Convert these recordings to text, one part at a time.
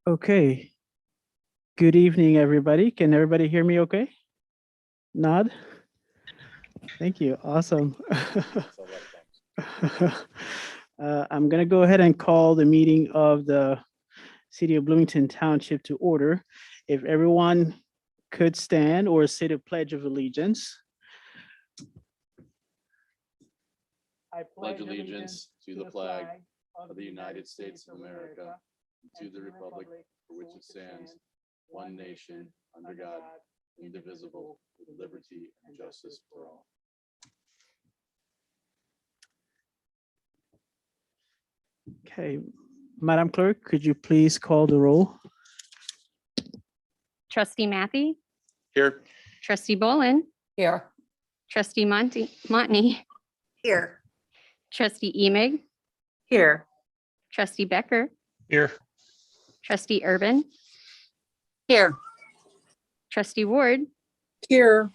Okay. Good evening, everybody. Can everybody hear me okay? Nod? Thank you. Awesome. I'm going to go ahead and call the meeting of the City of Bloomington Township to order. If everyone could stand or say the Pledge of Allegiance. I Pledge allegiance to the flag of the United States of America, and to the republic for which it stands, one nation, under God, indivisible, with liberty and justice for all. Okay, Madam Clerk, could you please call the roll? Trustee Matthey, Here. Trustee Bolin, Here. Trustee Montney, Here. Trustee Emig, Here. Trustee Becker, Here. Trustee Urban, Here. Trustee Ward, Here.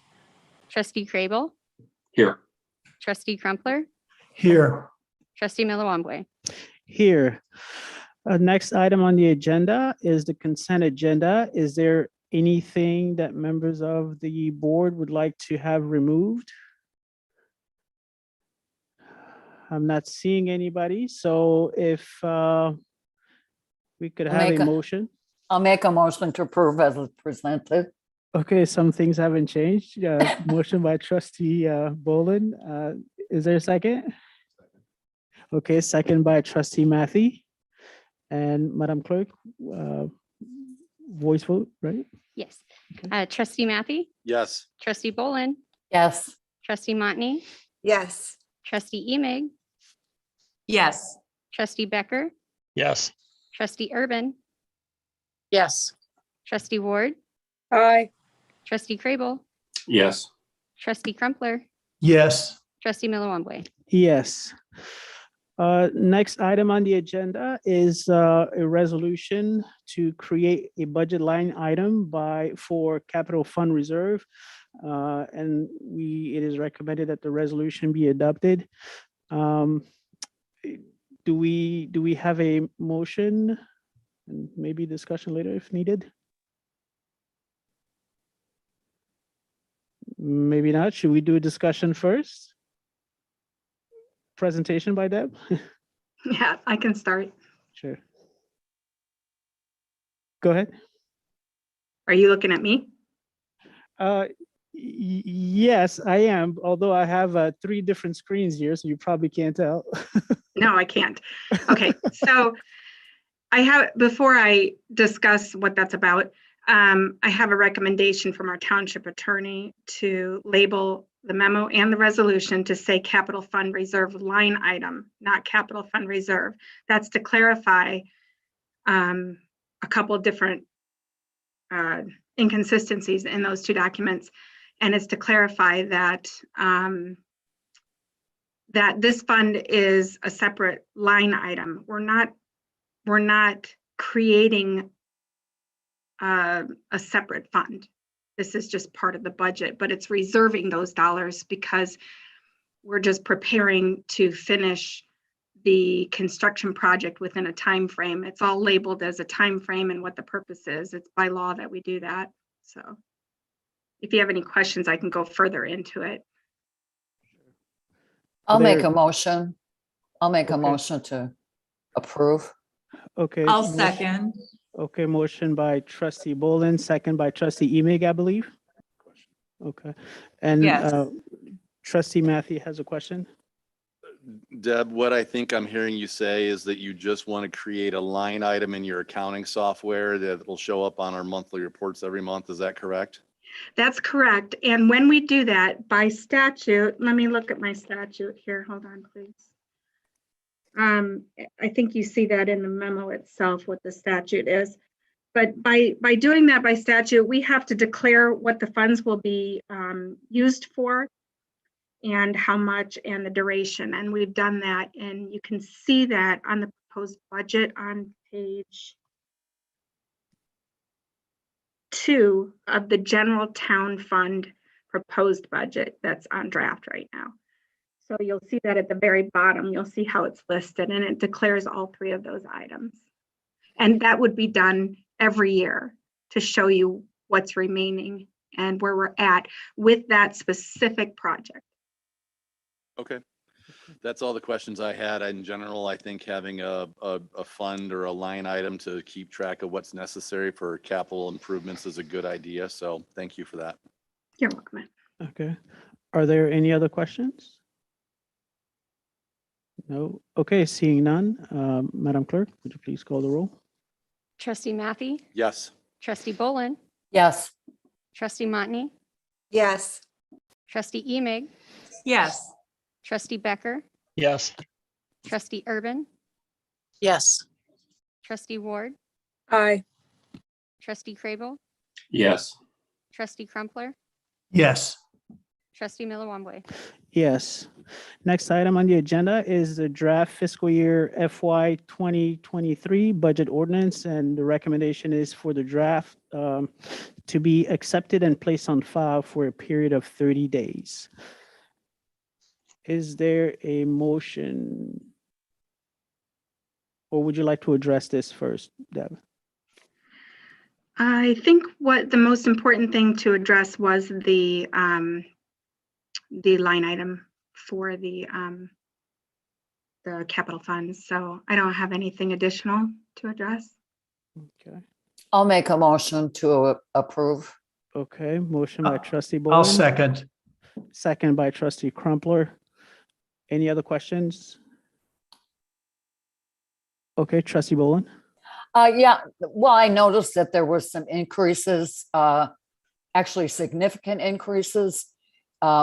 Trustee Crable, Here. Trustee Crumpler, Here. Trustee Millewamble. Here. Next item on the agenda is the consent agenda. Is there anything that members of the board would like to have removed? I'm not seeing anybody, so if we could I'll have make a a- motion. I'll make a motion to approve as presented. Okay, some things haven't changed. Motion by trustee Bolin. Is there a second? Okay, second by trustee Matthey. And Madam Clerk, voice vote, right? Yes. Okay. Trustee Matthey, Yes. Trustee Bolin, Yes. Trustee Montney, Yes. Trustee Emig, Yes. Trustee Becker, Yes. Trustee Urban, Yes. Trustee Ward, Aye. Trustee Crable, Yes. Trustee Crumpler, Yes. Trustee Millewamble. Yes. Next item on the agenda is a resolution to create a budget line item for capital fund reserve. And it is recommended that the resolution be adopted. Do we have a motion and maybe discussion later if needed? Maybe not. Should we do a discussion first? Presentation by Deb? Yeah, I can start. Sure. Go ahead. Are you looking at me? Yes, I am, although I have 3 different screens here, so you probably can't tell. No, I can't. Okay, so before I discuss what that's about, I have a recommendation from our township attorney to label the memo and the resolution to say capital fund reserve line item, not capital fund reserve. That's to clarify a couple of different inconsistencies in those 2 documents. And it's to clarify that that this fund is a separate line item. We're not creating a separate fund. This is just part of the budget, but it's reserving those dollars because we're just preparing to finish the construction project within a time frame. It's all labeled as a time frame and what the purpose is. It's by law that we do that. So if you have any questions, I can go further into it. I'll make There- a motion. I'll make a Okay. motion to approve. Okay. I'll motion- second. Okay, motion by trustee Bolin, second by trustee Emig, I believe. Okay, and Yes. Trustee Matthey has a question. Deb, what I think I'm hearing you say is that you just want to create a line item in your accounting software that will show up on our monthly reports every month. Is that correct? That's correct. And when we do that by statute, let me look at my statute here. Hold on, please. I think you see that in the memo itself, what the statute is. But by doing that by statute, we have to declare what the funds will be used for and how much and the duration. And we've done that. And you can see that on the proposed budget on page 2 of the general town fund proposed budget that's on draft right now. So you'll see that at the very bottom, you'll see how it's listed and it declares all 3 of those items. And that would be done every year to show you what's remaining and where we're at with that specific project. Okay. That's all the questions I had. In general, I think having a fund or a line item to keep track of what's necessary for capital improvements is a good idea. So thank you for that. You're welcome. Okay. Are there any other questions? No. Okay, seeing none. Madam Clerk, would you please call the roll? Trustee Matthew, Yes. trustee Bolin, Yes. trustee Motney, Yes. trustee Emig, Yes. trustee Becker, Yes. trustee Urban, Yes. trustee Ward, Aye. trustee Crable, Yes. trustee Crumpler, Yes. trustee Miller Wambwe. Yes. Next item on the agenda is the draft fiscal year FY 2023 budget ordinance, and the recommendation is for the draft to be accepted and placed on file for a period of 30 days. Is there a motion? Or would you like to address this first, Deb? I think what the most important thing to address was the line item for the capital funds. So I don't have anything additional to address. Okay. I'll make a motion to approve. Okay, motion by trustee I'll Boland, second. second by trustee Crumpler. Any other questions? Okay, trustee Boland. Yeah, well, I noticed that there were some increases, actually significant increases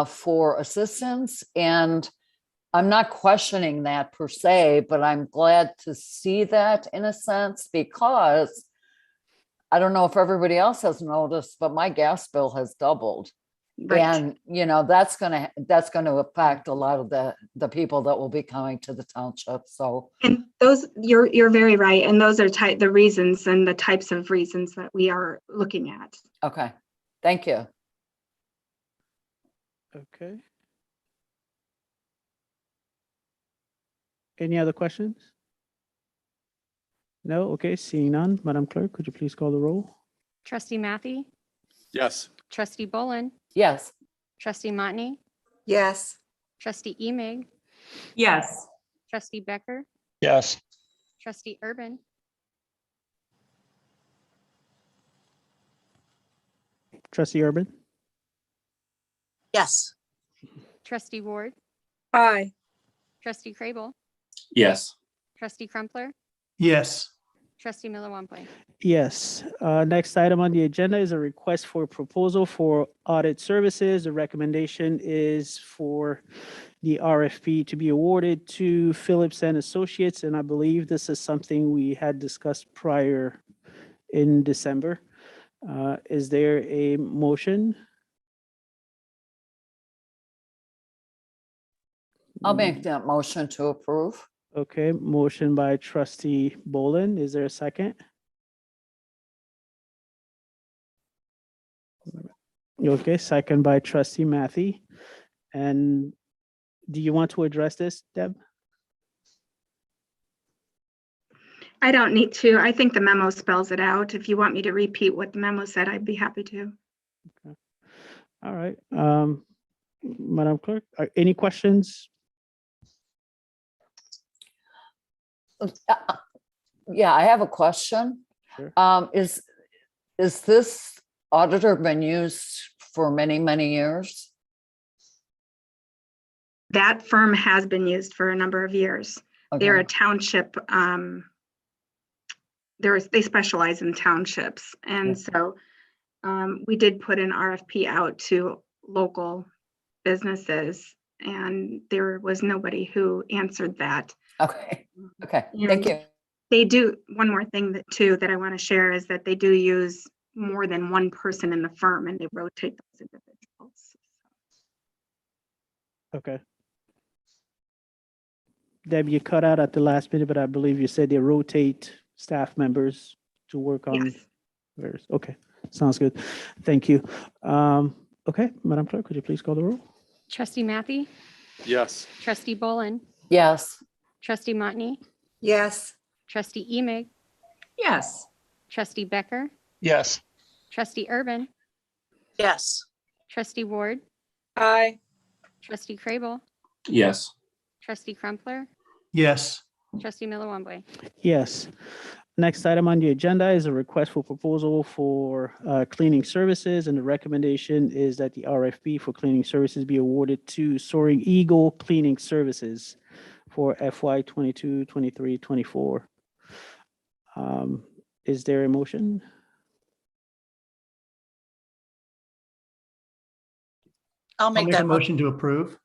for assistance. And I'm not questioning that per se, but I'm glad to see that in a sense, because I don't know if everybody else has noticed, but my gas bill has doubled. Right. And, you know, that's gonna affect a lot of the people that will be coming to the township. So, And those, you're very right. And those are the reasons and the types of reasons that we are looking at. okay, thank you. Okay. Any other questions? No? Okay, seeing none. Madam Clerk, could you please call the roll? Trustee Matthew, Yes. trustee Bolin, Yes. trustee Motney, Yes. trustee Emig, Yes. trustee Becker, Yes. trustee Urban, Trustee Urban? Yes. trustee Ward, Aye. trustee Crable, Yes. trustee Crumpler, Yes. trustee Miller Wambwe. Yes. Next item on the agenda is a request for proposal for audit services. The recommendation is for the RFP to be awarded to Phillips and Associates, and I believe this is something we had discussed prior in December. Is there a motion? I'll make that motion to approve. Okay, motion by trustee Boland. Is there a second? Okay, second by trustee Matthew. And do you want to address this, Deb? I don't need to. I think the memo spells it out. If you want me to repeat what the memo said, I'd be happy to. All right. Madam Clerk, any questions? Yeah, I have a question. Sure. Is this auditor been used for many, many years? That firm has been used for a number of years. They're a Okay. township, they specialize in townships. And Okay. so we did put an RFP out to local businesses, and there was nobody who answered that. Okay, okay, thank you. They do, one more thing that I want to share is that they do use more than one person in the firm, and they rotate those individuals. Okay. Deb, you cut out at the last minute, but I believe you said they rotate staff members to work on Yes. various. Okay, sounds good. Thank you. Okay, Madam Clerk, could you please call the roll? Trustee Matthew, Yes. trustee Bolin, Yes. trustee Motney, Yes. trustee Emig, Yes. Trustee Becker, Yes. Trustee Urban, Yes. Trustee Ward, Aye. Trustee Crable, Yes. Trustee Crumpler, Yes. Trustee Miller Wambley. Yes. Next item on the agenda is a request for proposal for cleaning services, and the recommendation is that the RFP for cleaning services be awarded to Soaring Eagle Cleaning Services for FY 22, 23, 24. Is there a motion? I'll I'll make make a that motion. motion to approve.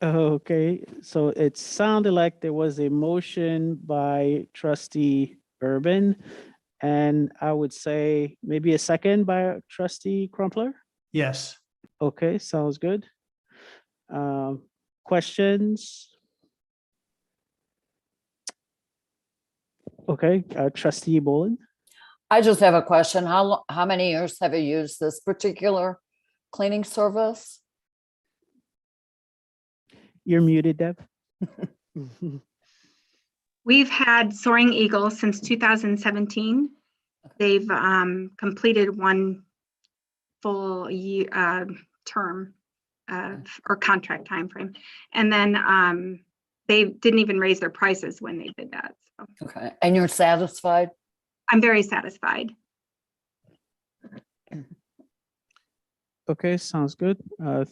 Okay, so it sounded like there was a motion by trustee Urban, and I would say maybe a second by trustee Crumpler. Yes. Okay, sounds good. Questions? Okay, trustee Bolin. I just have a question. How many years have you used this particular cleaning service? You're muted, Deb. We've had Soaring Eagle since 2017. They've completed one full year, term or contract timeframe. And then they didn't even raise their prices when they did that. So Okay, and you're satisfied? I'm very satisfied. Okay, sounds good.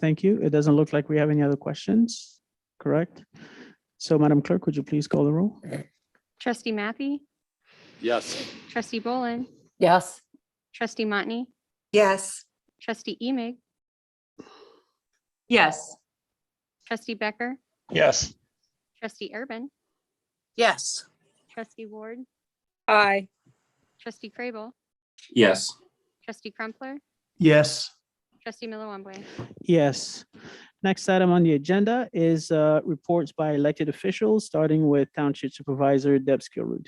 Thank you. It doesn't look like we have any other questions, correct? So Madam Clerk, would you please call the roll? Trustee Matthew, Yes. Trustee Bolin, Yes. Trustee Motney, Yes. Trustee Emig, Yes. Trustee Becker, Yes. Trustee Urban, Yes. Trustee Ward, Aye. Trustee Crable, Yes. Trustee Crumpler, Yes. Trustee Miller Wambley. Yes. Next item on the agenda is reports by elected officials, starting with Township Supervisor Deb Skillroot.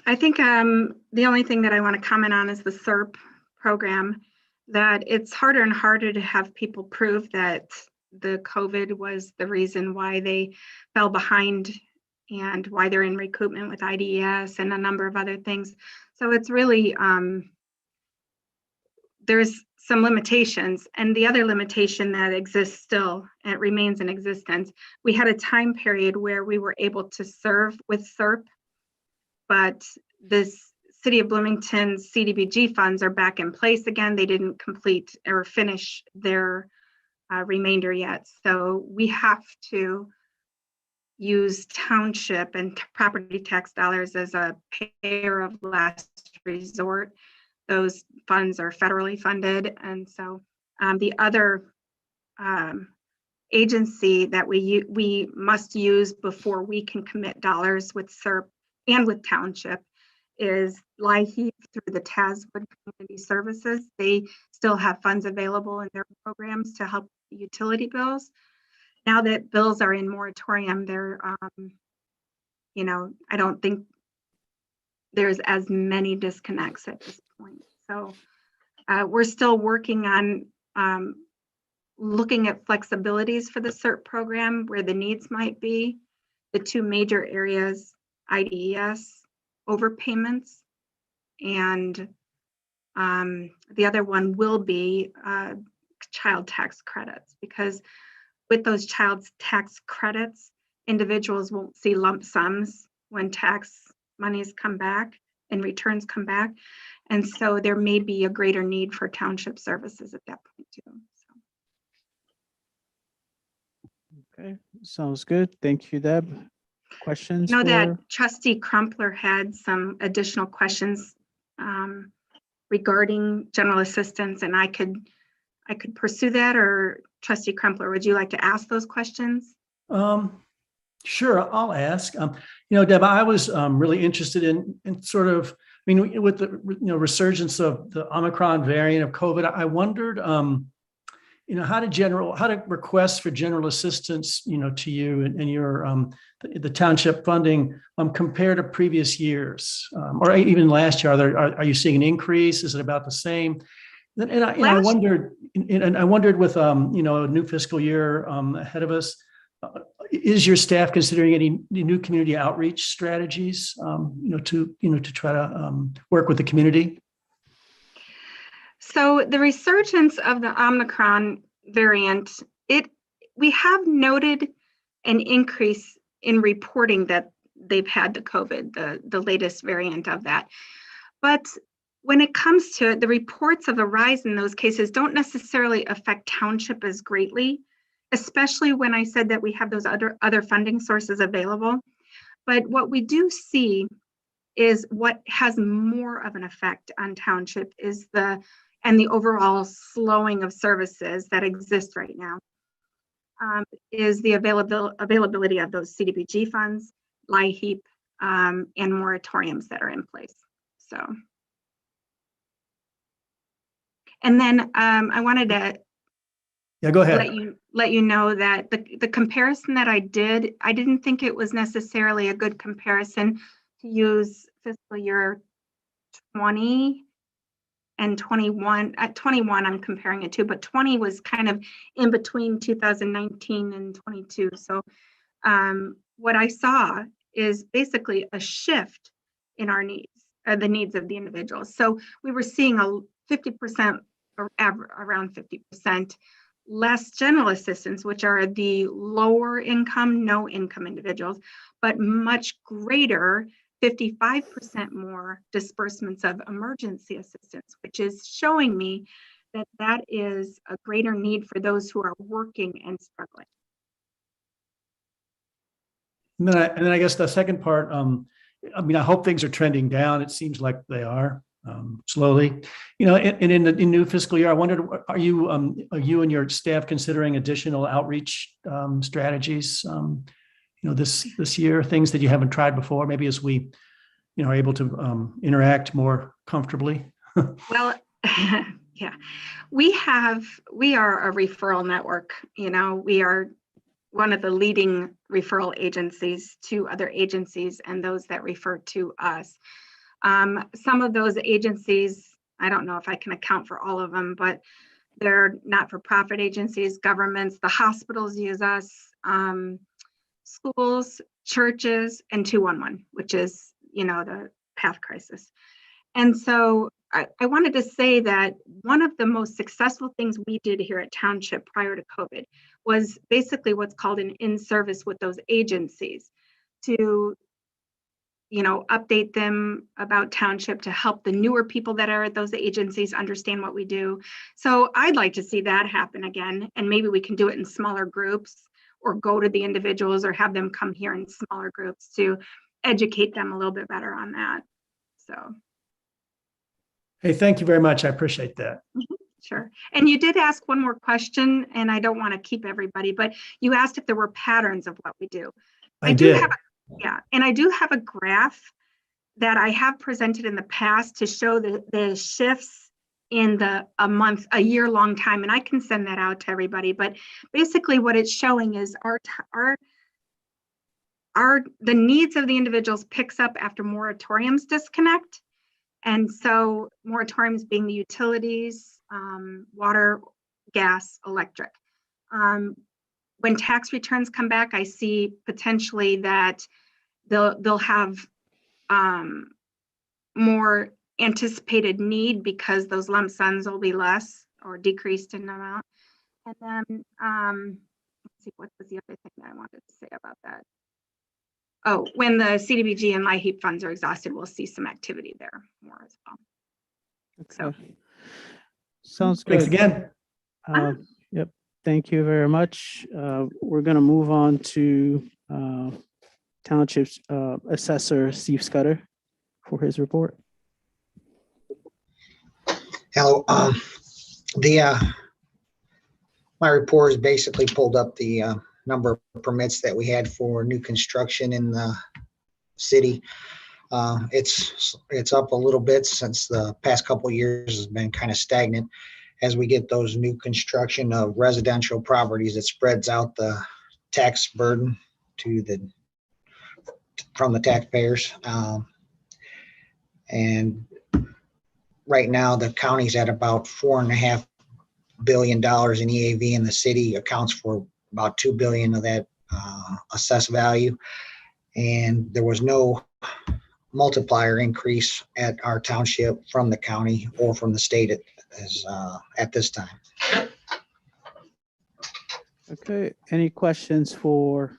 I think the only thing that I want to comment on is the SERP program, that it's harder and harder to have people prove that the COVID was the reason why they fell behind and why they're in recoupment with IDES and a number of other things. So it's really, there's some limitations. And the other limitation that exists still, and it remains in existence, we had a time period where we were able to serve with SERP, but this City of Bloomington CDBG funds are back in place again. They didn't complete or finish their remainder yet. So we have to use township and property tax dollars as a payer of last resort. Those funds are federally funded. And so the other agency that we must use before we can commit dollars with SERP and with township is LIHEAP through the Tazwood Community Services. They still have funds available in their programs to help the utility bills. Now that bills are in moratorium, they're, I don't think there's as many disconnects at this point. So we're still working on looking at flexibilities for the SERP program where the needs might be. The two major areas, IDES overpayments, and the other one will be child tax credits, because with those child tax credits, individuals won't see lump sums when tax monies come back and returns come back. And so there may be a greater need for township services at that point too. So. Okay, sounds good. Thank you, Deb. Questions? I know for- that Trustee Crumpler had some additional questions regarding general assistance, and I could pursue that, or Trustee Crumpler, would you like to ask those questions? Sure, I'll ask. Deb, I was really interested in sort of, with the resurgence of the Omicron variant of COVID, I wondered, how do requests for general assistance, to you and your the township funding compare to previous years, or even last year? Are you seeing an increase? Is it about the same? And I wondered with a new fiscal year ahead of us, is your staff considering any new community outreach strategies, to try to work with the community? So the resurgence of the Omicron variant, we have noted an increase in reporting that they've had the COVID, the latest variant of that. But when it comes to it, the reports of the rise in those cases don't necessarily affect township as greatly, especially when I said that we have those other funding sources available. But what we do see is what has more of an effect on township is the overall slowing of services that exist right now, is the availability of those CDBG funds, LIHEAP, and moratoriums that are in place. So, and then I wanted to Go ahead. let you know that the comparison that I didn't think it was necessarily a good comparison to use fiscal year 20 and 21. At 21, I'm comparing it to, but 20 was kind of in between 2019 and 22. So what I saw is basically a shift in our needs, the needs of the individuals. So we were seeing a 50% or around 50% less general assistance, which are the lower income, no income individuals, but much greater 55% more disbursements of emergency assistance, which is showing me that that is a greater need for those who are working and struggling. And then I guess the second part, I hope things are trending down. It seems like they are slowly. And in the new fiscal year, I wondered, are you and your staff considering additional outreach strategies? This year, things that you haven't tried before, maybe as we, are able to interact more comfortably? Well, yeah, we are a referral network. We are one of the leading referral agencies to other agencies and those that refer to us. Some of those agencies, I don't know if I can account for all of them, but they're not-for-profit agencies, governments, the hospitals use us, schools, churches, and 211, which is, the PATH crisis. And so I wanted to say that one of the most successful things we did here at Township prior to COVID was basically what's called an in-service with those agencies to, update them about Township, to help the newer people that are at those agencies understand what we do. So I'd like to see that happen again, and maybe we can do it in smaller groups, or go to the individuals, or have them come here in smaller groups to educate them a little bit better on that. So. Hey, thank you very much. I appreciate that. Sure. And you did ask one more question, and I don't want to keep everybody, but you asked if there were patterns of what we do. I did. And I do have a graph that I have presented in the past to show the shifts in a year-long time, and I can send that out to everybody. But basically, what it's showing is the needs of the individuals picks up after moratoriums disconnect, and so moratoriums being the utilities, water, gas, electric. When tax returns come back, I see potentially that they'll have more anticipated need because those lump sums will be less or decreased in amount. And then let's see, what was the other thing that I wanted to say about that? Oh, when the CDBG and LIHEAP funds are exhausted, we'll see some activity there more as well. Okay. Sounds good. Thanks again. Yep. Thank you very much. We're going to move on to Township's Assessor Steve Scudder for his report. Hello. My report has basically pulled up the number of permits that we had for new construction in the city. It's up a little bit since the past couple of years has been kind of stagnant. As we get those new construction of residential properties, it spreads out the tax burden from the taxpayers. And right now, the county's at about $4.5 billion in EAV, and the city accounts for about $2 billion of that assessed value. And there was no multiplier increase at our township from the county or from the state at this time. Okay, any questions for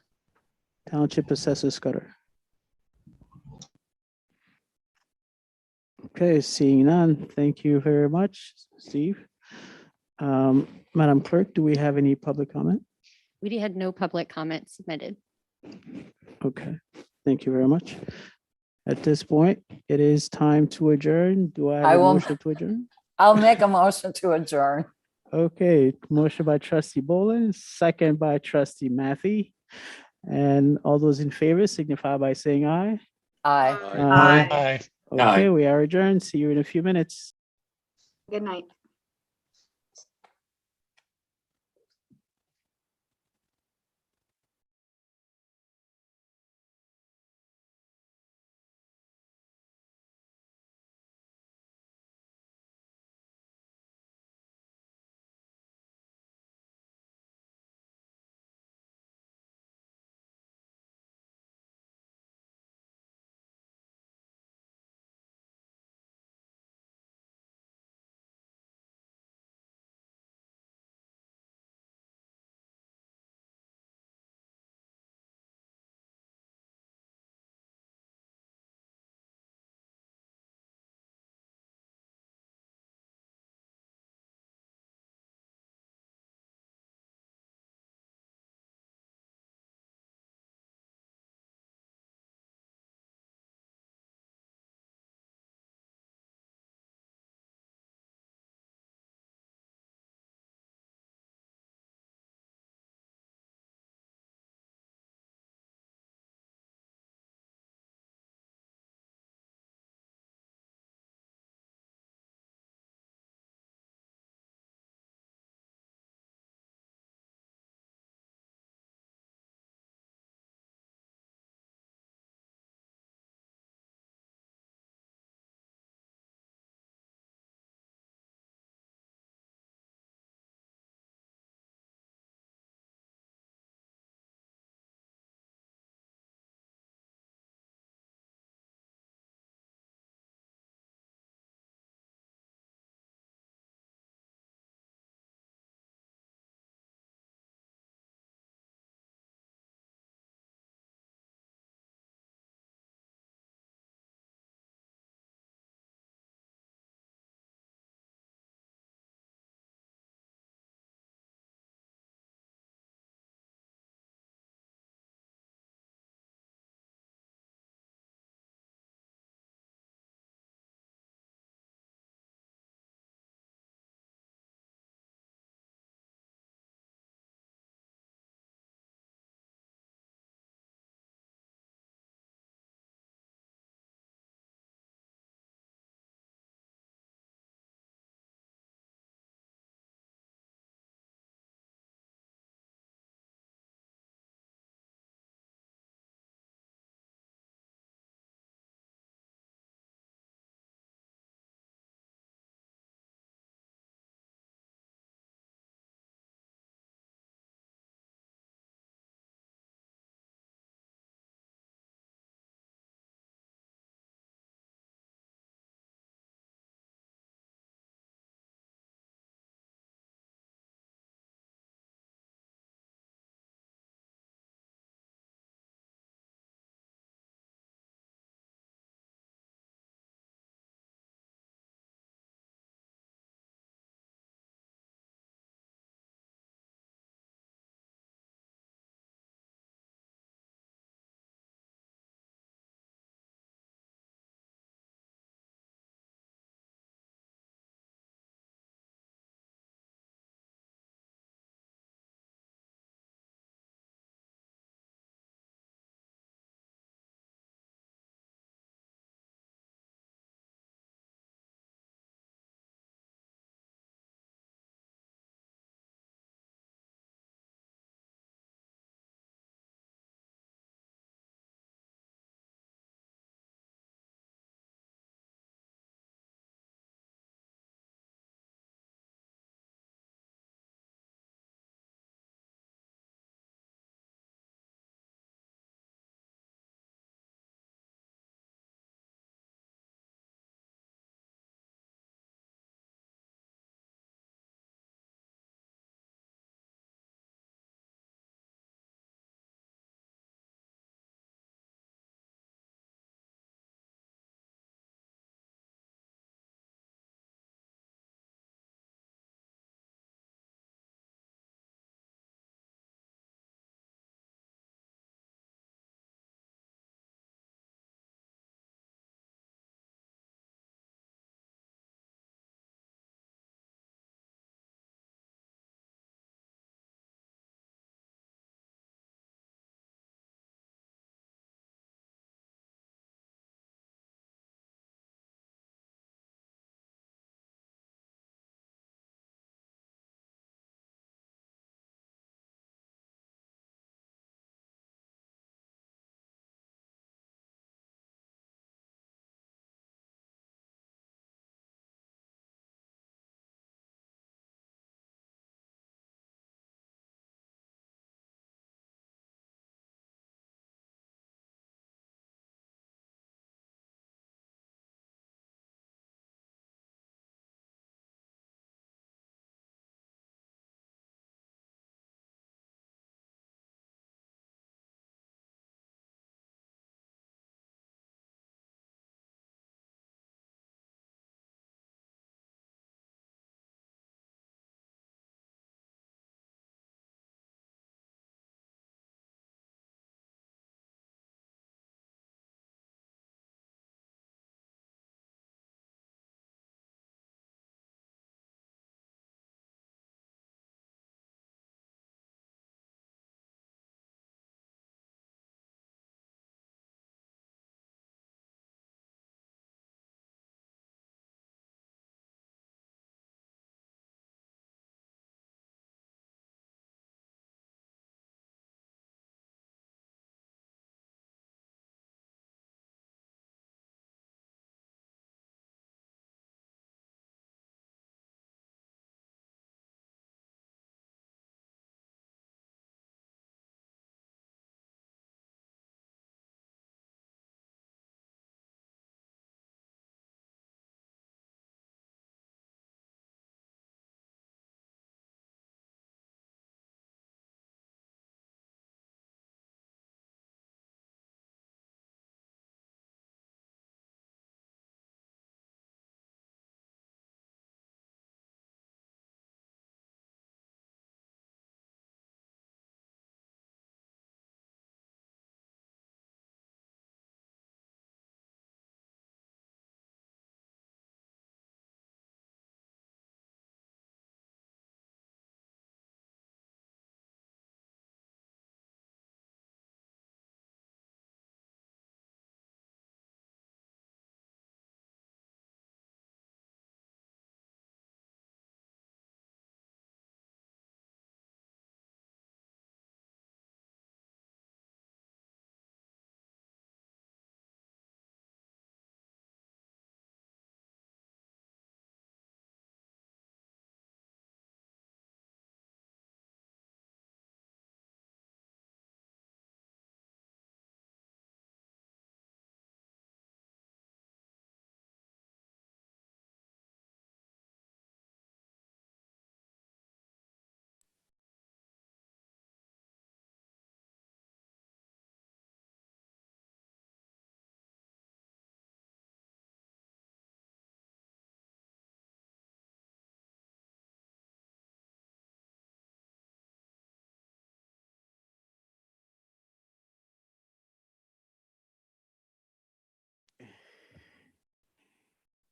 Township Assessor Scudder? Okay, seeing none, thank you very much, Steve. Madam Clerk, do we have any public comment? We had no public comments submitted. Okay, thank you very much. At this point, it is time to adjourn. Do I I have a will- motion to adjourn? I'll make a motion to adjourn. Okay, motion by trustee Boland, second by trustee Matthew. And all those in favor signify by saying aye. Aye. Aye. Okay, we are adjourned. See you in a few minutes. Good night.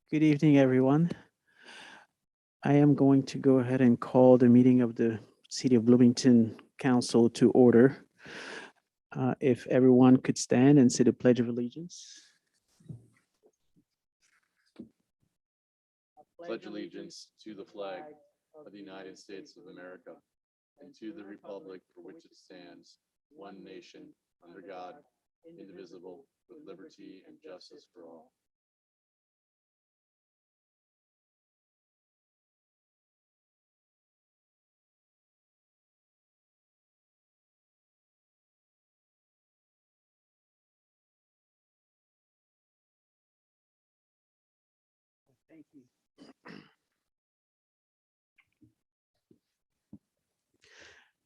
Good evening, everyone. I am going to go ahead and call the meeting of the City of Bloomington Council to order. If everyone could stand and say the Pledge of Allegiance. Pledge allegiance to the flag of the United States of America and to the republic for which it stands, one nation, under God, indivisible, with liberty and justice for all. Thank you.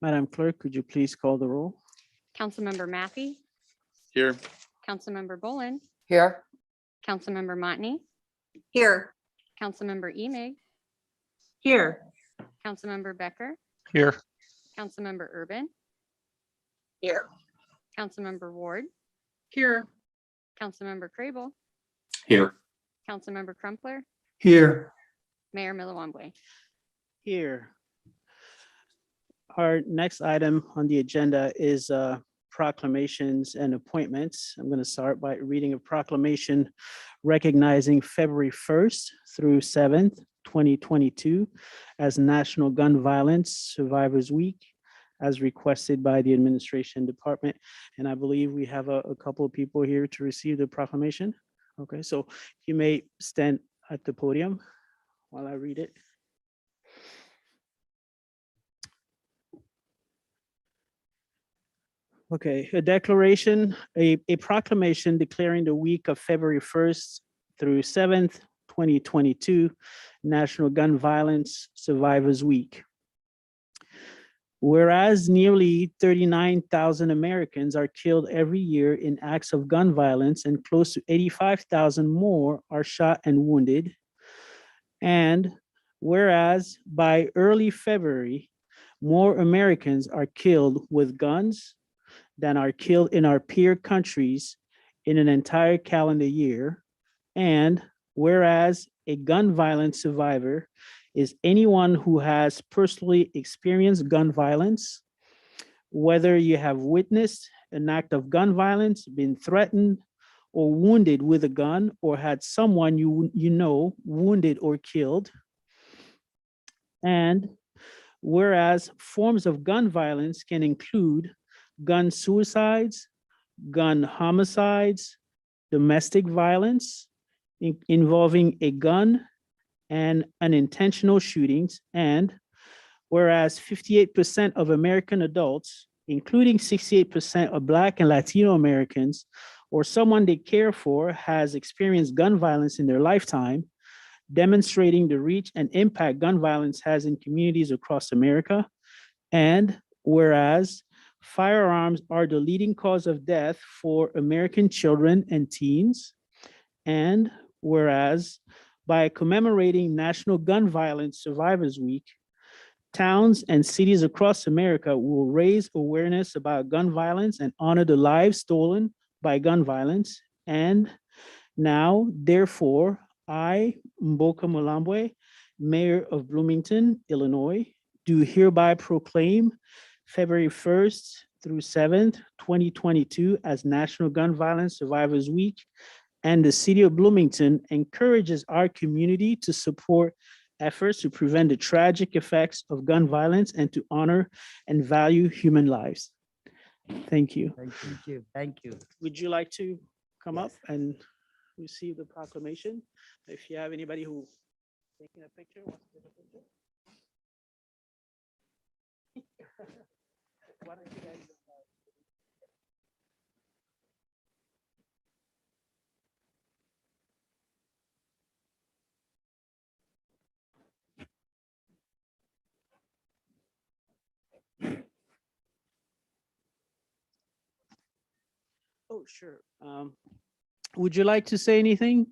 Madam Clerk, could you please call the roll? Councilmember Maffey, Here. Councilmember Bolin, Here. Councilmember Motney, Here. Councilmember Emig, Here. Councilmember Becker, Here. Councilmember Urban, Here. Councilmember Ward, Here. Councilmember Crable, Here. Councilmember Crumpler, Here. Mayor Millawamble. Here. Our next item on the agenda is proclamations and appointments. I'm going to start by reading a proclamation recognizing February 1st through 7th, 2022 as National Gun Violence Survivors Week, as requested by the Administration Department. And I believe we have a couple of people here to receive the proclamation. Okay, so you may stand at the podium while I read it. Okay, a declaration, a proclamation declaring the week of February 1st through 7th, 2022, National Gun Violence Survivors Week. Whereas nearly 39,000 Americans are killed every year in acts of gun violence and close to 85,000 more are shot and wounded. And whereas by early February, more Americans are killed with guns than are killed in our peer countries in an entire calendar year. And whereas a gun violence survivor is anyone who has personally experienced gun violence, whether you have witnessed an act of gun violence, been threatened or wounded with a gun, or had someone you know wounded or killed. And whereas forms of gun violence can include gun suicides, gun homicides, domestic violence involving a gun and unintentional shootings. And whereas 58% of American adults, including 68% of Black and Latino Americans, or someone they care for, has experienced gun violence in their lifetime, demonstrating the reach and impact gun violence has in communities across America. And whereas firearms are the leading cause of death for American children and teens. And whereas by commemorating National Gun Violence Survivors Week, towns and cities across America will raise awareness about gun violence and honor the lives stolen by gun violence. And now, therefore, I, Mboka Mulambwe, Mayor of Bloomington, Illinois, do hereby proclaim February 1st through 7th, 2022 as National Gun Violence Survivors Week, and the City of Bloomington encourages our community to support efforts to prevent the tragic effects of gun violence and to honor and value human lives. Thank you. Thank you. Thank you. Would you like to come up Yes. and receive the proclamation? If you have anybody who taking a picture, wants to take a picture? Why don't you guys, oh, sure. Would you like to say anything?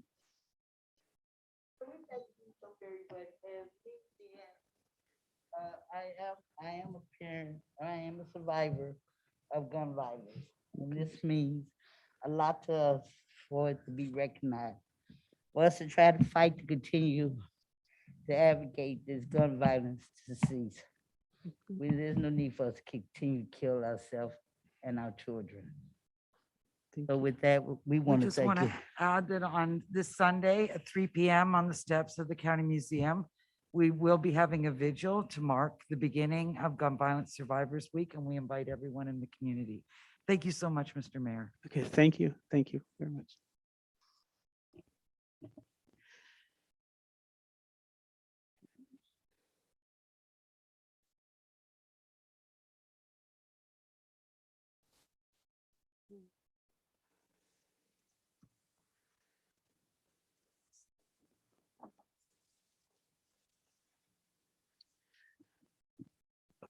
I am a parent, I am a survivor of gun violence. And this means a lot to us for it to be recognized. for us to try to fight to continue to advocate this gun violence to cease. There's no need for us to continue to kill ourselves and our children. Thank So you. with that, we We want to just thank want you. to add that on this Sunday at 3 p.m. on the steps of the County Museum, we will be having a vigil to mark the beginning of Gun Violence Survivors Week, and we invite everyone in the community. Thank you so much, Mr. Mayor. Okay, thank you. Thank you very much.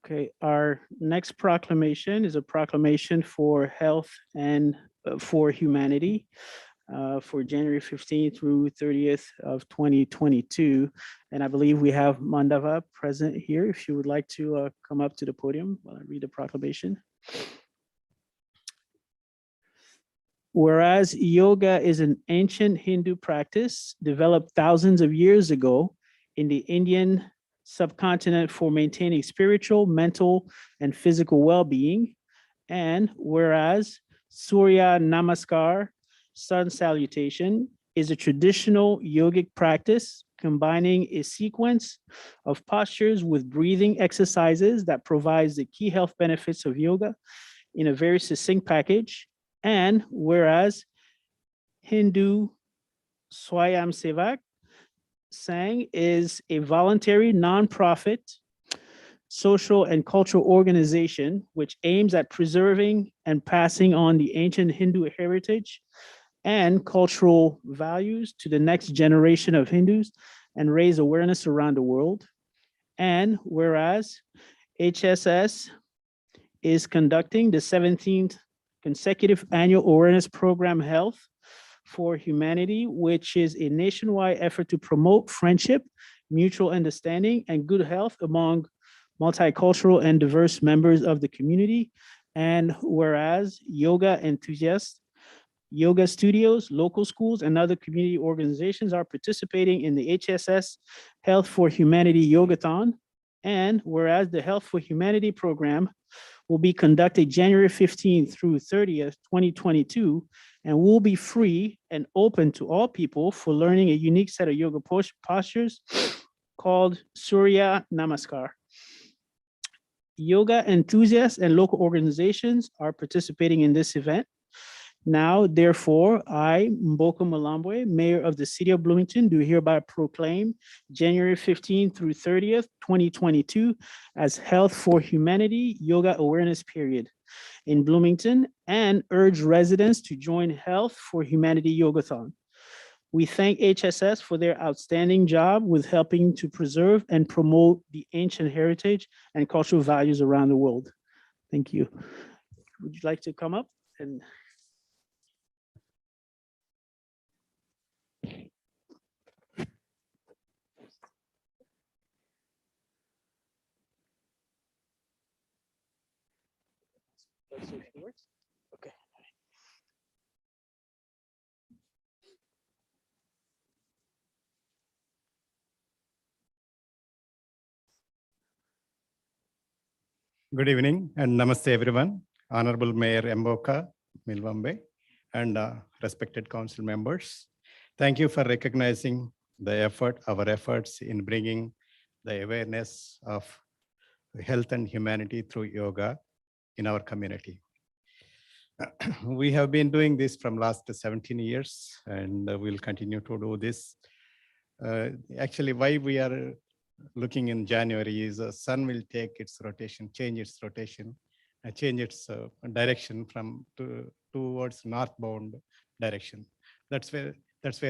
Okay, our next proclamation is a proclamation for health and for humanity for January 15th through 30th of 2022. And I believe we have Mandava present here. If you would like to come up to the podium while I read the proclamation. Whereas yoga is an ancient Hindu practice developed thousands of years ago in the Indian subcontinent for maintaining spiritual, mental, and physical well-being. And whereas Surya Namaskar, sun salutation, is a traditional yogic practice combining a sequence of postures with breathing exercises that provides the key health benefits of yoga in a very succinct package. And whereas Hindu Swayam Sevak Sangh is a voluntary nonprofit social and cultural organization which aims at preserving and passing on the ancient Hindu heritage and cultural values to the next generation of Hindus and raise awareness around the world. And whereas HSS is conducting the 17th consecutive annual awareness program Health for Humanity, which is a nationwide effort to promote friendship, mutual understanding, and good health among multicultural and diverse members of the community. And whereas yoga enthusiasts, yoga studios, local schools, and other community organizations are participating in the HSS Health for Humanity Yogathon. And whereas the Health for Humanity program will be conducted January 15th through 30th, 2022, and will be free and open to all people for learning a unique set of yoga postures called Surya Namaskar. Yoga enthusiasts and local organizations are participating in this event. Now, therefore, I, Mboka Malambwe, Mayor of the City of Bloomington, do hereby proclaim January 15th through 30th, 2022 as Health for Humanity Yoga Awareness Period in Bloomington and urge residents to join Health for Humanity Yogathon. We thank HSS for their outstanding job with helping to preserve and promote the ancient heritage and cultural values around the world. Thank you. Would you like to come up and let's see if it works. Okay. Good evening and namaste everyone. Honorable Mayor Mboka Malambwe and respected council members. Thank you for recognizing our efforts in bringing the awareness of health and humanity through yoga in our community. We have been doing this from last 17 years and we'll continue to do this. Actually, why we are looking in January is the sun will take its rotation, change its rotation, change its direction from towards northbound direction. That's where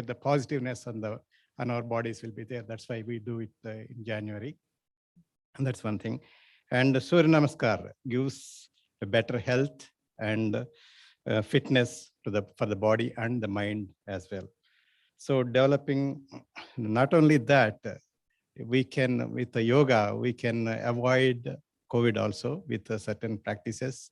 the positiveness on our bodies will be there. That's why we do it in January. And that's one thing. And Surya Namaskar gives a better health and fitness for the body and the mind as well. So developing not only that, we can, with the yoga, we can avoid COVID also with certain practices.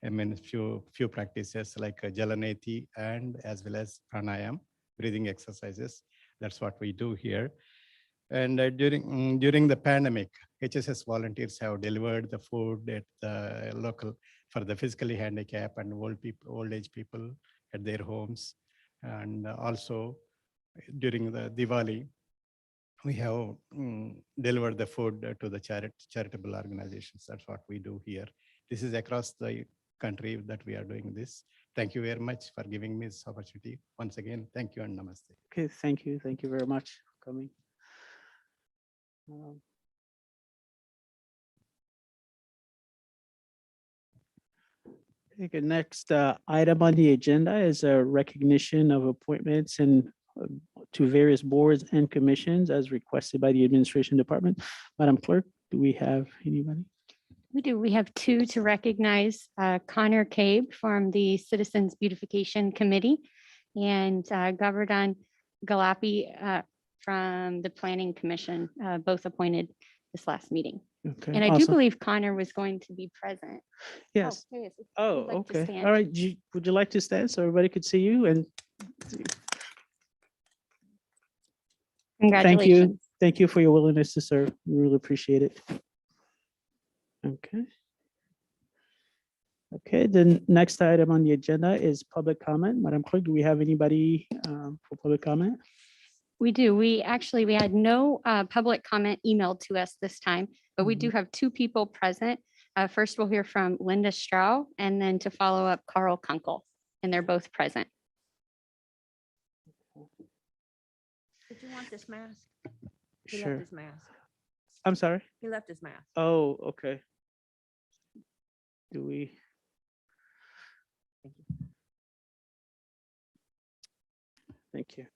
I mean, few practices like Jalaneti and as well as pranayam, breathing exercises. That's what we do here. And during the pandemic, HSS volunteers have delivered the food at the local for the physically handicapped and old age people at their homes. And also during the Diwali, we have delivered the food to the charitable organizations. That's what we do here. This is across the country that we are doing this. Thank you very much for giving me this opportunity. Once again, thank you and namaste. Okay, thank you. Thank you very much for coming. Okay, next item on the agenda is a recognition of appointments and to various boards and commissions as requested by the Administration Department. Madam Clerk, do we have anybody? We do. We have two to recognize Connor Cabe from the Citizens Beautification Committee and Govardhan Galapi from the Planning Commission, both appointed this last meeting. Okay, And I do awesome. believe Connor was going to be present. Yes. Oh, yes, if Oh, you'd like to okay. stand. All right. Would you like to stand so everybody could see you? And thank Congratulations. you. Thank you for your willingness to serve. We really appreciate it. Okay. Okay, the next item on the agenda is public comment. Madam Clerk, do we have anybody for public comment? We do. We had no public comment emailed to us this time, but we do have two people present. First, we'll hear from Linda Strau, and then to follow up, Carl Kunkel, and they're both present. Did you want this mask? He Sure. left his mask. I'm sorry. He left his mask. Oh, okay. Do we? Thank you.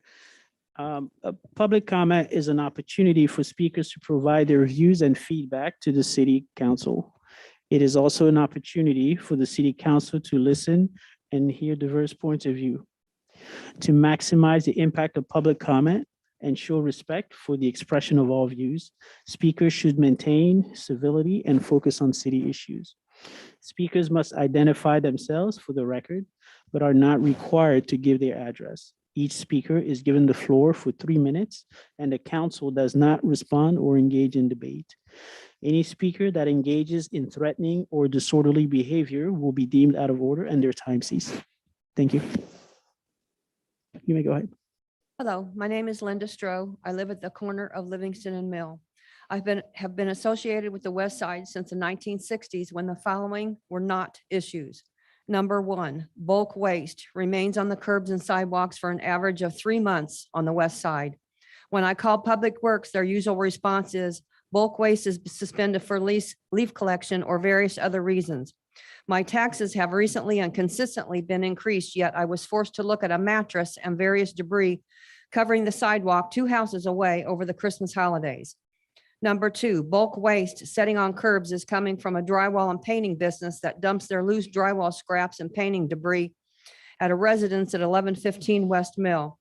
A public comment is an opportunity for speakers to provide their views and feedback to the city council. It is also an opportunity for the city council to listen and hear diverse points of view. To maximize the impact of public comment and show respect for the expression of all views, speakers should maintain civility and focus on city issues. Speakers must identify themselves for the record, but are not required to give their address. Each speaker is given the floor for 3 minutes, and the council does not respond or engage in debate. Any speaker that engages in threatening or disorderly behavior will be deemed out of order and their time ceased. Thank you. You may go ahead. Hello, my name is Linda Stroh. I live at the corner of Livingston and Mill. Have been associated with the West Side since the 1960s when the following were not issues. Number one, bulk waste remains on the curbs and sidewalks for an average of 3 months on the West Side. When I call Public Works, their usual response is bulk waste is suspended for leaf collection or various other reasons. My taxes have recently and consistently been increased, yet I was forced to look at a mattress and various debris covering the sidewalk 2 houses away over the Christmas holidays. Number two, bulk waste setting on curbs is coming from a drywall and painting business that dumps their loose drywall scraps and painting debris at a residence at 1115 West Mill.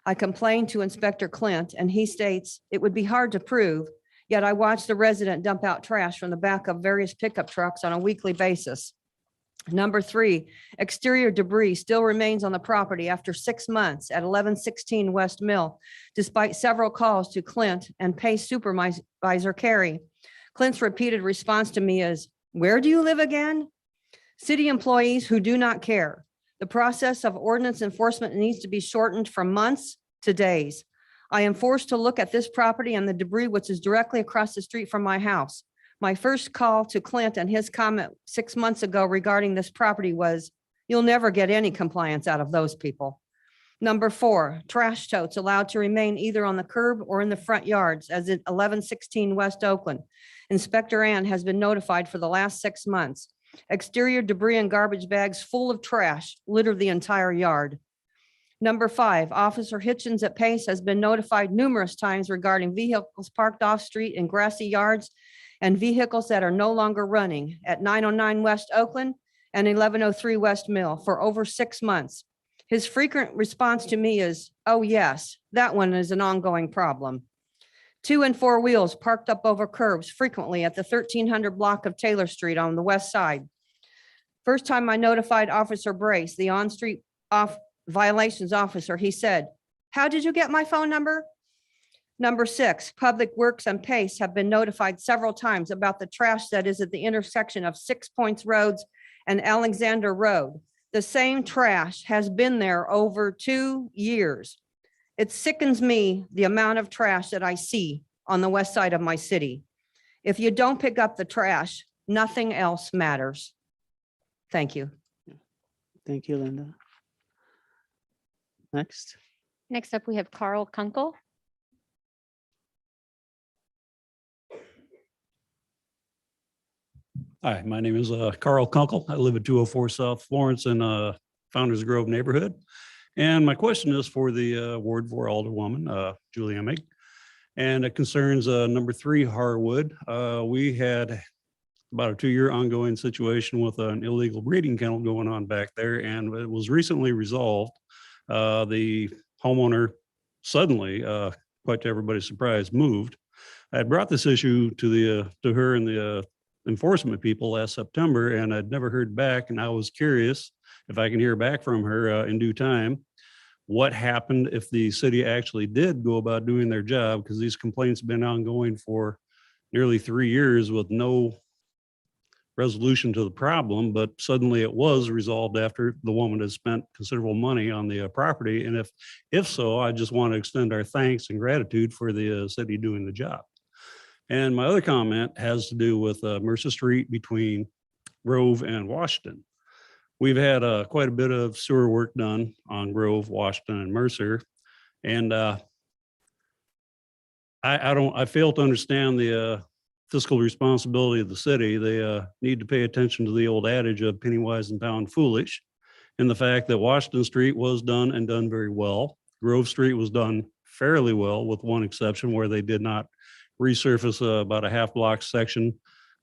I complained to Inspector Clint, and he states it would be hard to prove, yet I watched the resident dump out trash from the back of various pickup trucks on a weekly basis. Number three, exterior debris still remains on the property after 6 months at 1116 West Mill, despite several calls to Clint and Pace Supervisor Carey. Clint's repeated response to me is, "Where do you live again?" City employees who do not care. The process of ordinance enforcement needs to be shortened from months to days. I am forced to look at this property and the debris which is directly across the street from my house. My first call to Clint and his comment 6 months ago regarding this property was, "You'll never get any compliance out of those people." Number four, trash totes allowed to remain either on the curb or in the front yards as in 1116 West Oakland. Inspector Ann has been notified for the last 6 months. Exterior debris and garbage bags full of trash litter the entire yard. Number five, Officer Hitchens at Pace has been notified numerous times regarding vehicles parked off-street in grassy yards and vehicles that are no longer running at 909 West Oakland and 1103 West Mill for over 6 months. His frequent response to me is, "Oh yes, that one is an ongoing problem." 2 and 4 wheels parked up over curbs frequently at the 1300 block of Taylor Street on the west side. First time I notified Officer Brace, the on-street violations officer, he said, How did you get my phone number? Number 6, Public Works and Pace have been notified several times about the trash that is at the intersection of 6 Points Roads and Alexander Road. The same trash has been there over 2 years. It sickens me, the amount of trash that I see on the west side of my city. If you don't pick up the trash, nothing else matters. Thank you. Thank you, Linda. Next. Next up, we have Carl Kunkel. Hi, my name is Carl Kunkel. I live at 204 South Florence in Founder's Grove neighborhood. And my question is for the Ward 4 Alderwoman, Julie Emig. And it concerns number 3 Harwood. We had about a 2-year ongoing situation with an illegal breeding kennel going on back there, and it was recently resolved. The homeowner suddenly, quite to everybody's surprise, moved. I had brought this issue to her and the enforcement people last September, and I'd never heard back. And I was curious if I can hear back from her in due time. What happened if the city actually did go about doing their job? Because these complaints have been ongoing for nearly 3 years with no resolution to the problem, but suddenly it was resolved after the woman had spent considerable money on the property. And if so, I just want to extend our thanks and gratitude for the city doing the job. And my other comment has to do with Mercer Street between Grove and Washington. We've had quite a bit of sewer work done on Grove, Washington, and Mercer. And I fail to understand the fiscal responsibility of the city. They need to pay attention to the old adage of penny wise and pound foolish. And the fact that Washington Street was done and done very well. Grove Street was done fairly well, with one exception where they did not resurface about a half block section,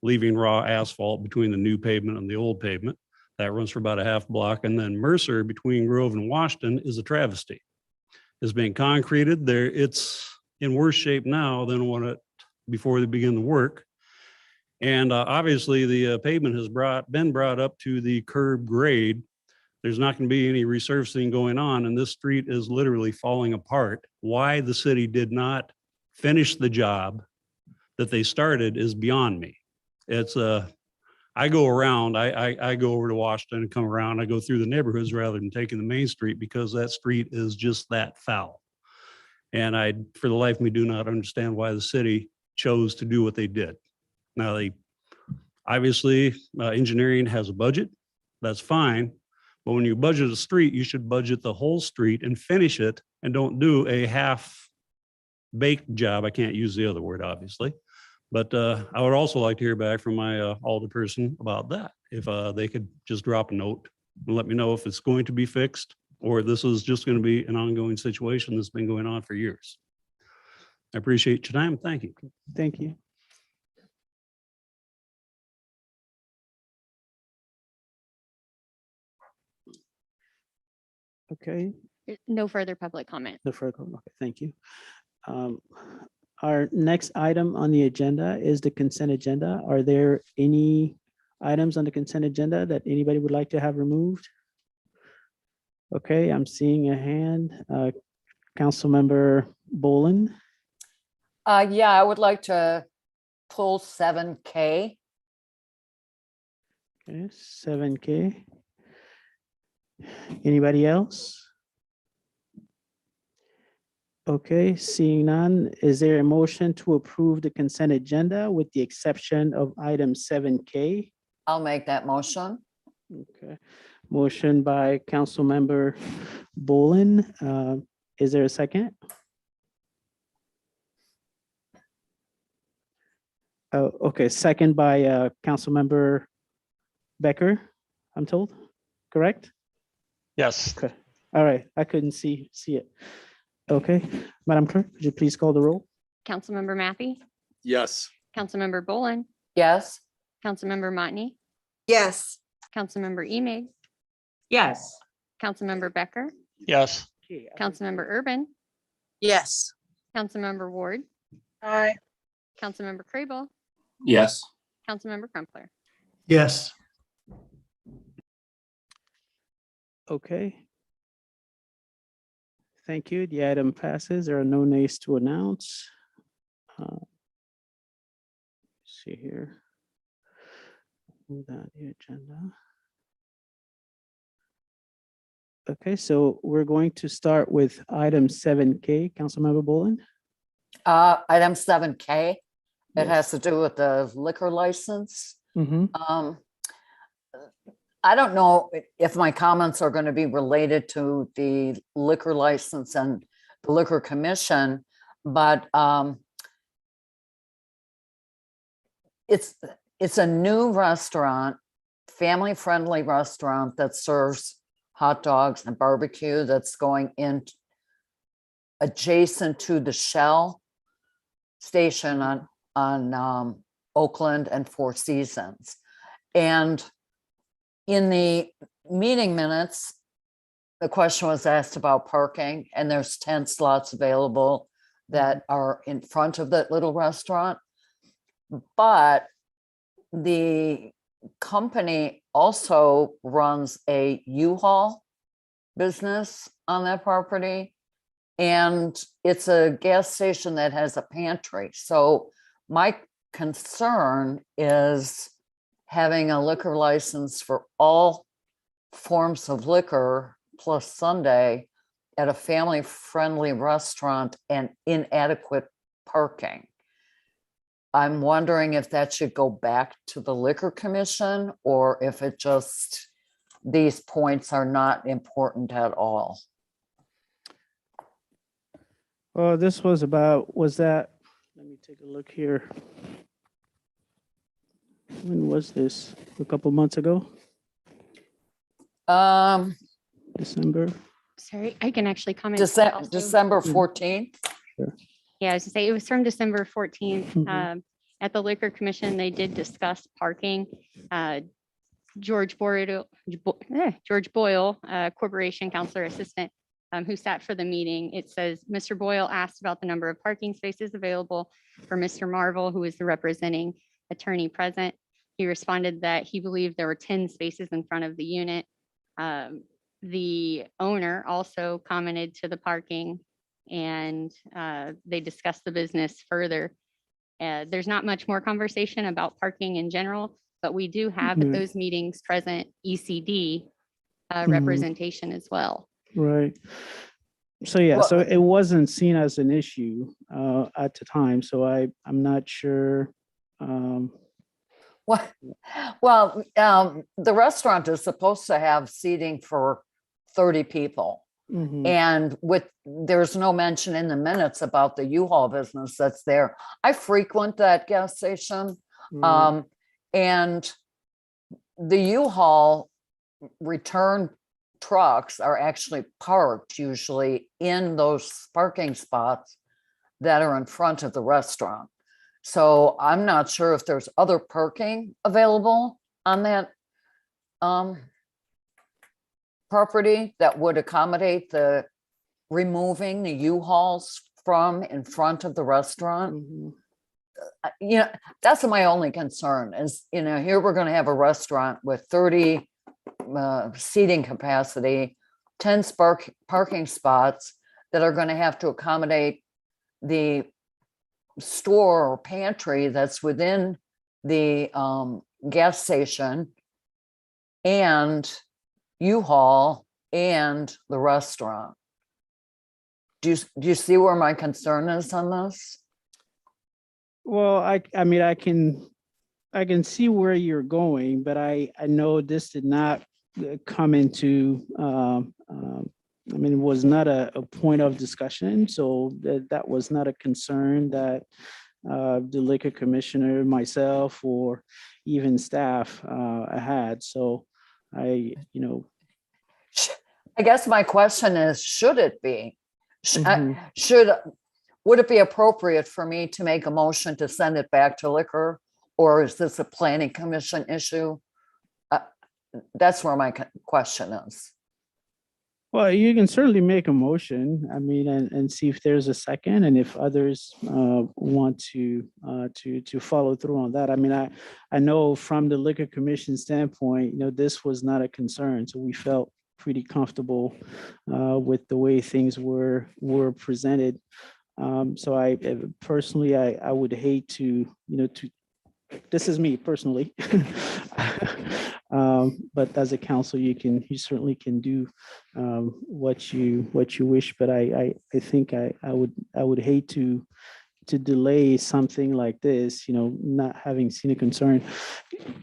leaving raw asphalt between the new pavement and the old pavement. That runs for about a half block. And then Mercer between Grove and Washington is a travesty. It's being concreted there. It's in worse shape now than before they begin the work. And obviously the pavement has been brought up to the curb grade. There's not going to be any resurfacing going on, and this street is literally falling apart. Why the city did not finish the job that they started is beyond me. It's I go around, I go over to Washington and come around. I go through the neighborhoods rather than taking the main street because that street is just that foul. And I, for the life of me, do not understand why the city chose to do what they did. Now, they obviously engineering has a budget. That's fine. But when you budget a street, you should budget the whole street and finish it, and don't do a half-baked job. I can't use the other word, obviously. But I would also like to hear back from my alderperson about that. If they could just drop a note and let me know if it's going to be fixed or this is just going to be an ongoing situation that's been going on for years. I appreciate your time. Thank you. Thank you. Okay, No further public comment. the first, okay, thank you. Our next item on the agenda is the consent agenda. Are there any items on the consent agenda that anybody would like to have removed? Okay, I'm seeing a hand. Councilmember Bolin. Yeah, I would like to pull 7K. Okay, 7K. Anybody else? Okay, seeing none, is there a motion to approve the consent agenda with the exception of item 7K? I'll make that motion. Okay, motion by Councilmember Bolin. Is there a second? Oh, okay, second by Councilmember Becker, I'm told, correct? Yes. Okay, all right, I couldn't see it. Okay, Madam Clerk, could you please call the roll? Councilmember Matthey, Yes. Councilmember Bolin, Yes. Councilmember Motney, Yes. Councilmember Emig, Yes. Councilmember Becker, Yes. Councilmember Urban, Yes. Councilmember Ward, Aye. Councilmember Crable, Yes. Councilmember Crumpler. Yes. Okay. Thank you. The item passes. There are no nays to announce. See here. Move down the agenda. Okay, so we're going to start with item 7K. Councilmember Boland? Item 7K, it Yes. has to do with the liquor license. Mhm. I don't know if my comments are going to be related to the liquor license and the liquor commission, but it's a new restaurant, family-friendly restaurant that serves hot dogs and barbecue that's going in adjacent to the Shell station on Oakland and Four Seasons. And in the meeting minutes, the question was asked about parking, and there's 10 slots available that are in front of that little restaurant. But the company also runs a U-Haul business on that property. And it's a gas station that has a pantry. So my concern is having a liquor license for all forms of liquor plus Sunday at a family-friendly restaurant and inadequate parking. I'm wondering if that should go back to the Liquor Commission or if it just, these points are not important at all. Well, this was about, was that, let me take a look here. When was this? A couple months ago? December? Sorry, I can actually comment. on that also. December 14th. Yeah, I was to say, it was from December 14th. Mhm. At the Liquor Commission, they did discuss parking. George Boyle, Corporation Counselor Assistant, who sat for the meeting, it says, Mr. Boyle asked about the number of parking spaces available for Mr. Marvel, who is the representing attorney present. He responded that he believed there were 10 spaces in front of the unit. The owner also commented to the parking, and they discussed the business further. There's not much more conversation about parking in general, but we do have at Mhm. those meetings present ECD Mhm. representation as well. Right. So yeah, Well- so it wasn't seen as an issue at the time. So I'm not sure. Well, the restaurant is supposed to have seating for 30 people. Mhm. And there's no mention in the minutes about the U-Haul business that's there. I frequent that gas station. Right. And the U-Haul return trucks are actually parked usually in those parking spots that are in front of the restaurant. So I'm not sure if there's other parking available on that property that would accommodate the removing the U-Hauls from in front of the restaurant. Mhm. That's my only concern is, here we're going to have a restaurant with 30 seating capacity, 10 parking spots that are going to have to accommodate the store or pantry that's within the gas station and U-Haul and the restaurant. Do you see where my concern is on this? Well, I mean, I can see where you're going, but I know this did not come into, I mean, it was not a point of discussion. So that was not a concern that the liquor commissioner, myself, or even staff had. So I guess my question is, should it be? Mhm. Would it be appropriate for me to make a motion to send it back to liquor, or is this a planning commission issue? That's where my question is. Well, you can certainly make a motion, I mean, and see if there's a second, and if others want to follow through on that. I mean, I know from the Liquor Commission standpoint, this was not a concern, so we felt pretty comfortable with the way things were presented. So I personally, I would hate to, this is me personally. But as a council, you certainly can do what you wish. But I think I would hate to delay something like this, not having seen a concern.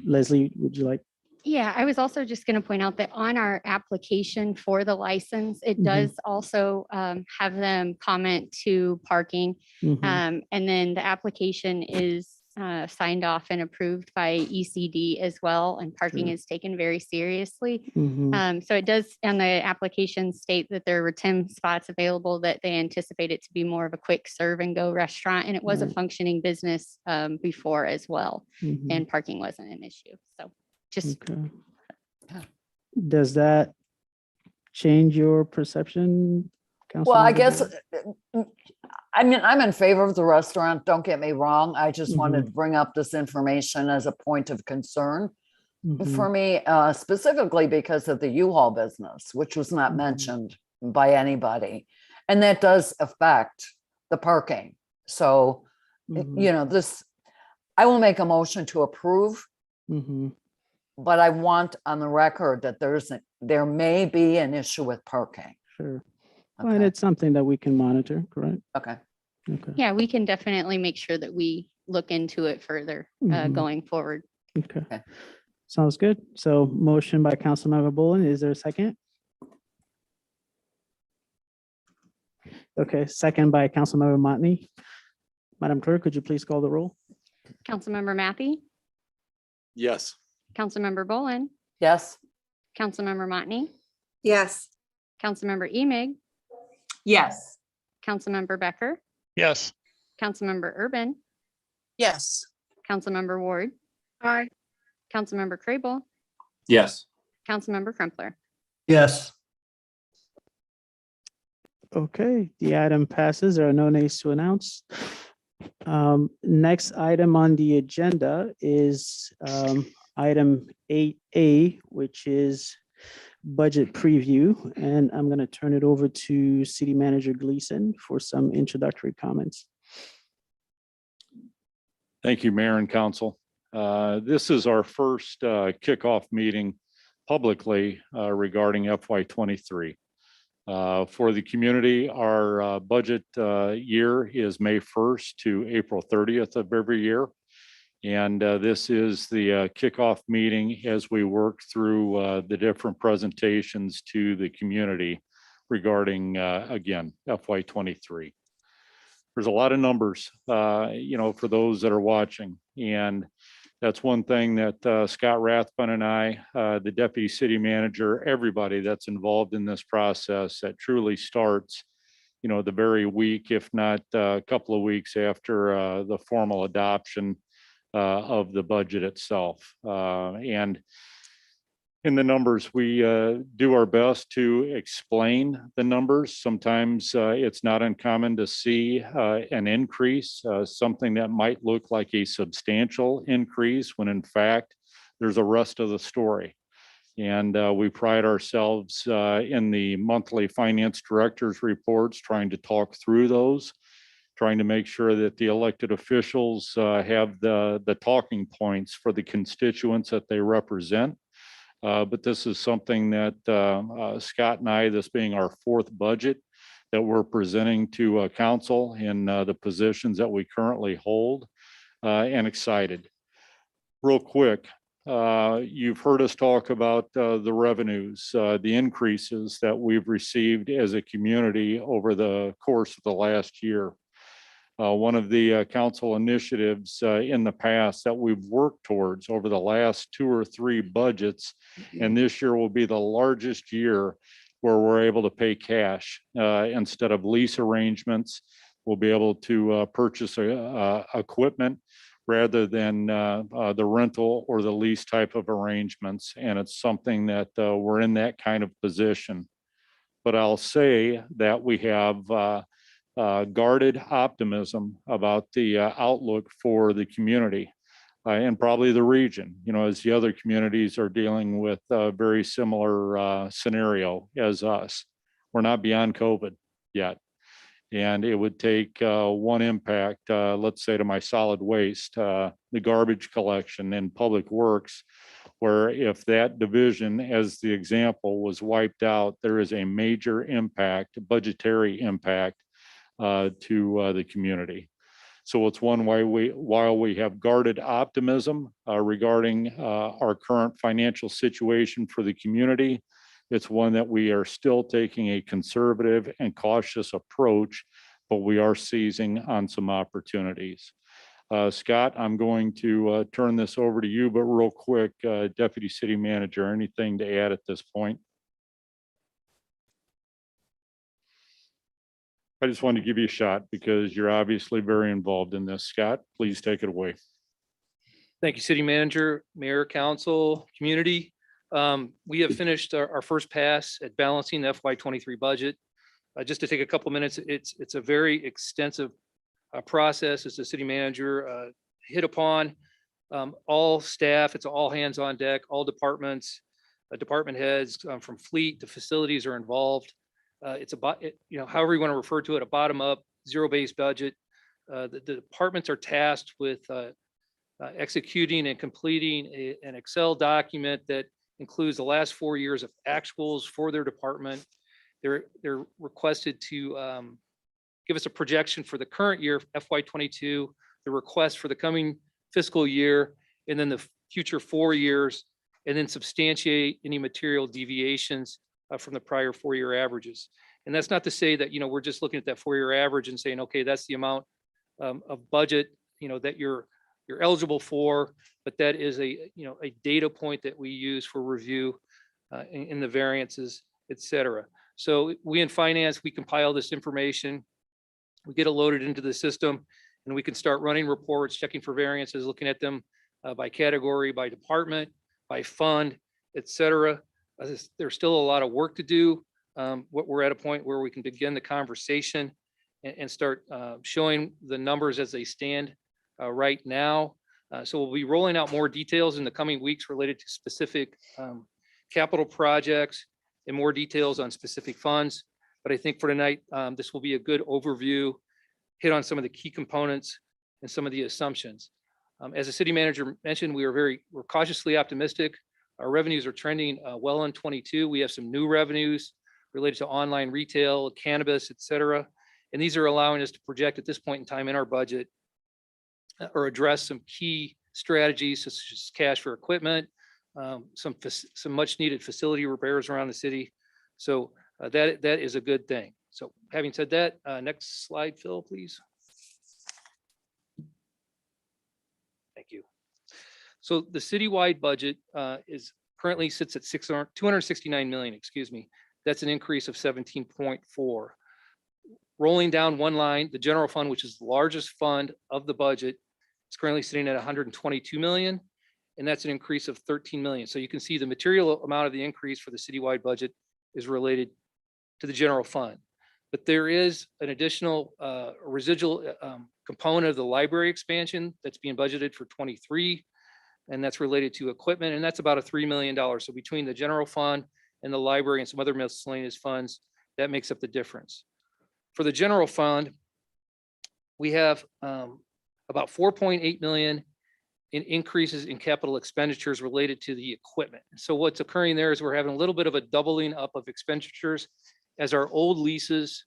Leslie, would you like? Yeah, I was also just going to point out that on our application for the license, it Mhm. does also have them comment to parking. Mhm. And then the application is signed off and approved by ECD as well, and parking Sure. is taken very seriously. Mhm. So it does, on the application, state that there were 10 spots available, that they anticipate it to be more of a quick serve and go restaurant. And it was a Right. functioning business before as well, Mhm. and parking wasn't an issue. So just Okay. Does that change your perception, Well, I Councilmember guess, Boyd? I mean, I'm in favor of the restaurant. Don't get me wrong. I just wanted Mhm. to bring up this information as a point of concern for Mhm. me, specifically because of the U-Haul business, which was not Mhm. mentioned by anybody. And that does affect the parking. So, Mhm. this, I will make a motion to approve, Mhm. but I want on the record that there may be an issue with parking. Sure. Well, and Okay, it's something that we can monitor, correct? okay. Okay. Yeah, we can definitely make sure that we look into it further Mhm. going forward. Okay. Okay. Sounds good. So motion by Councilmember Bolin. Is there a second? Okay, second by Councilmember Motney. Madam Clerk, could you please call the roll? Councilmember Matthey, Yes. Councilmember Bolin, Yes, Councilmember Motney, Yes. Councilmember Emig, Yes. Councilmember Becker, Yes. Councilmember Urban, Yes. Councilmember Ward, Aye. Councilmember Crable, Yes. Councilmember Crumpler. Yes. Okay, the item passes. There are no nays to announce. Next item on the agenda is item 8A, which is budget preview. And I'm going to turn it over to City Manager Gleason for some introductory comments. Thank you, Mayor and Council. This is our first kickoff meeting publicly regarding FY23. For the community, our budget year is May 1st to April 30th of every year. And this is the kickoff meeting as we work through the different presentations to the community regarding, again, FY23. There's a lot of numbers, for those that are watching. And that's one thing that Scott Rathbun and I, the deputy city manager, everybody that's involved in this process that truly starts, the very week, if not a couple of weeks after the formal adoption of the budget itself. And in the numbers, we do our best to explain the numbers. Sometimes it's not uncommon to see an increase, something that might look like a substantial increase when in fact there's a rest of the story. And we pride ourselves in the monthly finance director's reports, trying to talk through those, trying to make sure that the elected officials have the talking points for the constituents that they represent. But this is something that Scott and I, this being our fourth budget, that we're presenting to council in the positions that we currently hold, and excited. Real quick, you've heard us talk about the revenues, the increases that we've received as a community over the course of the last year. One of the council initiatives in the past that we've worked towards over the last 2 or 3 budgets, and this year will be the largest year where we're able to pay cash instead of lease arrangements. We'll be able to purchase equipment rather than the rental or the lease type of arrangements. And it's something that we're in that kind of position. But I'll say that we have guarded optimism about the outlook for the community. and probably the region, as the other communities are dealing with a very similar scenario as us. We're not beyond COVID yet. And it would take one impact, let's say to my solid waste, the garbage collection and public works, where if that division, as the example, was wiped out, there is a major impact, budgetary impact to the community. So it's one way while we have guarded optimism regarding our current financial situation for the community, it's one that we are still taking a conservative and cautious approach, but we are seizing on some opportunities. Scott, I'm going to turn this over to you, but real quick, Deputy City Manager, anything to add at this point? I just wanted to give you a shot because you're obviously very involved in this. Scott, please take it away. Thank you, City Manager, Mayor, Council, community. We have finished our first pass at balancing the FY23 budget. Just to take a couple minutes, it's a very extensive process as the City Manager hit upon. All staff, it's all hands on deck, all departments, department heads from fleet to facilities are involved. It's about, however you want to refer to it, a bottom up, zero-based budget. The departments are tasked with executing and completing an Excel document that includes the last 4 years of actuals for their department. They're requested to give us a projection for the current year, FY22, the request for the coming fiscal year, and then the future 4 years, and then substantiate any material deviations from the prior 4-year averages. And that's not to say that, we're just looking at that 4-year average and saying, okay, that's the amount of budget, that you're eligible for, but that is a data point that we use for review in the variances, et cetera. So we in finance, we compile this information, we get it loaded into the system, and we can start running reports, checking for variances, looking at them by category, by department, by fund, et cetera. There's still a lot of work to do. We're at a point where we can begin the conversation and start showing the numbers as they stand right now. So we'll be rolling out more details in the coming weeks related to specific capital projects and more details on specific funds. But I think for tonight, this will be a good overview, hit on some of the key components and some of the assumptions. As the City Manager mentioned, we're cautiously optimistic. Our revenues are trending well in 22. We have some new revenues related to online retail, cannabis, et cetera. And these are allowing us to project at this point in time in our budget or address some key strategies such as cash for equipment, some much needed facility repairs around the city. So that is a good thing. So having said that, next slide, Phil, please. Thank you. So the citywide budget is currently sits at 269 million, excuse me. That's an increase of 17.4. Rolling down one line, the general fund, which is the largest fund of the budget, is currently sitting at 122 million, and that's an increase of 13 million. So you can see the material amount of the increase for the citywide budget is related to the general fund. But there is an additional residual component of the library expansion that's being budgeted for 23, and that's related to equipment, and that's about a $3 million. So between the general fund and the library and some other miscellaneous funds, that makes up the difference. For the general fund, we have about 4.8 million in increases in capital expenditures related to the equipment. So what's occurring there is we're having a little bit of a doubling up of expenditures as our old leases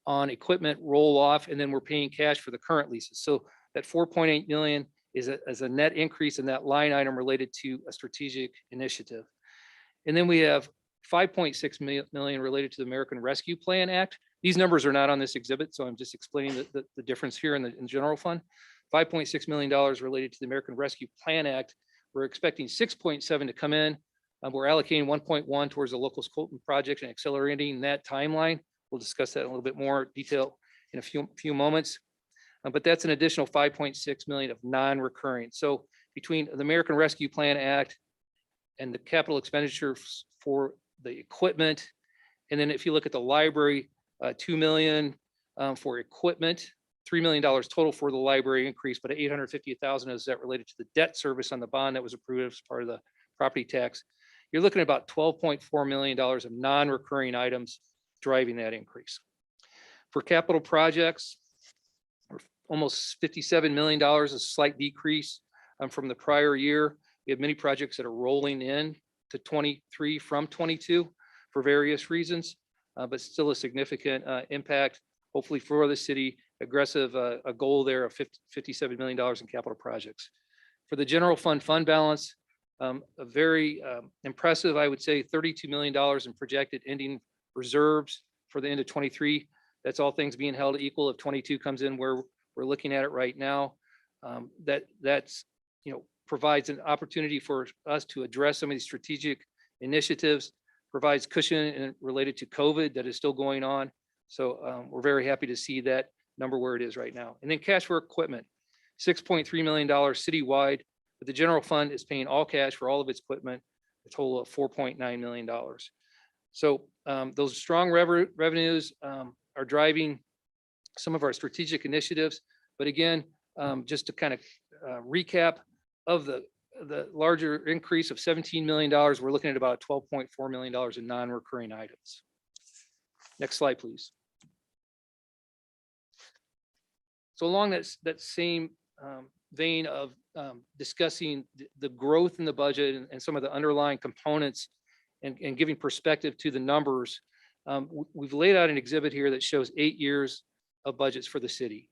on equipment roll off, and then we're paying cash for the current leases. So that 4.8 million is a net increase in that line item related to a strategic initiative. And then we have 5.6 million related to the American Rescue Plan Act. These numbers are not on this exhibit, so I'm just explaining the difference here in the general fund. $5.6 million related to the American Rescue Plan Act. We're expecting 6.7 to come in. We're allocating 1.1 towards the local Colton project and accelerating that timeline. We'll discuss that in a little bit more detail in a few moments. But that's an additional 5.6 million of non-recurring. So between the American Rescue Plan Act and the capital expenditures for the equipment, and then if you look at the library, 2 million for equipment $3 million total for the library increase, but $850,000 is that related to the debt service on the bond that was approved as part of the property tax. You're looking at about $12.4 million of non-recurring items driving that increase. For capital projects, almost $57 million, a slight decrease from the prior year. We have many projects that are rolling in to 23 from 22 for various reasons, but still a significant impact, hopefully for the city, aggressive, a goal there of $57 million in capital projects. For the general fund balance, a very impressive, I would say, $32 million in projected ending reserves for the end of 23. That's all things being held equal. If 22 comes in where we're looking at it right now, that's, you know, provides an opportunity for us to address some of these strategic initiatives, provides cushion related to COVID that is still going on. So we're very happy to see that number where it is right now. And then cash for equipment, $6.3 million citywide, but the general fund is paying all cash for all of its equipment, a total of $4.9 million. So those strong revenues are driving some of our strategic initiatives. But again, just to kind of recap of the larger increase of $17 million, we're looking at about $12.4 million in non-recurring items. Next slide, please. So along that same vein of discussing the growth in the budget and some of the underlying components and giving perspective to the numbers, we've laid out an exhibit here that shows 8 years of budgets for the city.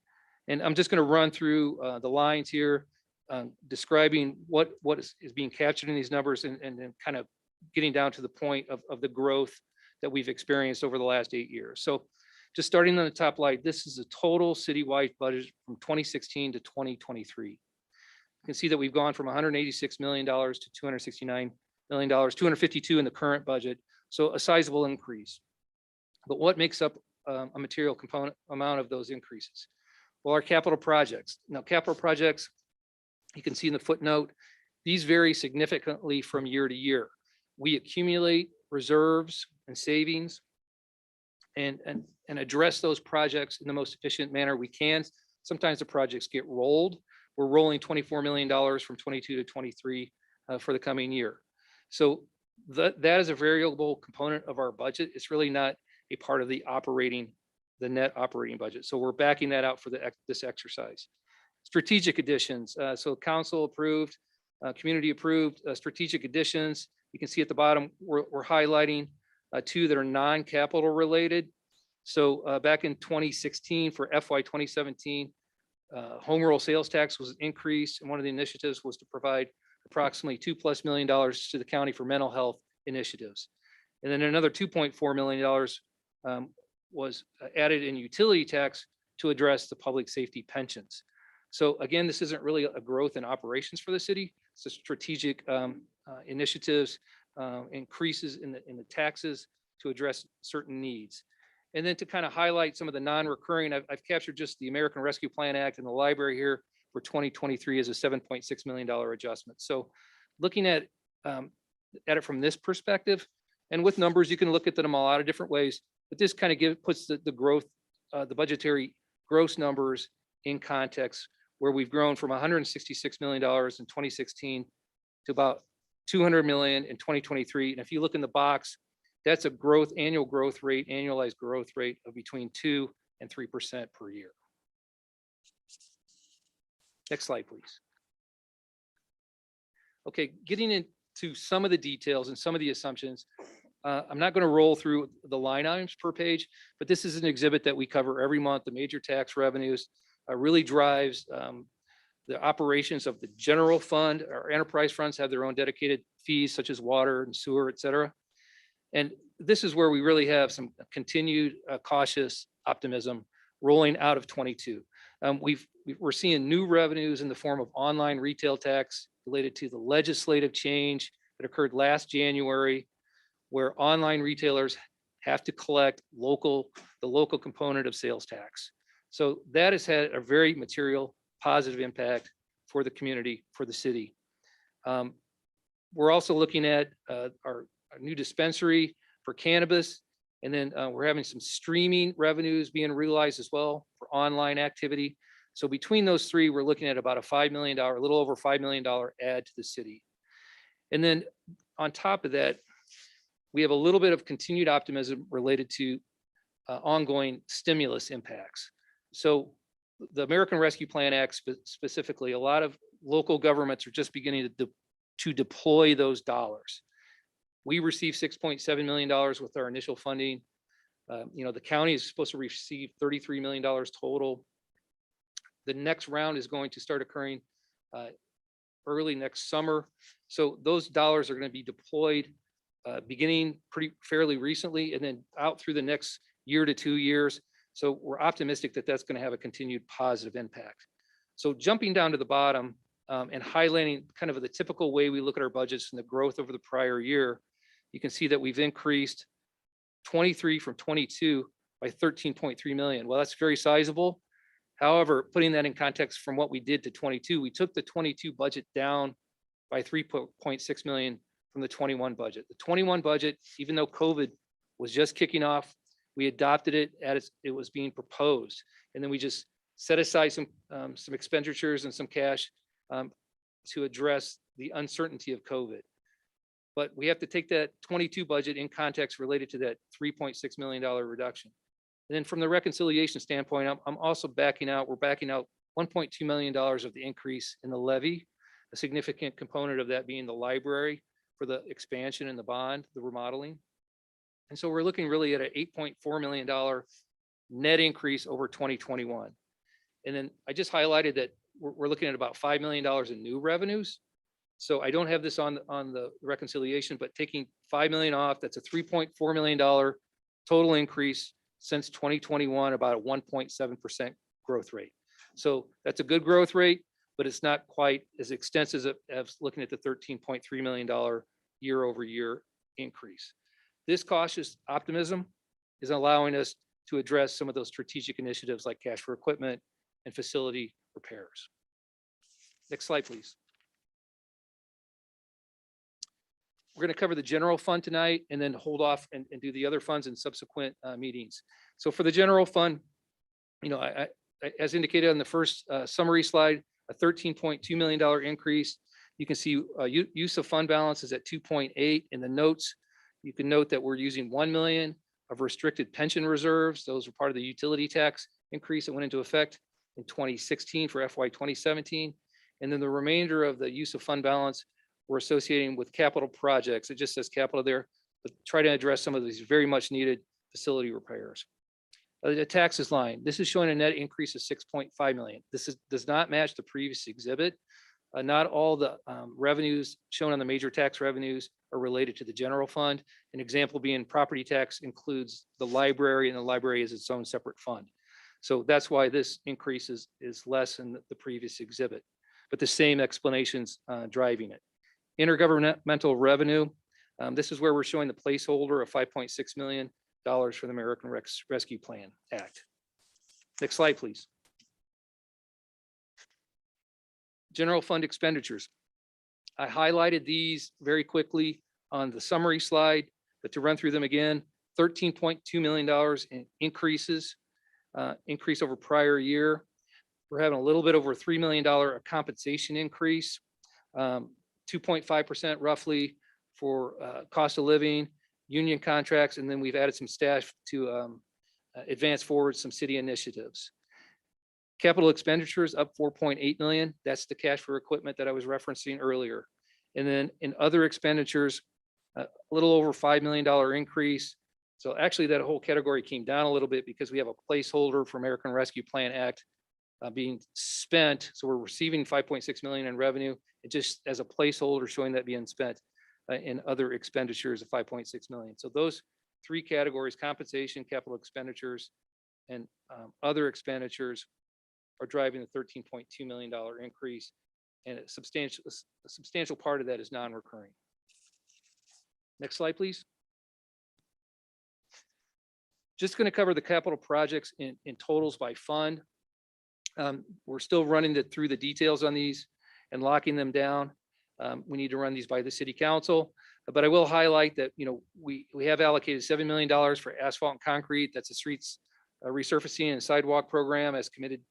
And I'm just going to run through the lines here, describing what is being captured in these numbers and then kind of getting down to the point of the growth that we've experienced over the last 8 years. So just starting on the top line, this is a total citywide budget from 2016 to 2023. You can see that we've gone from $186 million to $269 million, $252 in the current budget. So a sizable increase. But what makes up a material component amount of those increases? Well, our capital projects. Now, capital projects, you can see in the footnote, these vary significantly from year to year. We accumulate reserves and savings and address those projects in the most efficient manner we can. Sometimes the projects get rolled. We're rolling $24 million from 22 to 23 for the coming year. So that is a variable component of our budget. It's really not a part of the net operating budget. So we're backing that out for this exercise. Strategic additions. So council approved, community approved strategic additions. You can see at the bottom, we're highlighting two that are non-capital related. So back in 2016 for FY 2017, home rule sales tax was increased. And one of the initiatives was to provide approximately $2+ million to the county for mental health initiatives. And then another $2.4 million was added in utility tax to address the public safety pensions. So again, this isn't really a growth in operations for the city. It's a strategic initiatives, increases in the taxes to address certain needs. And then to kind of highlight some of the non-recurring, I've captured just the American Rescue Plan Act and the library here for 2023 is a $7.6 million adjustment. So looking at it from this perspective, and with numbers, you can look at them a lot of different ways, but this kind of puts the growth, the budgetary gross numbers in context, where we've grown from $166 million in 2016 to about $200 million in 2023. And if you look in the box, that's a annual growth rate, annualized growth rate of between 2% and 3% per year. Next slide, please. Okay, getting into some of the details and some of the assumptions. I'm not going to roll through the line items per page, but this is an exhibit that we cover every month. The major tax revenues really drives the operations of the general fund. Our enterprise funds have their own dedicated fees, such as water and sewer, et cetera. And this is where we really have some continued cautious optimism rolling out of 22. We're seeing new revenues in the form of online retail tax related to the legislative change that occurred last January, where online retailers have to collect the local component of sales tax. So that has had a very material positive impact for the community, for the city. We're also looking at our new dispensary for cannabis And then we're having some streaming revenues being realized as well for online activity. So between those three, we're looking at about a $5 million, a little over $5 million add to the city. And then on top of that, we have a little bit of continued optimism related to ongoing stimulus impacts. So the American Rescue Plan Act specifically, a lot of local governments are just beginning to deploy those dollars. We received $6.7 million with our initial funding. The county is supposed to receive $33 million total. The next round is going to start occurring early next summer. So those dollars are going to be deployed beginning fairly recently and then out through the next year to 2 years. So we're optimistic that that's going to have a continued positive impact. So jumping down to the bottom and highlighting kind of the typical way we look at our budgets and the growth over the prior year, you can see that we've increased 23 from 22 by 13.3 million. Well, that's very sizable. However, putting that in context from what we did to 22, we took the 22 budget down by 3.6 million from the 21 budget. The 21 budget, even though COVID was just kicking off, we adopted it as it was being proposed. And then we just set aside some expenditures and some cash to address the uncertainty of COVID. But we have to take that 22 budget in context related to that $3.6 million reduction. And then from the reconciliation standpoint, I'm also backing out $1.2 million of the increase in the levy, a significant component of that being the library for the expansion and the bond, the remodeling. And so we're looking really at an $8.4 million net increase over 2021. And then I just highlighted that we're looking at about $5 million in new revenues. So I don't have this on the reconciliation, but taking 5 million off, that's a $3.4 million total increase since 2021, about a 1.7% growth rate. So that's a good growth rate, but it's not quite as extensive as looking at the $13.3 million year over year increase. This cautious optimism is allowing us to address some of those strategic initiatives like cash for equipment and facility repairs. Next slide, please. We're going to cover the general fund tonight and then hold off and do the other funds in subsequent meetings. So for the general fund, I as indicated on the first summary slide, a $13.2 million increase. You can see use of fund balance is at 2.8 in the notes. You can note that we're using 1 million of restricted pension reserves. Those were part of the utility tax increase that went into effect in 2016 for FY 2017. And then the remainder of the use of fund balance we're associating with capital projects. It just says capital there, but try to address some of these very much needed facility repairs. The taxes line, this is showing a net increase of 6.5 million. This does not match the previous exhibit. Not all the revenues shown on the major tax revenues are related to the general fund. An example being property tax includes the library, and the library is its own separate fund. So that's why this increase is less than the previous exhibit, but the same explanations driving it. Intergovernmental revenue, this is where we're showing the placeholder of $5.6 million for the American Rescue Plan Act. Next slide, please. General fund expenditures. I highlighted these very quickly on the summary slide, but to run through them again, $13.2 million in increases, increase over prior year. We're having a little bit over $3 million compensation increase, 2.5% roughly for cost of living, union contracts, and then we've added some staff to advance forward some city initiatives. Capital expenditures up 4.8 million. That's the cash for equipment that I was referencing earlier. And then in other expenditures, a little over $5 million increase. So actually that whole category came down a little bit because we have a placeholder for American Rescue Plan Act being spent. So we're receiving 5.6 million in revenue. It just as a placeholder showing that being spent in other expenditures of 5.6 million. So those three categories, compensation, capital expenditures, and other expenditures are driving the $13.2 million increase. And a substantial part of that is non-recurring. Next slide, please. Just going to cover the capital projects in totals by fund. We're still running through the details on these and locking them down. We need to run these by the city council, But I will highlight that, we have allocated $7 million for asphalt and concrete. That's a streets resurfacing and sidewalk program as committed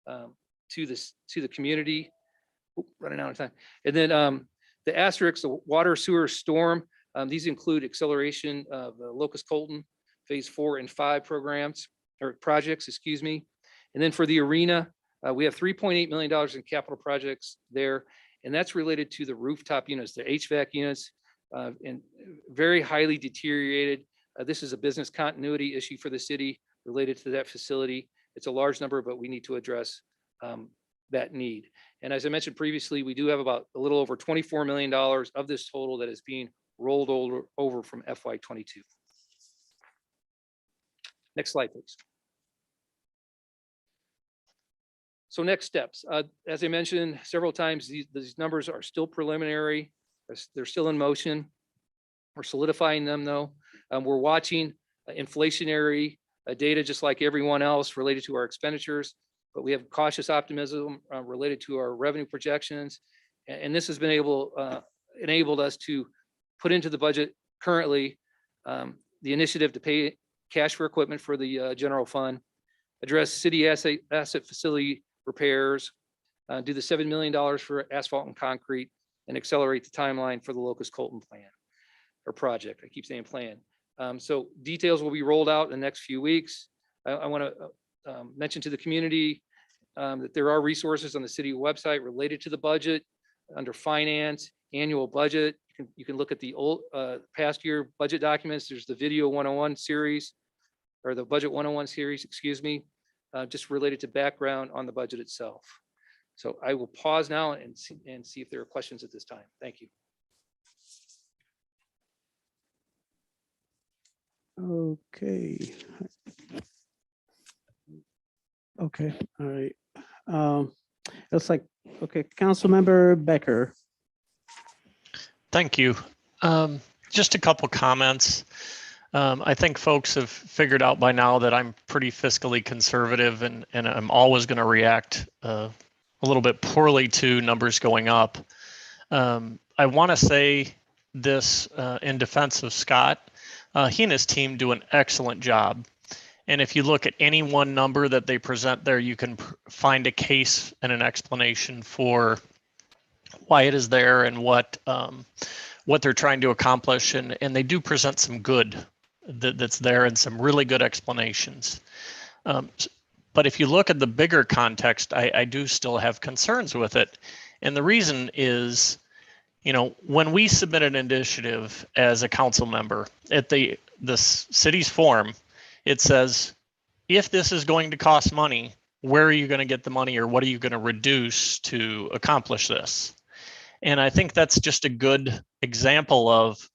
to the community. Oop, running out of time. And then the asterisks, the water sewer storm, these include acceleration of the Locust Colton Phase 4 and 5 programs or projects, excuse me. And then for the arena, we have $3.8 million in capital projects there. And that's related to the rooftop units, the HVAC units, and very highly deteriorated. This is a business continuity issue for the city related to that facility. It's a large number, but we need to address that need. And as I mentioned previously, we do have about a little over $24 million of this total that is being rolled over from FY22. Next slide, please. So next steps, as I mentioned several times, these numbers are still preliminary. They're still in motion. We're solidifying them though. We're watching inflationary data just like everyone else related to our expenditures, but we have cautious optimism related to our revenue projections. And this has been enabled us to put into the budget currently the initiative to pay cash for equipment for the general fund, address city asset facility repairs, do the $7 million for asphalt and concrete, and accelerate the timeline for the Locust Colton plan or project. I keep saying plan. So details will be rolled out in the next few weeks. I want to mention to the community that there are resources on the city website related to the budget under finance, annual budget. You can look at the old past year budget documents. There's the video 101 series or the budget 101 series, excuse me, just related to background on the budget itself. So I will pause now and see if there are questions at this time. Thank you. Okay. Okay, all right. Looks like, okay, Councilmember Becker. Thank you. Just a couple comments. I think folks have figured out by now that I'm pretty fiscally conservative and I'm always going to react a little bit poorly to numbers going up. I want to say this in defense of Scott. He and his team do an excellent job. And if you look at any one number that they present there, you can find a case and an explanation for why it is there and what they're trying to accomplish. And they do present some good that's there and some really good explanations. But if you look at the bigger context, I do still have concerns with it. And the reason is, when we submit an initiative as a council member at the city's form, it says, if this is going to cost money, where are you going to get the money or what are you going to reduce to accomplish this? And I think that's just a good example of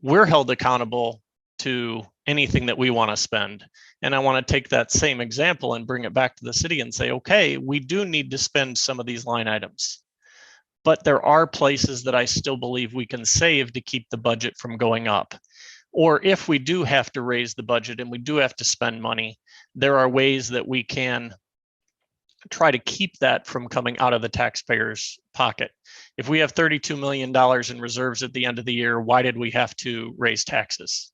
we're held accountable to anything that we want to spend. And I want to take that same example and bring it back to the city and say, okay, we do need to spend some of these line items, but there are places that I still believe we can save to keep the budget from going up. Or if we do have to raise the budget and we do have to spend money, there are ways that we can try to keep that from coming out of the taxpayer's pocket. If we have $32 million in reserves at the end of the year, why did we have to raise taxes?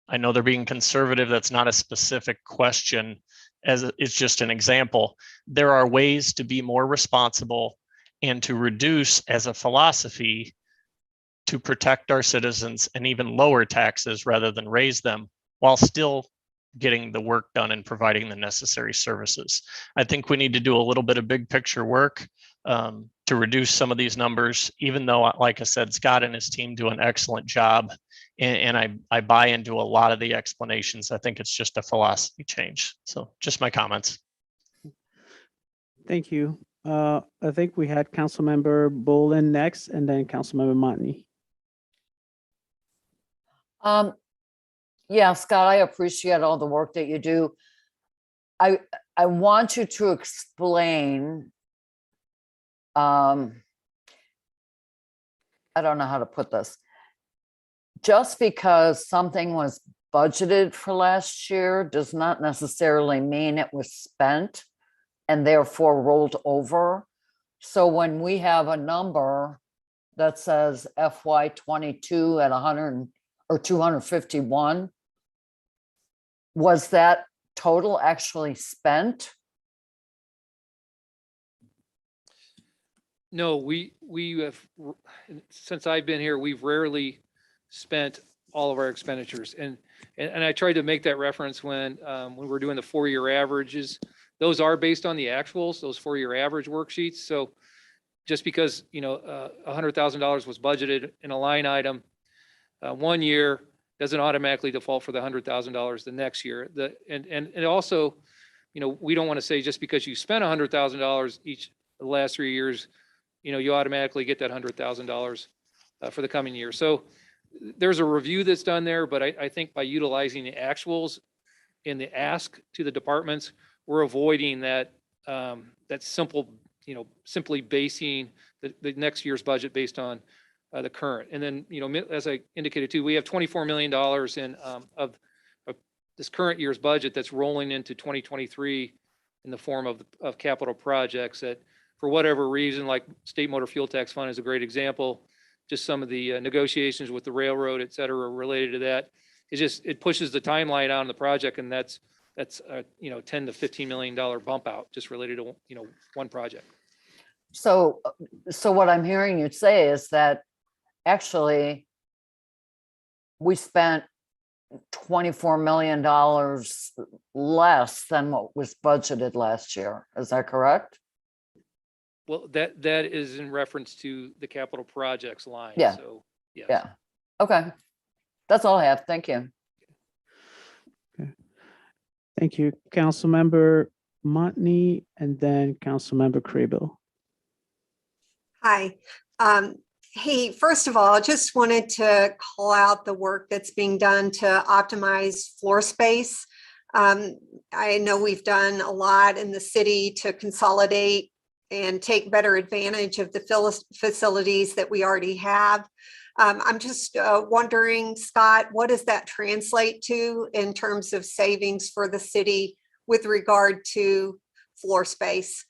I know they're being conservative. That's not a specific question, as it's just an example. There are ways to be more responsible and to reduce as a philosophy to protect our citizens and even lower taxes rather than raise them while still getting the work done and providing the necessary services. I think we need to do a little bit of big picture work to reduce some of these numbers, even though, like I said, Scott and his team do an excellent job. And I buy into a lot of the explanations. I think it's just a philosophy change. So just my comments. Thank you. I think we had Councilmember Bolin next and then Councilmember Motney. Yeah, Scott, I appreciate all the work that you do. I want you to explain, I don't know how to put this. Just because something was budgeted for last year does not necessarily mean it was spent and therefore rolled over. So when we have a number that says FY 22 at 100 or 251. Was that total actually spent? No, we have, since I've been here, we've rarely spent all of our expenditures. And I tried to make that reference when we're doing the 4-year averages. Those are based on the actuals, those 4-year average worksheets. So just because, $100,000 was budgeted in a line item 1 year doesn't automatically default for the $100,000 the next year. And also, we don't want to say just because you spent $100,000 each of the last 3 years, you automatically get that $100,000 for the coming year. So there's a review that's done there, but I think by utilizing the actuals in the ask to the departments, we're avoiding that simple, simply basing the next year's budget based on the current. And then, as I indicated too, we have $24 million of this current year's budget that's rolling into 2023 in the form of capital projects that, for whatever reason, like state motor fuel tax fund is a great example. Just some of the negotiations with the railroad, et cetera, related to that. It pushes the timeline out on the project, and that's $10 to $15 million bump out just related to one project. So what I'm hearing you say is that actually we spent $24 million less than what was budgeted last year. Is that correct? Well, that is in reference to the capital projects line. Yeah. So, yes. Yeah. Okay. That's all I have. Thank you. Thank you, Councilmember Montney, and then Councilmember Crable. Hi. Hey, first of all, I just wanted to call out the work that's being done to optimize floor space. I know we've done a lot in the city to consolidate and take better advantage of the facilities that we already have. I'm just wondering, Scott, what does that translate to in terms of savings for the city with regard to floor space?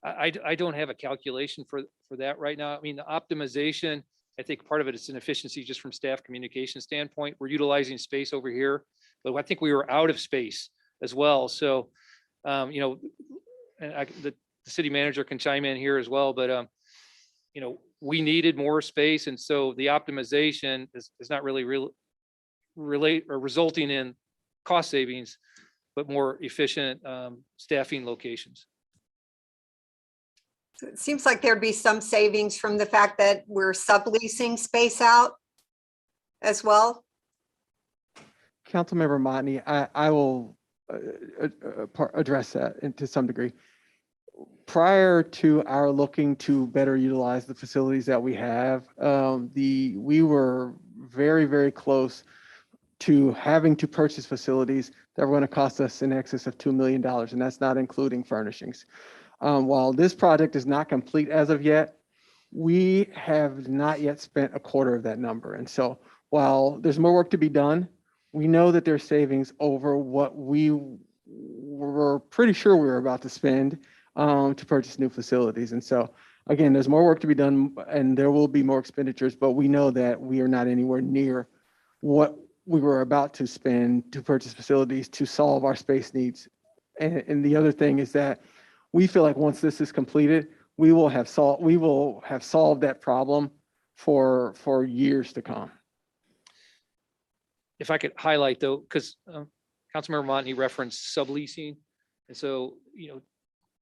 I don't have a calculation for that right now. I mean, the optimization, I think part of it is an efficiency just from staff communication standpoint. We're utilizing space over here, but I think we were out of space as well. So, and the city manager can chime in here as well, but we needed more space. And so the optimization is not really resulting in cost savings, but more efficient staffing locations. So it seems like there'd be some savings from the fact that we're subleasing space out as well. Councilmember Montney, I will address that to some degree. Prior to our looking to better utilize the facilities that we have, we were very, very close to having to purchase facilities that were going to cost us in excess of $2 million, and that's not including furnishings. While this project is not complete as of yet, we have not yet spent a quarter of that number. And so while there's more work to be done, we know that there's savings over what we were pretty sure we were about to spend to purchase new facilities. And so, again, there's more work to be done and there will be more expenditures, but we know that we are not anywhere near what we were about to spend to purchase facilities to solve our space needs. And the other thing is that we feel like once this is completed, we will have solved that problem for years to come. If I could highlight though, because Councilmember Montney referenced subleasing. And so,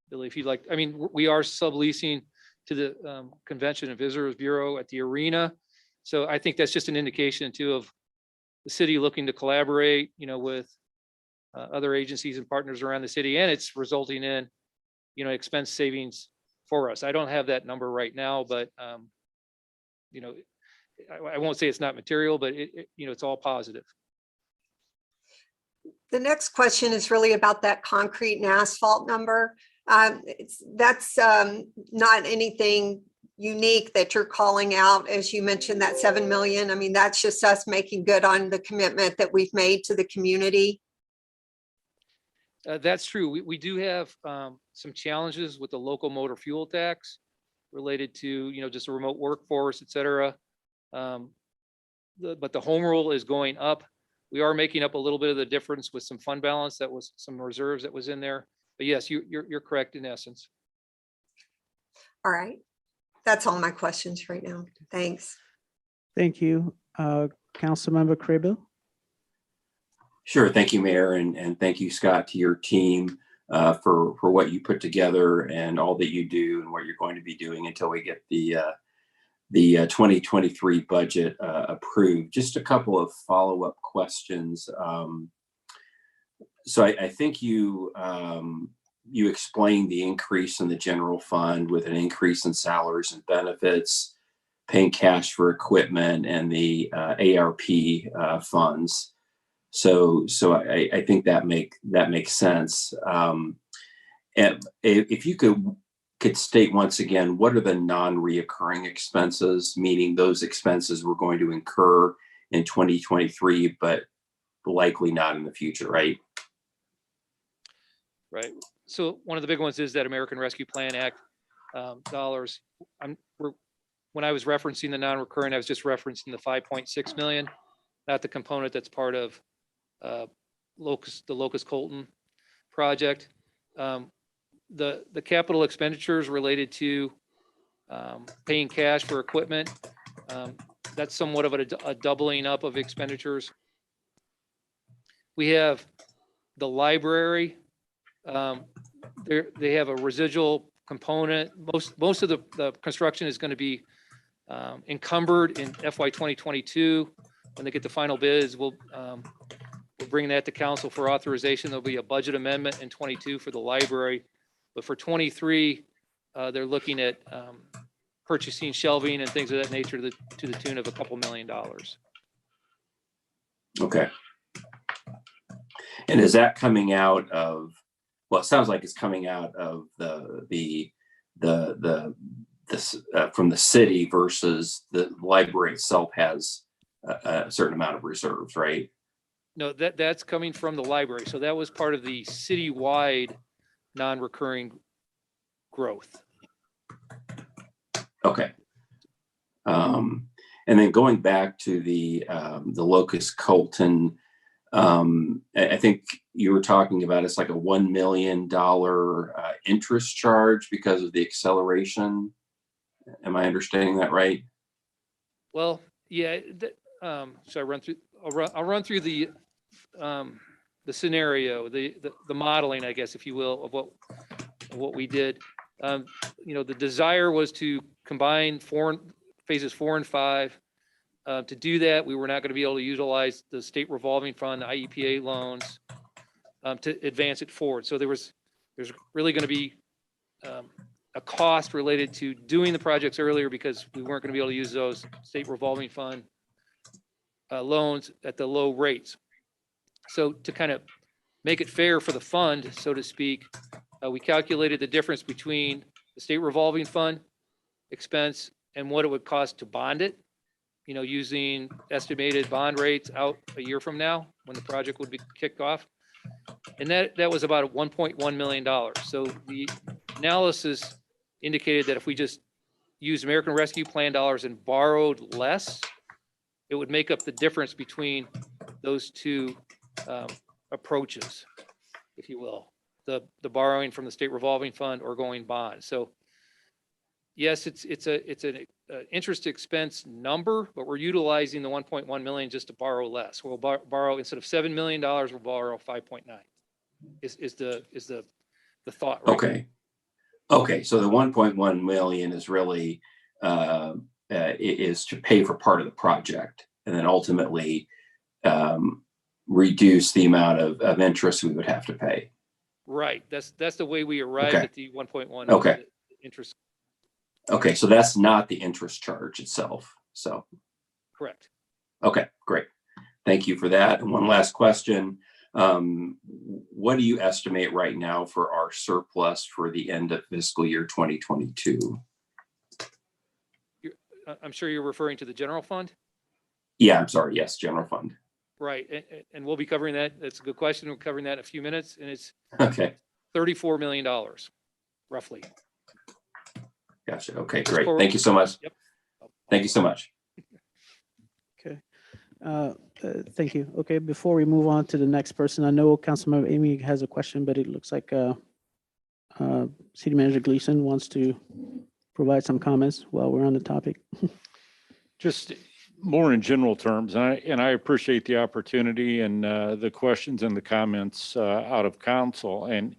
Billy, if you'd like, I mean, we are subleasing to the Convention and Visitors Bureau at the arena. So I think that's just an indication too of the city looking to collaborate, with other agencies and partners around the city, and it's resulting in, expense savings for us. I don't have that number right now, but I won't say it's not material, but it's all positive. The next question is really about that concrete and asphalt number. That's not anything unique that you're calling out, as you mentioned, that 7 million. I mean, that's just us making good on the commitment that we've made to the community. That's true. We do have some challenges with the local motor fuel tax related to, just a remote workforce, et cetera. But the home rule is going up. We are making up a little bit of the difference with some fund balance that was some reserves that was in there. But yes, you're correct in essence. All right. That's all my questions right now. Thanks. Thank you. Councilmember Crable. Sure. Thank you, Mayor, and thank you, Scott, to your team for what you put together and all that you do and what you're going to be doing until we get the 2023 budget approved. Just a couple of follow-up questions. So I think you explained the increase in the general fund with an increase in salaries and benefits, paying cash for equipment, and the ARP funds. So I think that makes sense. And if you could state once again, what are the non-reoccurring expenses, meaning those expenses we're going to incur in 2023, but likely not in the future, right? Right. So one of the big ones is that American Rescue Plan Act dollars. When I was referencing the non-recurring, I was just referencing the 5.6 million, not the component that's part of the Locust Colton project. The capital expenditures related to paying cash for equipment, that's somewhat of a doubling up of expenditures. We have the library. They have a residual component. Most of the construction is going to be encumbered in FY 2022. When they get the final bids, we'll bring that to council for authorization. There'll be a budget amendment in 22 for the library. But for 23, they're looking at purchasing shelving and things of that nature to the tune of a couple $1 million. Okay. And is that coming out of, well, it sounds like it's coming out of from the city versus the library itself has a certain amount of reserves, right? No, that's coming from the library. So that was part of the citywide non-recurring growth. Okay. And then going back to the Locust Colton, I think you were talking about it's like a $1 million interest charge because of the acceleration. Am I understanding that right? Well, yeah. So I'll run through the scenario, the modeling, I guess, if you will, of what we did. The desire was to combine phases 4 and 5. To do that, we were not going to be able to utilize the state revolving fund, the IEPA loans, to advance it forward. So there's really going to be a cost related to doing the projects earlier because we weren't going to be able to use those state revolving fund loans at the low rates. So to kind of make it fair for the fund, so to speak, we calculated the difference between the state revolving fund expense and what it would cost to bond it, using estimated bond rates out a year from now when the project would be kicked off. And that was about $1.1 million. So the analysis indicated that if we just used American Rescue Plan dollars and borrowed less, it would make up the difference between those two approaches, if you will, the borrowing from the state revolving fund or going bond. So yes, it's an interest expense number, but we're utilizing the 1.1 million just to borrow less. We'll borrow instead of $7 million, we'll borrow 5.9. Is the thought? Right? Okay. Okay. So the 1.1 million is really is to pay for part of the project, and then ultimately reduce the amount of interest we would have to pay. Right. That's the way we arrived at the 1.1. Okay. Interest. Okay, so that's not the interest charge itself. So. Correct. Okay, great. Thank you for that. And one last question. What do you estimate right now for our surplus for the end of fiscal year 2022? I'm sure you're referring to the general fund? Yeah, I'm sorry. Yes, general fund. Right, and we'll be covering that. That's a good question. We're covering that in a few minutes, and it's Okay, $34 million, roughly. gotcha. Okay, great. Thank you so much. Yep. Thank you so much. Okay. Thank you. Okay, before we move on to the next person, I know Councilmember Amy has a question, but it looks like City Manager Gleason wants to provide some comments while we're on the topic. Just more in general terms, and I appreciate the opportunity and the questions and the comments out of council. And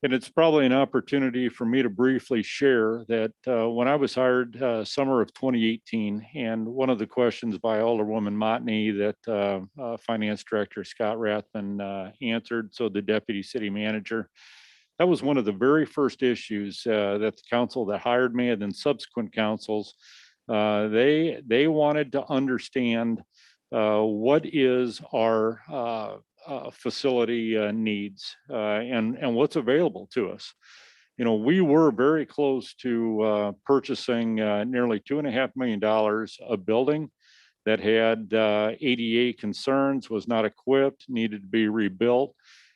it's probably an opportunity for me to briefly share that when I was hired summer of 2018, and one of the questions by Alderwoman Motney that Finance Director Scott Rathman answered, so the Deputy City Manager, that was one of the very first issues that the council that hired me and then subsequent councils, they wanted to understand what is our facility needs and what's available to us. You know, we were very close to purchasing nearly $2.5 million a building that had ADA concerns, was not equipped, needed to be rebuilt.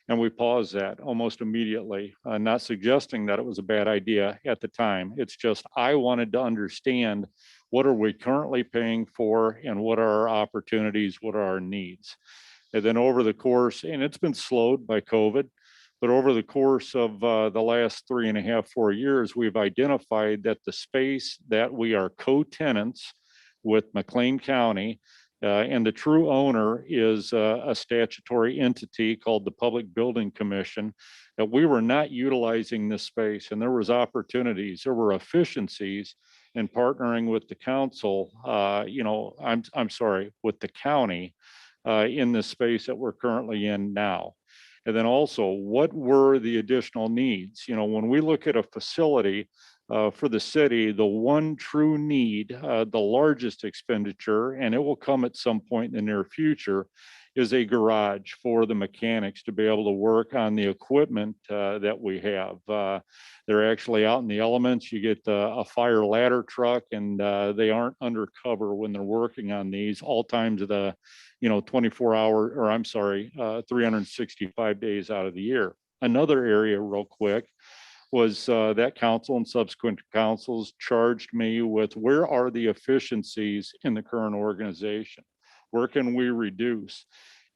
And we paused that almost immediately, not suggesting that it was a bad idea at the time. It's just, I wanted to understand what are we currently paying for and what are our opportunities, what are our needs. And then over the course, and it's been slowed by COVID, but over the course of the last 3.5, 4 years, we've identified that the space that we are co-tenants with McLean County, and the true owner is a statutory entity called the Public Building Commission, that we were not utilizing this space, and there was opportunities, there were efficiencies in partnering with the council, I'm sorry, with the county in the space that we're currently in now. And then also, what were the additional needs? You know, when we look at a facility for the city, the one true need, the largest expenditure, and it will come at some point in the near future, is a garage for the mechanics to be able to work on the equipment that we have. They're actually out in the elements. You get a fire ladder truck, and they aren't undercover when they're working on these all times of the 365 days out of the year. Another area real quick was that council and subsequent councils charged me with where are the efficiencies in the current organization? Where can we reduce?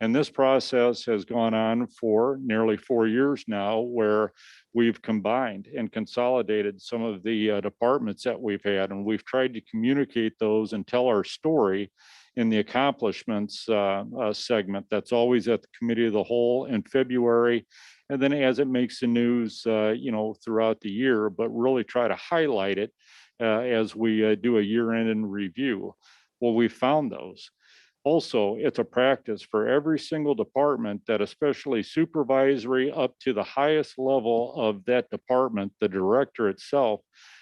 And this process has gone on for nearly 4 years now, where we've combined and consolidated some of the departments that we've had, and we've tried to communicate those and tell our story in the accomplishments segment that's always at the Committee of the Whole in February. And then as it makes the news, throughout the year, but really try to highlight it as we do a year-end in review. Well, we found those. Also, it's a practice for every single department that, especially supervisory up to the highest level of that department, the director itself,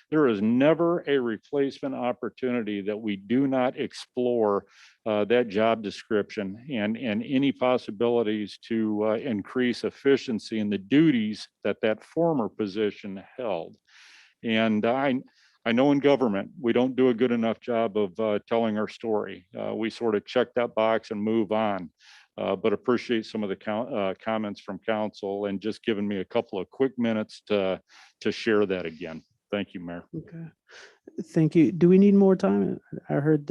there is never a replacement opportunity that we do not explore that job description and any possibilities to increase efficiency in the duties that that former position held. And I know in government, we don't do a good enough job of telling our story. We sort of check that box and move on. But appreciate some of the comments from council and just giving me a couple of quick minutes to share that again. Thank you, Mayor. Okay, thank you. Do we need more time? I heard.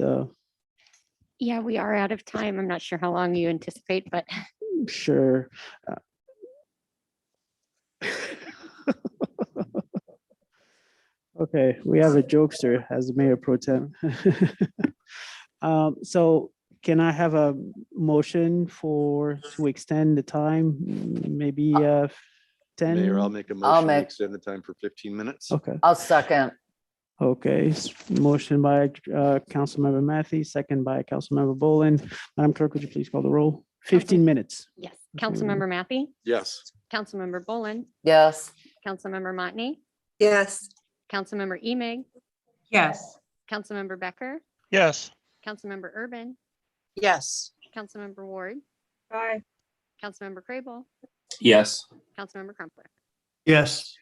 Yeah, we are out of time. I'm not sure how long you anticipate, but Sure. Okay, we have a jokester as Mayor Pro Tem. So can I have a motion to extend the time, maybe 10? Mayor, I'll make a motion to extend the time for 15 minutes. Okay. I'll second. Okay, motion by Councilmember Matthews, second by Councilmember Boland. Madam Clerk, would you please call the roll? 15 minutes. yes. Councilmember Matthew, Yes. Councilmember Boland, Yes. Councilmember Motney, Yes. Councilmember Emig, Yes. Councilmember Becker, Yes. Councilmember Urban, Yes. Councilmember Ward, Aye. Councilmember Crable, Yes. Councilmember Crumpler. Yes.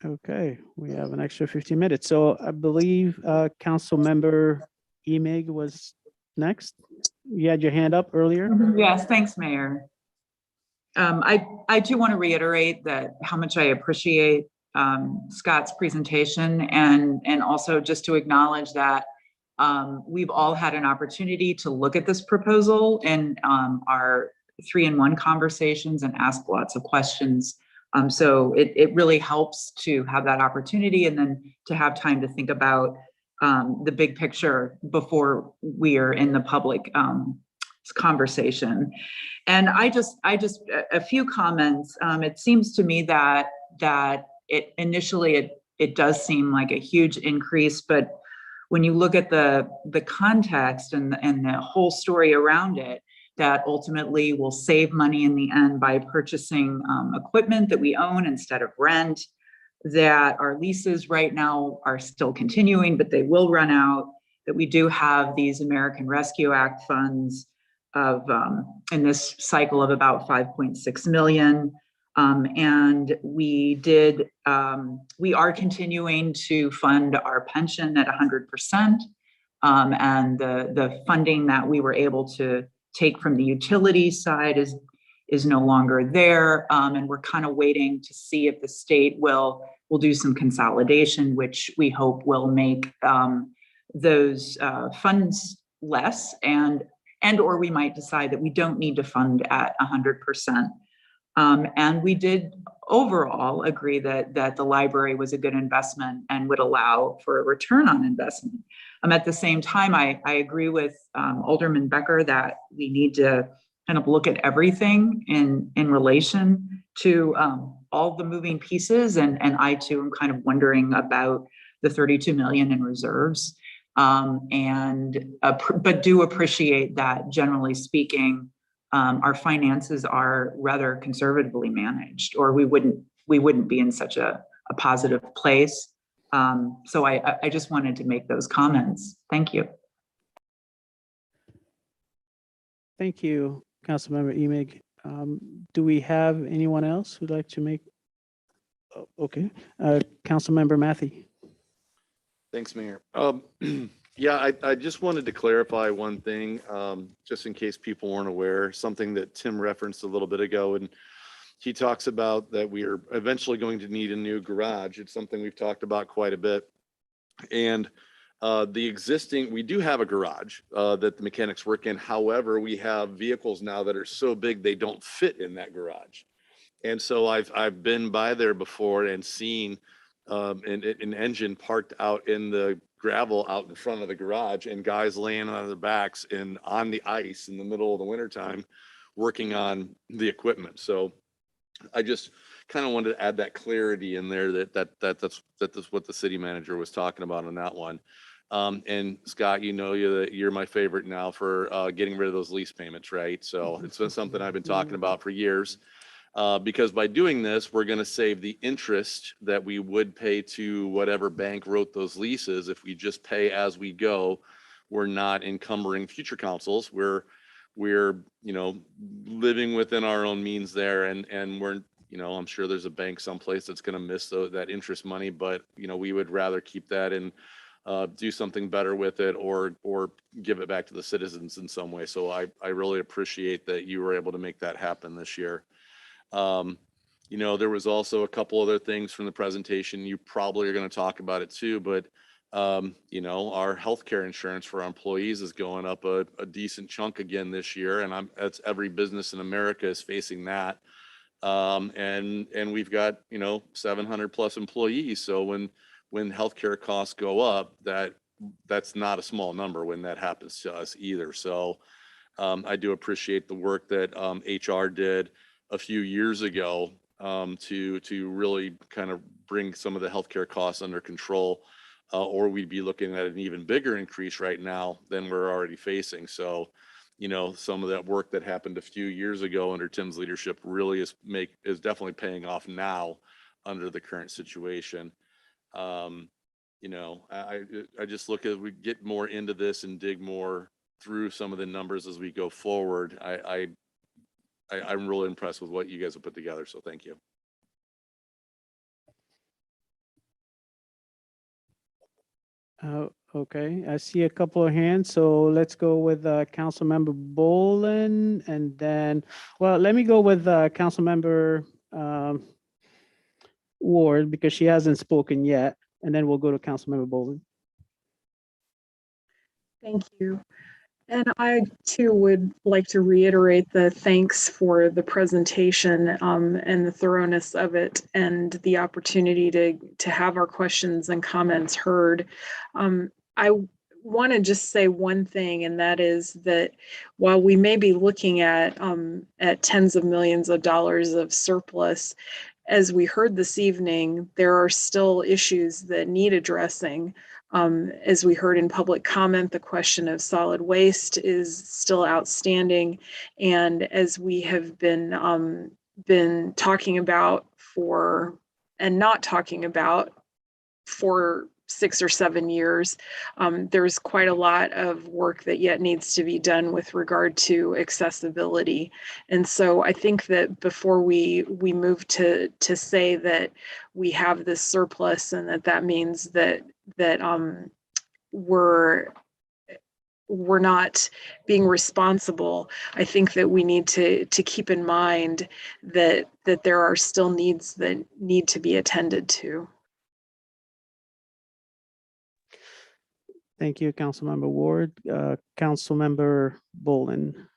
Okay, we have an extra 15 minutes. So I believe Councilmember Emig was next. You had your hand up earlier. Yes, thanks, Mayor. I do want to reiterate that how much I appreciate Scott's presentation and also just to acknowledge that we've all had an opportunity to look at this proposal in our 3-in-1 conversations and ask lots of questions. So it really helps to have that opportunity and then to have time to think about the big picture before we are in the public conversation. And I just a few comments. It seems to me that it initially it does seem like a huge increase, but when you look at the context and the whole story around it, that ultimately will save money in the end by purchasing equipment that we own instead of rent, that our leases right now are still continuing, but they will run out, that we do have these American Rescue Act funds of in this cycle of about 5.6 million. And we are continuing to fund our pension at 100%. And the funding that we were able to take from the utility side is no longer there. And we're kind of waiting to see if the state will do some consolidation, which we hope will make those funds less and or we might decide that we don't need to fund at 100%. And we did overall agree that the library was a good investment and would allow for a return on investment. At the same time, I agree with Alderman Becker that we need to kind of look at everything in relation to all the moving pieces. And I too am kind of wondering about the 32 million in reserves. But do appreciate that generally speaking, our finances are rather conservatively managed, or we wouldn't be in such a positive place. So I just wanted to make those comments. Thank you. Thank you, Councilmember Emig. Do we have anyone else who'd like to make? Okay, Councilmember Matthey. Thanks, Mayor. Yeah, I just wanted to clarify one thing, just in case people weren't aware, something that Tim referenced a little bit ago. And he talks about that we are eventually going to need a new garage. It's something we've talked about quite a bit. And we do have a garage that the mechanics work in. However, we have vehicles now that are so big, they don't fit in that garage. And so I've been by there before and seen an engine parked out in the gravel out in front of the garage and guys laying on their backs on the ice in the middle of the wintertime working on the equipment. So I just kind of wanted to add that clarity in there that's what the city manager was talking about on that one. And Scott, you're my favorite now for getting rid of those lease payments, right? So it's been something I've been talking about for years. Because by doing this, we're going to save the interest that we would pay to whatever bank wrote those leases. If we just pay as we go, we're not encumbering future councils. We're living within our own means there, and we're I'm sure there's a bank someplace that's going to miss that interest money, but we would rather keep that and do something better with it or give it back to the citizens in some way. So I really appreciate that you were able to make that happen this year. There was also a couple other things from the presentation. You probably are going to talk about it too, but our healthcare insurance for our employees is going up a decent chunk again this year, and that's every business in America is facing that. And we've got 700 plus employees. So when healthcare costs go up, that's not a small number when that happens to us either. So I do appreciate the work that HR did a few years ago to really kind of bring some of the healthcare costs under control, or we'd be looking at an even bigger increase right now than we're already facing. So, some of that work that happened a few years ago under Tim's leadership really is definitely paying off now under the current situation. I just look as we get more into this and dig more through some of the numbers as we go forward. I'm really impressed with what you guys have put together. So thank you. Okay, I see a couple of hands, so let's go with Councilmember Bolin, and then, well, let me go with Councilmember Ward, because she hasn't spoken yet, and then we'll go to Councilmember Bolin. Thank you. And I too would like to reiterate the thanks for the presentation and the thoroughness of it and the opportunity to have our questions and comments heard. I want to just say one thing, and that is that while we may be looking at tens of millions of dollars of surplus, as we heard this evening, there are still issues that need addressing. As we heard in public comment, the question of solid waste is still outstanding. And as we have been talking about and not talking about for 6 or 7 years, there's quite a lot of work that yet needs to be done with regard to accessibility. And so I think that before we move to say that we have this surplus and that means that we're not being responsible, I think that we need to keep in mind that there are still needs that need to be attended to. Thank you, Councilmember Ward. Councilmember Bolin.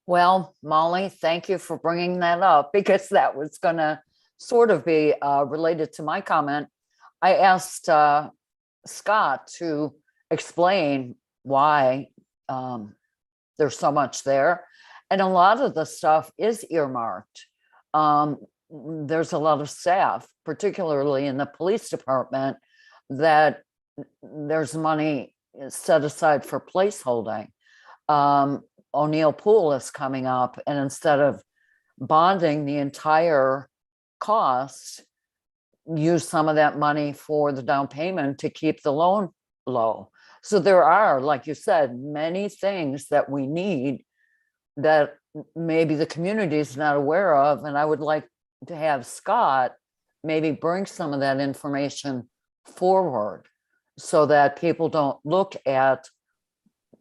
Well, Molly, thank you for bringing that up because that was going to sort of be related to my comment. I asked Scott to explain why there's so much there. And a lot of the stuff is earmarked. There's a lot of staff, particularly in the police department, that there's money set aside for placeholding. O'Neill Pool is coming up, and instead of bonding the entire cost, use some of that money for the down payment to keep the loan low. So there are, like you said, many things that we need that maybe the community is not aware of. And I would like to have Scott maybe bring some of that information forward so that people don't look at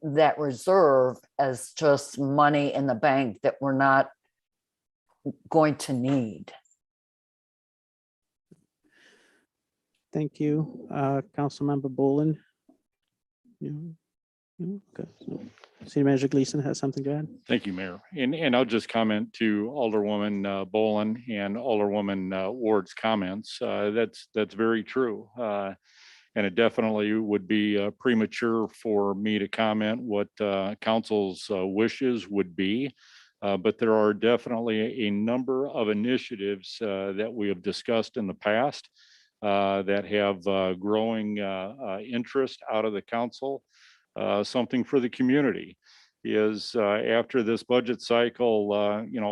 that reserve as just money in the bank that we're not going to need. Thank you, Councilmember Bolin. Okay. So, City Manager Gleason has something to add. Thank you, Mayor. And I'll just comment to Alderwoman Bolin and Alderwoman Ward's comments. That's very true. And it definitely would be premature for me to comment what council's wishes would be. But there are definitely a number of initiatives that we have discussed in the past that have growing interest out of the council. Something for the community is after this budget cycle,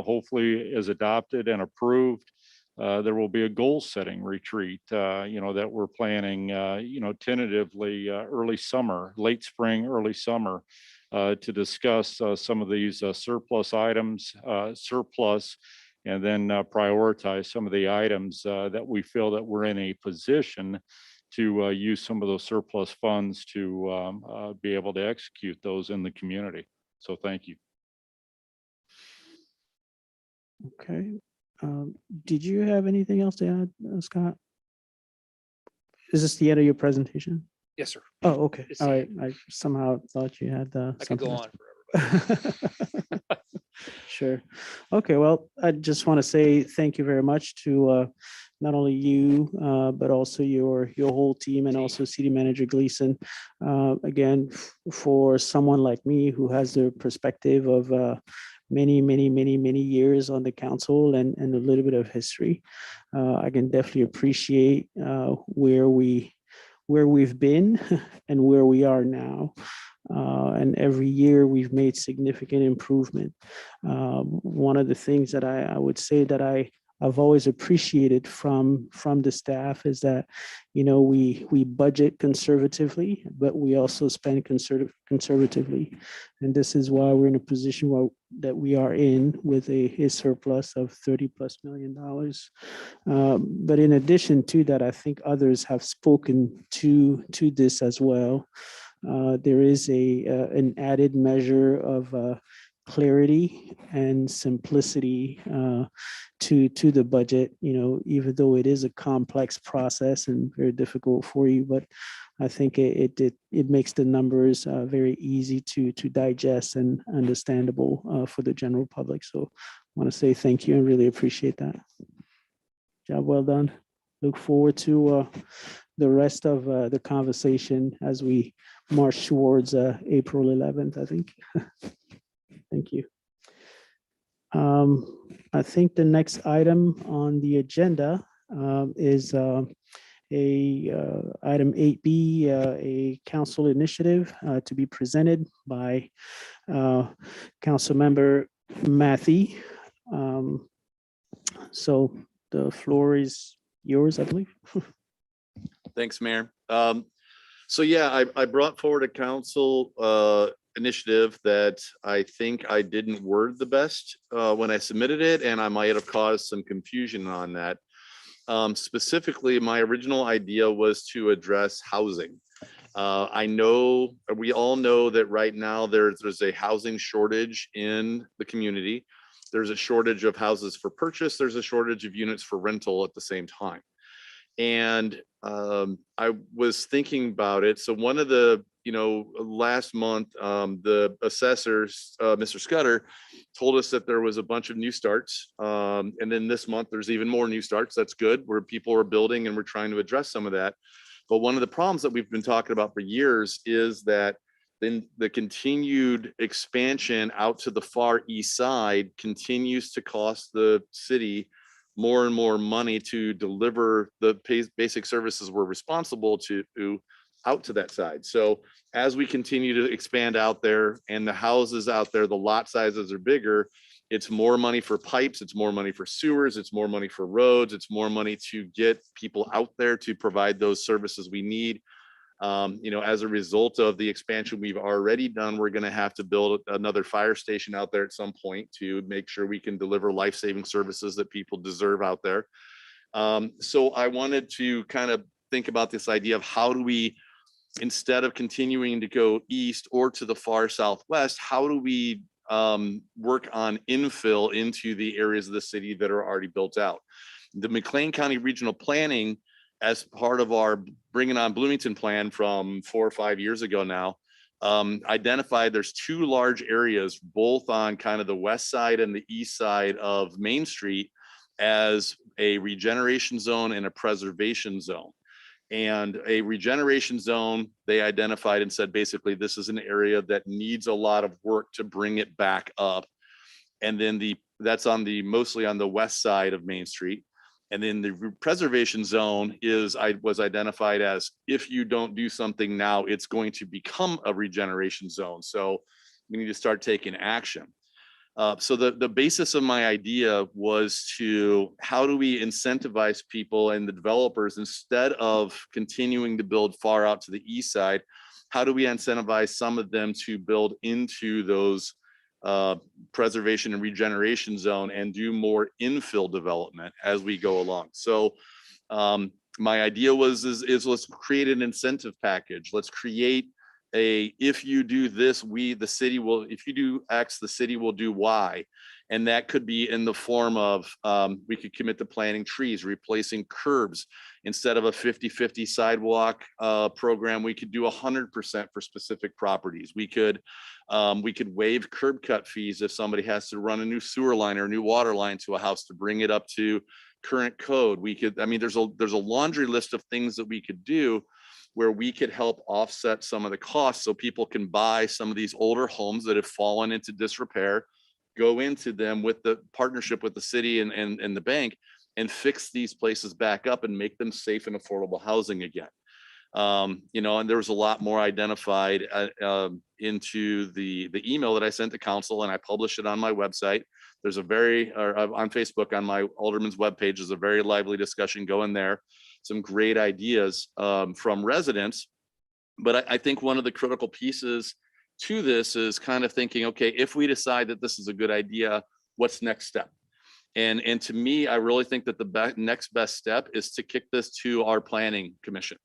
hopefully is adopted and approved. There will be a goal setting retreat, that we're planning, tentatively early summer, late spring, early summer, to discuss some of these surplus items, and then prioritize some of the items that we feel that we're in a position to use some of those surplus funds to be able to execute those in the community. So thank you. Okay. Did you have anything else to add, Scott? Is this the end of your presentation? Yes, sir. Oh, okay. It's All the right. I somehow thought you had I could go something on else. forever. Sure. Okay. Well, I just want to say thank you very much to not only you, but also your whole team and also City Manager Gleason. Again, for someone like me who has the perspective of many years on the council and a little bit of history, I can definitely appreciate where we've been and where we are now. And every year we've made significant improvement. One of the things that I would say that I I've always appreciated from the staff is that, we budget conservatively, but we also spend conservatively. And this is why we're in a position that we are in with a surplus of $30+ million. But in addition to that, I think others have spoken to this as well. There is an added measure of clarity and simplicity to the budget, even though it is a complex process and very difficult for you, but I think it makes the numbers very easy to digest and understandable for the general public. So I want to say thank you and really appreciate that. Job well done. Look forward to the rest of the conversation as we march towards April 11th, I think. Thank you. I think the next item on the agenda is item 8B, a council initiative to be presented by Councilmember Matthey. So the floor is yours, I believe. Thanks, Mayor. So yeah, I brought forward a council initiative that I think I didn't word the best when I submitted it, and I might have caused some confusion on that. Specifically, my original idea was to address housing. I know, we all know that right now there's a housing shortage in the community. There's a shortage of houses for purchase. There's a shortage of units for rental at the same time. And I was thinking about it. So one of the, last month, the assessors, Mr. Scudder, told us that there was a bunch of new starts. And then this month, there's even more new starts. That's good, where people are building and we're trying to address some of that. But one of the problems that we've been talking about for years is that then the continued expansion out to the far east side continues to cost the city more and more money to deliver the basic services we're responsible to out to that side. So as we continue to expand out there and the houses out there, the lot sizes are bigger, it's more money for pipes, it's more money for sewers, it's more money for roads, it's more money to get people out there to provide those services we need. As a result of the expansion we've already done, we're going to have to build another fire station out there at some point to make sure we can deliver life-saving services that people deserve out there. So I wanted to kind of think about this idea of how do we, instead of continuing to go east or to the far southwest, how do we work on infill into the areas of the city that are already built out? The McLean County Regional Planning, as part of our Bringing on Bloomington plan from 4 or 5 years ago now, identified there's 2 large areas, both on kind of the west side and the east side of Main Street, as a regeneration zone and a preservation zone. And a regeneration zone, they identified and said, basically, this is an area that needs a lot of work to bring it back up. And then that's mostly on the west side of Main Street. And then the preservation zone was identified as, if you don't do something now, it's going to become a regeneration zone. So we need to start taking action. So the basis of my idea was how do we incentivize people and the developers, instead of continuing to build far out to the east side, how do we incentivize some of them to build into those preservation and regeneration zone and do more infill development as we go along. So my idea is let's create an incentive package. Let's create if you do this, the city will, if you do X, the city will do Y. And that could be in the form of, we could commit to planting trees, replacing curbs. Instead of a 50-50 sidewalk program, we could do 100% for specific properties. We could waive curb cut fees if somebody has to run a new sewer line or a new water line to a house to bring it up to current code. There's a laundry list of things that we could do where we could help offset some of the costs so people can buy some of these older homes that have fallen into disrepair, go into them with the partnership with the city and the bank, and fix these places back up and make them safe and affordable housing again. And there was a lot more identified into the email that I sent to council, and I published it on my website. There's a on Facebook on my alderman's webpage is a very lively discussion going there. Some great ideas from residents. But I think one of the critical pieces to this is kind of thinking, okay, if we decide that this is a good idea, what's next step? And to me, I really think that the next best step is to kick this to our planning commission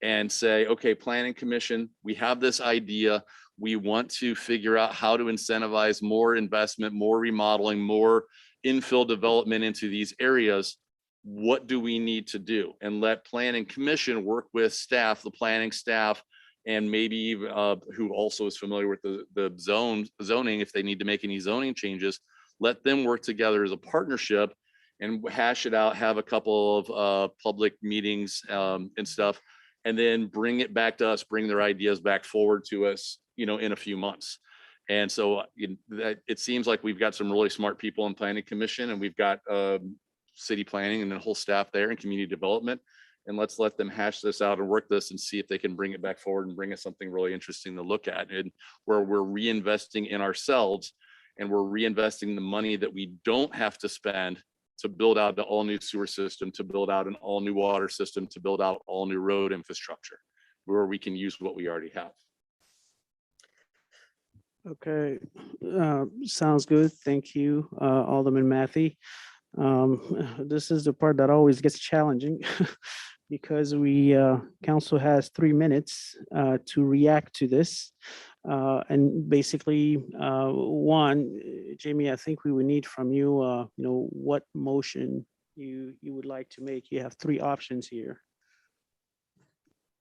and say, okay, planning commission, we have this idea. We want to figure out how to incentivize more investment, more remodeling, more infill development into these areas. What do we need to do? And let planning commission work with staff, the planning staff, and maybe who also is familiar with the zoning, if they need to make any zoning changes, let them work together as a partnership and hash it out, have a couple of public meetings and stuff, and then bring it back to us, bring their ideas back forward to us, in a few months. And so it seems like we've got some really smart people in planning commission, and we've got city planning and the whole staff there and community development. And let's let them hash this out and work this and see if they can bring it back forward and bring us something really interesting to look at, and where we're reinvesting in ourselves and we're reinvesting the money that we don't have to spend to build out the all new sewer system, to build out an all new water system, to build out all new road infrastructure, where we can use what we already have. Okay, sounds good. Thank you, Alderman Matthey. This is the part that always gets challenging because council has 3 minutes to react to this. And basically, one, Jamie, I think we would need from you, what motion you would like to make. You have 3 options here.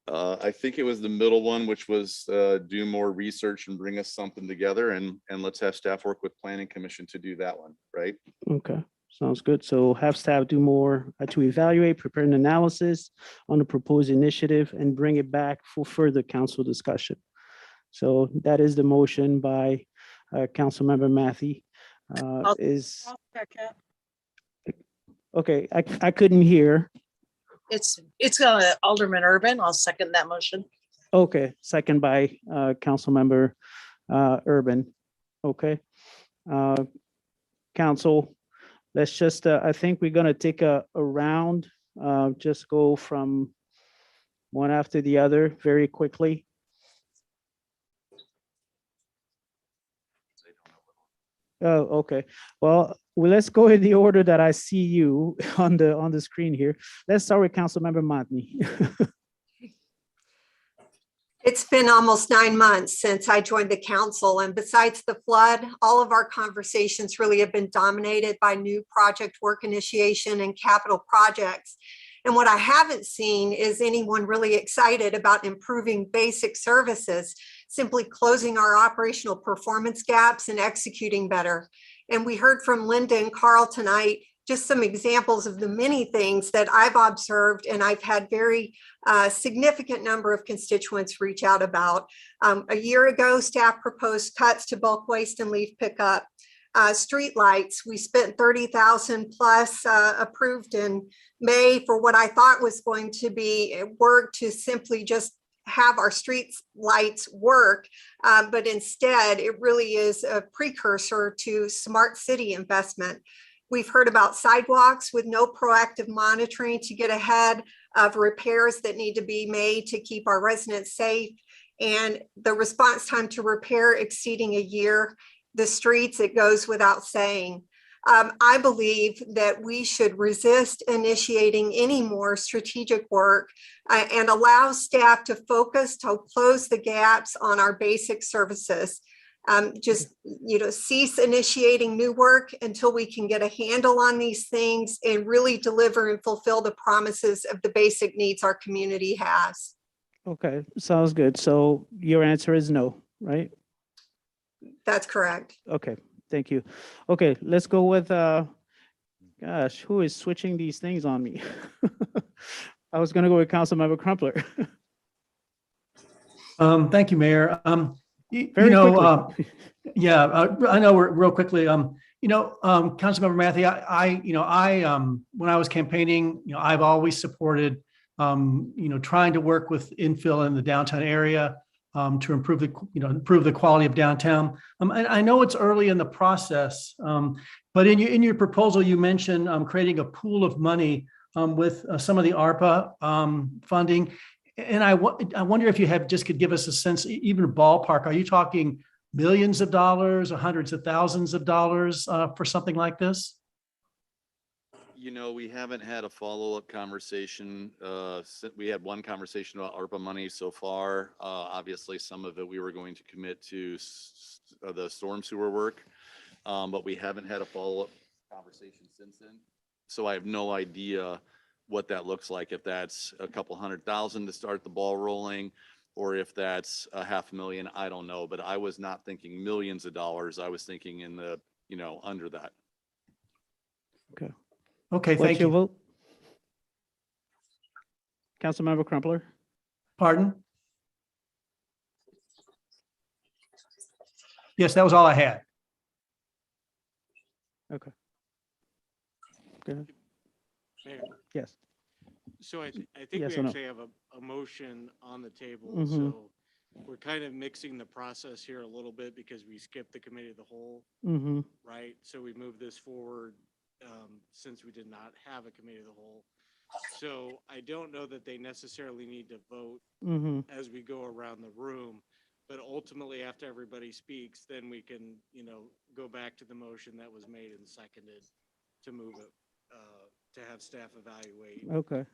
I think it was the middle one, which was do more research and bring us something together, and let's have staff work with planning commission to do that one, right? Okay, sounds good. So have staff do more to evaluate, prepare an analysis on the proposed initiative and bring it back for further council discussion. So that is the motion by Councilmember Matthey. Okay, I couldn't hear. It's Alderman Urban. I'll second that motion. Okay, second by Councilmember Urban. Okay. Council, let's just, I think we're gonna take a round, just go from one after the other very quickly. Oh, okay. Well, let's go in the order that I see you on the screen here. Let's start with Councilmember Matthey. It's been almost 9 months since I joined the council, and besides the flood, all of our conversations really have been dominated by new project work initiation and capital projects. And what I haven't seen is anyone really excited about improving basic services, simply closing our operational performance gaps and executing better. And we heard from Linda and Carl tonight, just some examples of the many things that I've observed and I've had very significant number of constituents reach out about. A year ago, staff proposed cuts to bulk waste and leaf pickup. Street lights, we spent 30,000 plus approved in May for what I thought was going to be work to simply just have our street lights work, but instead it really is a precursor to smart city investment. We've heard about sidewalks with no proactive monitoring to get ahead of repairs that need to be made to keep our residents safe, and the response time to repair exceeding a year. The streets, it goes without saying. I believe that we should resist initiating any more strategic work and allow staff to focus to close the gaps on our basic services. Just, cease initiating new work until we can get a handle on these things and really deliver and fulfill the promises of the basic needs our community has. Okay, sounds good. So your answer is no, right? That's correct. Okay, thank you. Okay, let's go with, gosh, who is switching these things on me? I was gonna go with Councilmember Crumpler. Thank you, Mayor. Very quickly. I know we're real quickly. Councilmember Matthey, I when I was campaigning, I've always supported trying to work with infill in the downtown area to improve the quality of downtown. I know it's early in the process, but in your proposal, you mentioned creating a pool of money with some of the ARPA funding. And I wonder if you could give us a sense, even a ballpark. Are you talking millions of dollars or hundreds of thousands of dollars for something like this? We haven't had a follow-up conversation. We had one conversation about ARPA money so far. Obviously, some of it we were going to commit to the storm sewer work, but we haven't had a follow-up conversation since then. So I have no idea what that looks like, if that's a couple $100,000 to start the ball rolling, or if that's $500,000, I don't know. But I was not thinking millions of dollars. I was thinking in the, under that. Okay. Okay, What's thank your you. vote? Councilmember Crumpler? Pardon? Yes, that was all I had. Okay. Go ahead. Mayor, Yes. so I think Yes we or no? actually have a motion on the table, Mhm. so we're kind of mixing the process here a little bit because we skipped the committee of the whole, Mm-hmm. right? So we moved this forward since we did not have a committee of the whole. So I don't know that they necessarily need to vote Mm-hmm. as we go around the room, but ultimately after everybody speaks, then we can, go back to the motion that was made and seconded to move it, to have staff evaluate. Okay.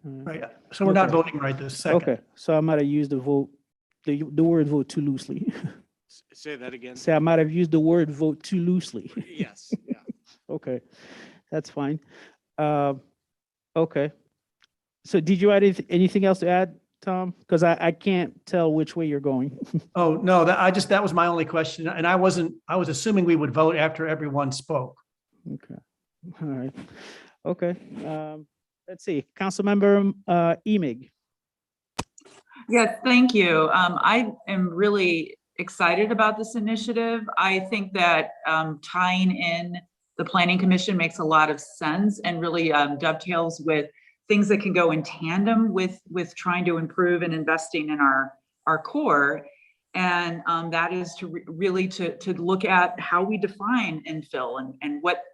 All right. Right. So we're not Okay. voting right this second. Okay, so I might have used the word vote too loosely. Say that again. Say I might have used the word vote too loosely. Yes, yeah. Okay, that's fine. Okay. So did you add anything else to add, Tom? Because I can't tell which way you're going. Oh, no, that was my only question. And I was assuming we would vote after everyone spoke. Okay, all right. Okay, let's see, Councilmember Emig. Yes, thank you. I am really excited about this initiative. I think that tying in the Planning Commission makes a lot of sense and really dovetails with things that can go in tandem with trying to improve and investing in our core. And that is to really to look at how we define infill and what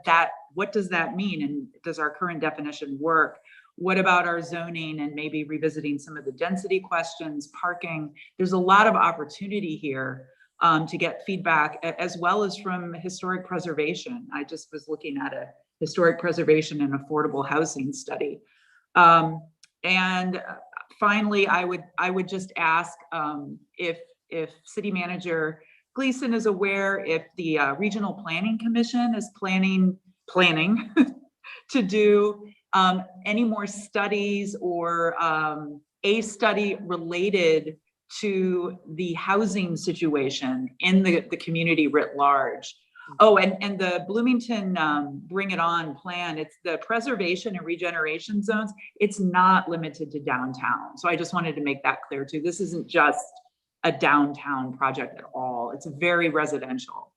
does that mean, and does our current definition work? What about our zoning and maybe revisiting some of the density questions, parking? There's a lot of opportunity here to get feedback, as well as from historic preservation. I just was looking at a historic preservation and affordable housing study. And finally, I would just ask if City Manager Gleason is aware, if the Regional Planning Commission is planning to do any more studies or a study related to the housing situation in the community writ large. Oh, and the Bloomington Bring It On plan, it's the preservation and regeneration zones. It's not limited to downtown. So I just wanted to make that clear too. This isn't just a downtown project at all. It's very residential.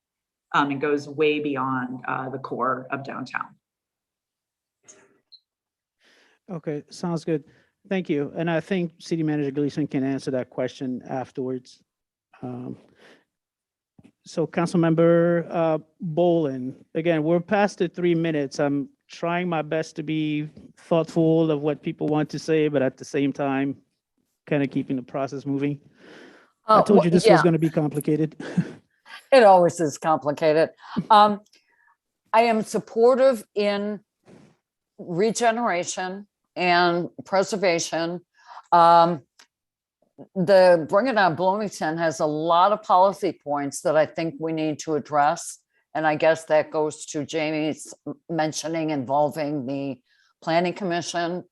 It goes way beyond the core of downtown. Okay, sounds good. Thank you. And I think City Manager Gleason can answer that question afterwards. So Councilmember Bolin, again, we're past the 3 minutes. I'm trying my best to be thoughtful of what people want to say, but at the same time, kind of keeping the process moving. I told you this was going to be complicated. It always is complicated. I am supportive in regeneration and preservation. The Bring It On Bloomington has a lot of policy points that I think we need to address. And I guess that goes to Jamie's mentioning involving the Planning Commission.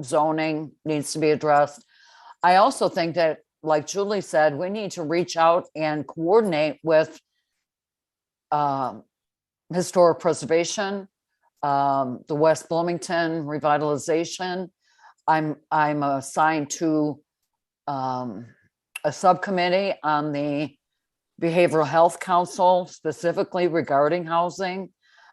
Zoning needs to be addressed. I also think that, like Julie said, we need to reach out and coordinate with historic preservation, the West Bloomington revitalization. I'm assigned to a subcommittee on the Behavioral Health Council, specifically regarding housing.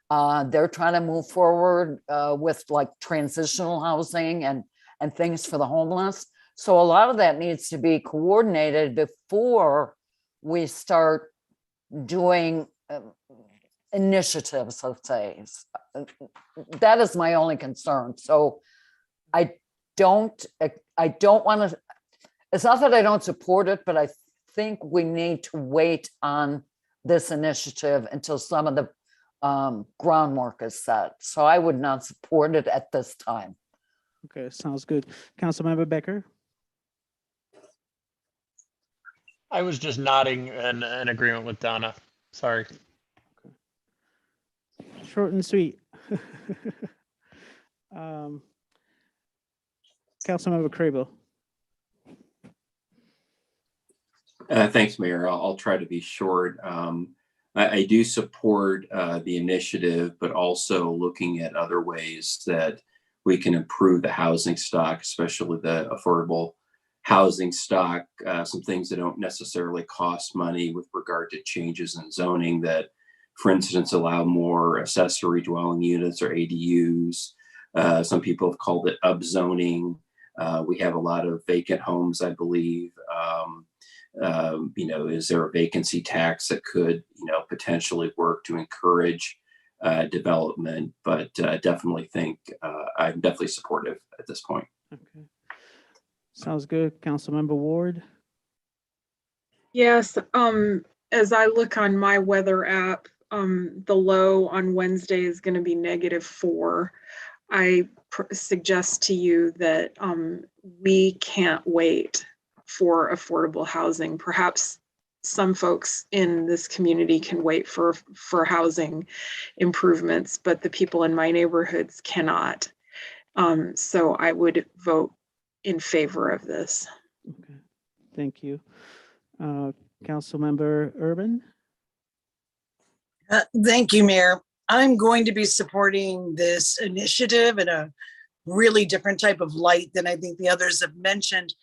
They're trying to move forward with like transitional housing and and things for the homeless. So a lot of that needs to be coordinated before we start doing initiatives, let's say. That is my only concern. So I don't want to, it's not that I don't support it, but I think we need to wait on this initiative until some of the groundwork is set. So I would not support it at this time. Okay, sounds good. Councilmember Becker? I was just nodding in agreement with Donna. Sorry. Short and sweet. Councilmember Crable? Thanks, Mayor. I'll try to be short. I do support the initiative, but also looking at other ways that we can improve the housing stock, especially the affordable housing stock, some things that don't necessarily cost money with regard to changes in zoning that, for instance, allow more accessory dwelling units or ADUs. Some people have called it upzoning. We have a lot of vacant homes, I believe. Is there a vacancy tax that could, potentially work to encourage development? But definitely think I'm definitely supportive at this point. Okay. Sounds good. Councilmember Ward? Yes, as I look on my weather app, the low on Wednesday is going to be -4. I suggest to you that we can't wait for affordable housing. Perhaps some folks in this community can wait for housing improvements, but the people in my neighborhoods cannot. So I would vote in favor of this. Okay, thank you. Councilmember Urban? Thank you, Mayor. I'm going to be supporting this initiative in a really different type of light than I think the others have mentioned.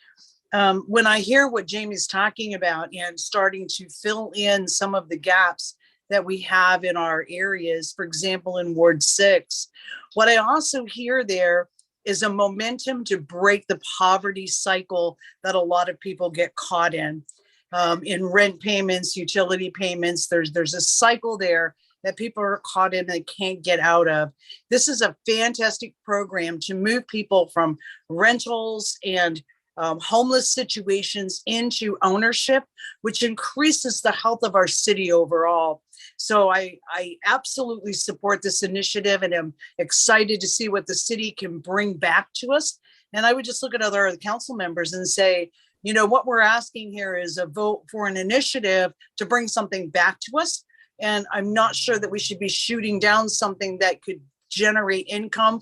When I hear what Jamie's talking about and starting to fill in some of the gaps that we have in our areas, for example, in Ward 6, what I also hear there is a momentum to break the poverty cycle that a lot of people get caught in rent payments, utility payments. There's a cycle there that people are caught in and can't get out of. This is a fantastic program to move people from rentals and homeless situations into ownership, which increases the health of our city overall. So I absolutely support this initiative and am excited to see what the city can bring back to us. And I would just look at other council members and say, what we're asking here is a vote for an initiative to bring something back to us. And I'm not sure that we should be shooting down something that could generate income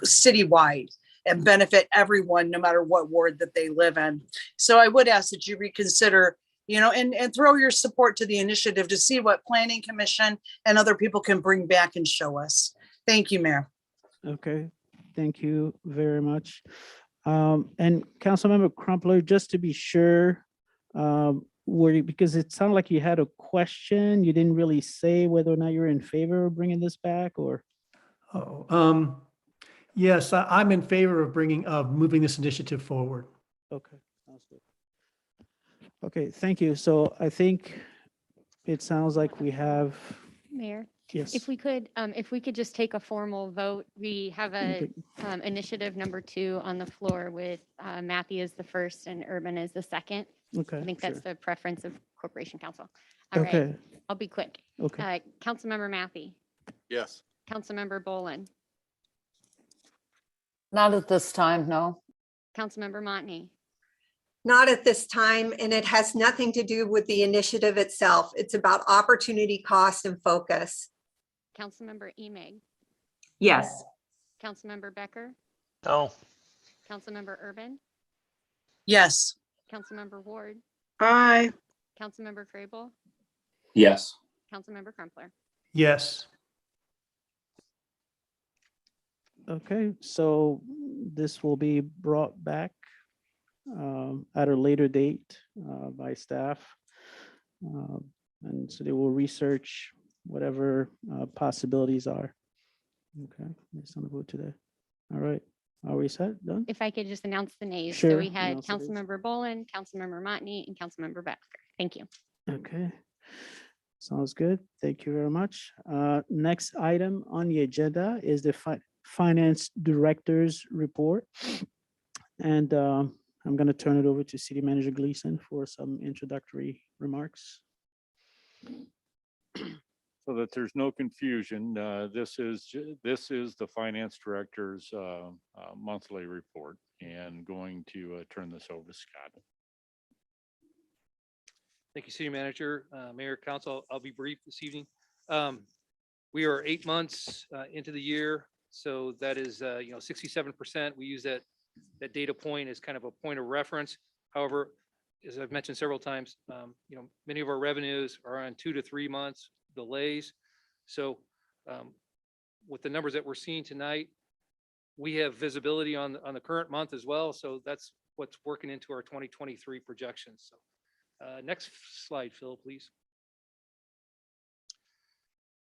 citywide and benefit everyone, no matter what ward that they live in. So I would ask that you reconsider, and throw your support to the initiative to see what Planning Commission and other people can bring back and show us. Thank you, Mayor. Okay, thank you very much. And Councilmember Crumpler, just to be sure, because it sounded like you had a question, you didn't really say whether or not you're in favor of bringing this back, or? Yes, I'm in favor of moving this initiative forward. Okay, sounds good. Okay, thank you. So I think it sounds like we have, Mayor, yes. if we could just take a formal vote. We have a initiative number 2 on the floor with Matthew as the first and Urban as the second. Okay, I think that's sure. the preference of Corporation Council. All right, Okay. I'll be quick. Okay. Councilmember Matthew, Yes. Councilmember Bolin, Not at this time, no. Councilmember Montney, Not at this time, and it has nothing to do with the initiative itself. It's about opportunity cost and focus. Councilmember Emig, Yes. Councilmember Becker, No. Councilmember Urban, Yes. Councilmember Ward, Aye. Councilmember Crable, Yes. Councilmember Crumpler. Yes. Okay, so this will be brought back at a later date by staff. And so they will research whatever possibilities are. Okay, based on the vote today. All right. Are we set? Done? If I could just announce the nays. Sure, So we had announce the nays. Councilmember Bolin, Councilmember Motney, and Councilmember Baxter. Thank you. Okay. Sounds good. Thank you very much. Next item on the agenda is the Finance Director's Report. And I'm going to turn it over to City Manager Gleason for some introductory remarks. So that there's no confusion, this is the finance director's monthly report, and going to turn this over to Scott. Thank you, City Manager, Mayor, Council. I'll be brief this evening. We are 8 months into the year, so that is 67%. We use that data point as kind of a point of reference. However, as I've mentioned several times, many of our revenues are on 2 to 3 months delays. So with the numbers that we're seeing tonight, we have visibility on the current month as well. So that's what's working into our 2023 projections. So next slide, Phil, please.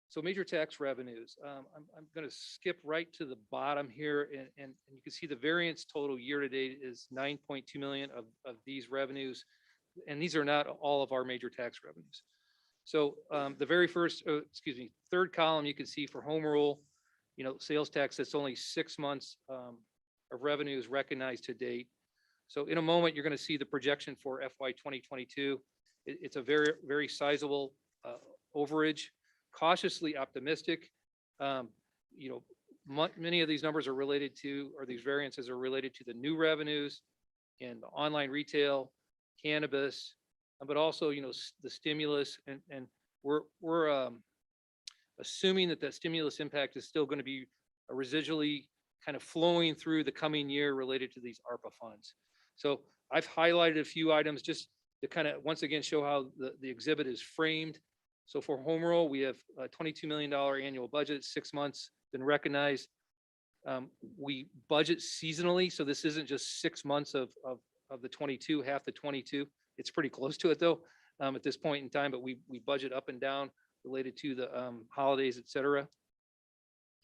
So major tax revenues. I'm going to skip right to the bottom here, and you can see the variance total year to date is 9.2 million of these revenues, and these are not all of our major tax revenues. So the very first, third column, you can see for home rule, sales tax, that's only 6 months of revenues recognized to date. So in a moment, you're going to see the projection for FY 2022. It's a very, very sizable overage, cautiously optimistic. Many of these numbers are related to, or these variances are related to the new revenues in the online retail, cannabis, but also, the stimulus, and we're assuming that stimulus impact is still going to be residually kind of flowing through the coming year related to these ARPA funds. So I've highlighted a few items just to kind of once again show how the exhibit is framed. So for home rule, we have a $22 million annual budget, 6 months been recognized. We budget seasonally, so this isn't just 6 months of the 22, half the 22. It's pretty close to it though at this point in time, but we budget up and down related to the holidays, et cetera.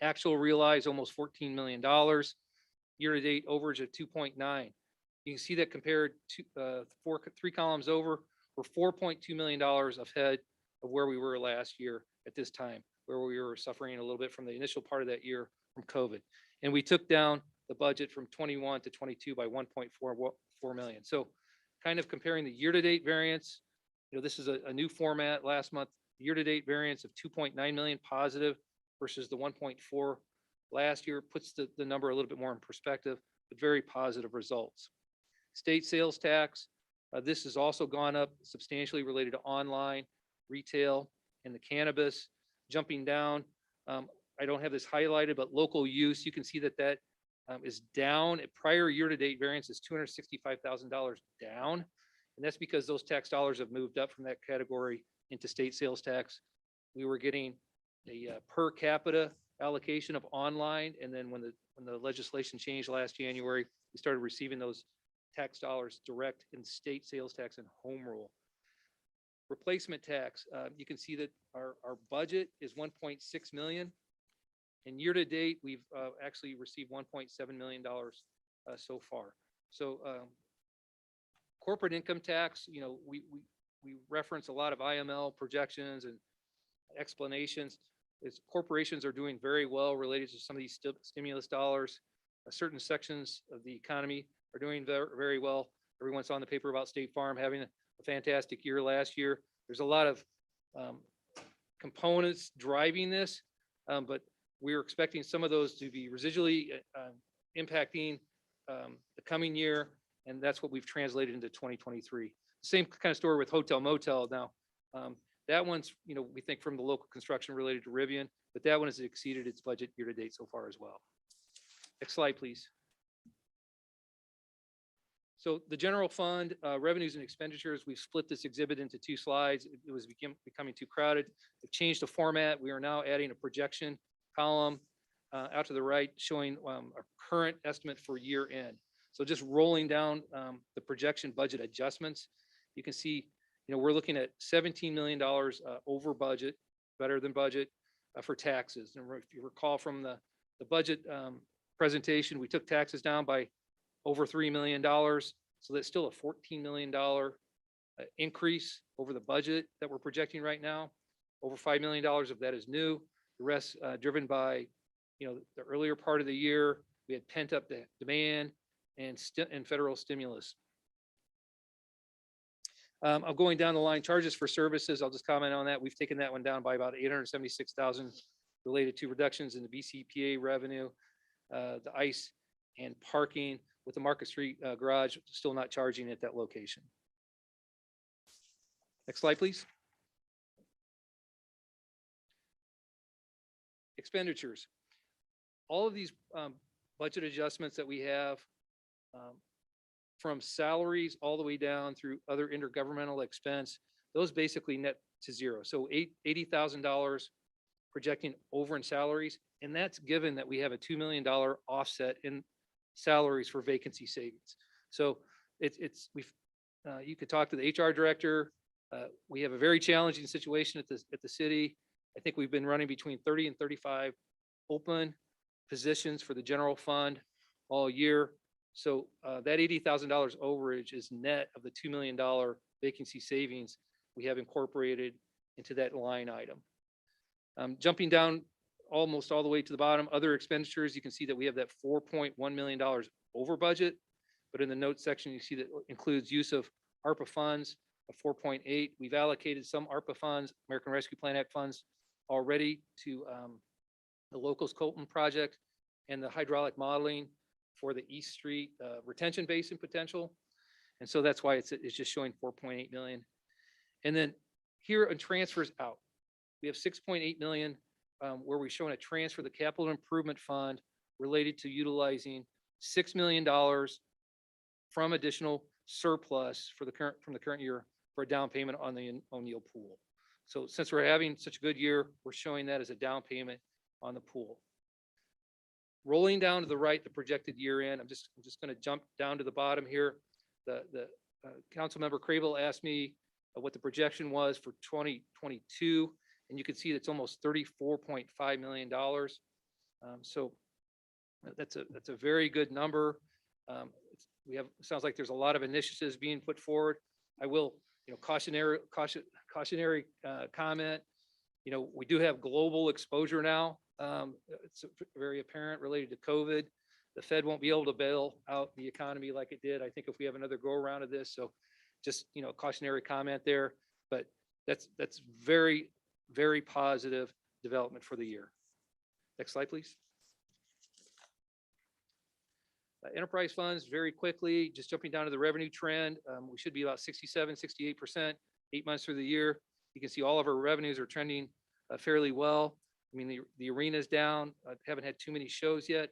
Actual realized almost $14 million. Year-to-date overage of 2.9. You can see that compared to 3 columns over, we're $4.2 million ahead of where we were last year at this time, where we were suffering a little bit from the initial part of that year from COVID. And we took down the budget from 21 to 22 by 1.44 million. So kind of comparing the year-to-date variance, this is a new format last month, year-to-date variance of 2.9 million positive versus the 1.4 last year, puts the number a little bit more in perspective, but very positive results. State sales tax, this has also gone up substantially related to online, retail, and the cannabis. Jumping down, I don't have this highlighted, but local use, you can see that is down. At prior year-to-date variance is $265,000 down. And that's because those tax dollars have moved up from that category into state sales tax. We were getting a per capita allocation of online. And then when the legislation changed last January, we started receiving those tax dollars direct in state sales tax and home rule. Replacement tax, you can see that our budget is 1.6 million. And year to date, we've actually received $1.7 million so far. So corporate income tax, we reference a lot of IML projections and explanations. Corporations are doing very well related to some of these stimulus dollars. Certain sections of the economy are doing very, very well. Everyone's on the paper about State Farm having a fantastic year last year. There's a lot of components driving this, but we're expecting some of those to be residually impacting the coming year, and that's what we've translated into 2023. Same kind of story with hotel motel now. That one's, we think from the local construction related to Rivian, but that one has exceeded its budget year to date so far as well. Next slide, please. So the general fund revenues and expenditures, we've split this exhibit into 2 slides. It was becoming too crowded. We've changed the format. We are now adding a projection column out to the right showing our current estimate for year end. So just rolling down the projection budget adjustments, you can see, we're looking at $17 million over budget, better than budget for taxes. And if you recall from the budget presentation, we took taxes down by over $3 million. So that's still a $14 million increase over the budget that we're projecting right now. Over $5 million of that is new. The rest driven by, the earlier part of the year, we had pent up demand and federal stimulus. I'm going down the line. Charges for services, I'll just comment on that. We've taken that one down by about 876,000 related to reductions in the BCPA revenue, the ICE and parking, with the Market Street garage still not charging at that location. Next slide, please. Expenditures. All of these budget adjustments that we have, from salaries all the way down through other intergovernmental expense, those basically net to zero. So $80,000 projecting over in salaries, and that's given that we have a $2 million offset in salaries for vacancy savings. So you could talk to the HR director. We have a very challenging situation at the city. I think we've been running between 30 and 35 open positions for the general fund all year. So that $80,000 overage is net of the $2 million vacancy savings we have incorporated into that line item. Jumping down almost all the way to the bottom, other expenditures, you can see that we have that $4.1 million over budget, but in the notes section, you see that includes use of ARPA funds of 4.8. We've allocated some ARPA funds, American Rescue Plan Act funds, already to the Locals Colton project and the hydraulic modeling for the East Street retention basin potential. And so that's why it's just showing 4.8 million. And then here on transfers out, we have 6.8 million where we're showing a transfer the capital improvement fund related to utilizing $6 million from additional surplus from the current year for a down payment on the O'Neill pool. So since we're having such a good year, we're showing that as a down payment on the pool. Rolling down to the right, the projected year end, I'm just going to jump down to the bottom here. The council member Crable asked me what the projection was for 2022, and you can see it's almost $34.5 million. So that's a very good number. Sounds like there's a lot of initiatives being put forward. I will, cautionary comment. We do have global exposure now. It's very apparent related to COVID. The Fed won't be able to bail out the economy like it did, I think, if we have another go around of this. So just, cautionary comment there, but that's very, very positive development for the year. Next slide, please. Enterprise funds, very quickly, just jumping down to the revenue trend. We should be about 67, 68%, 8 months through the year. You can see all of our revenues are trending fairly well. I mean, the arena's down. Haven't had too many shows yet.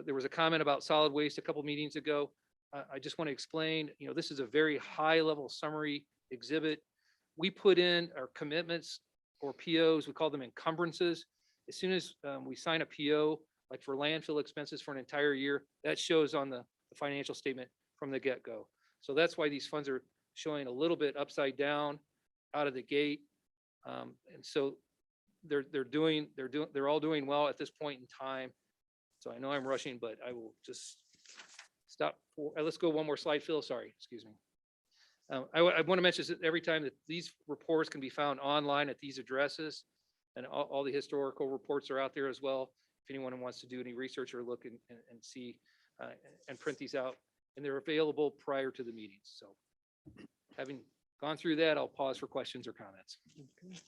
There was a comment about solid waste a couple meetings ago. I just want to explain, this is a very high level summary exhibit. We put in our commitments or POs, we call them encumbrances. As soon as we sign a PO, like for landfill expenses for an entire year, that shows on the financial statement from the get-go. So that's why these funds are showing a little bit upside down out of the gate. And so they're all doing well at this point in time. So I know I'm rushing, but I will just stop. Let's go one more slide, Phil. Sorry, excuse me. I want to mention every time that these reports can be found online at these addresses, and all the historical reports are out there as well. If anyone wants to do any research or look and see and print these out, and they're available prior to the meetings. So having gone through that, I'll pause for questions or comments. Okay.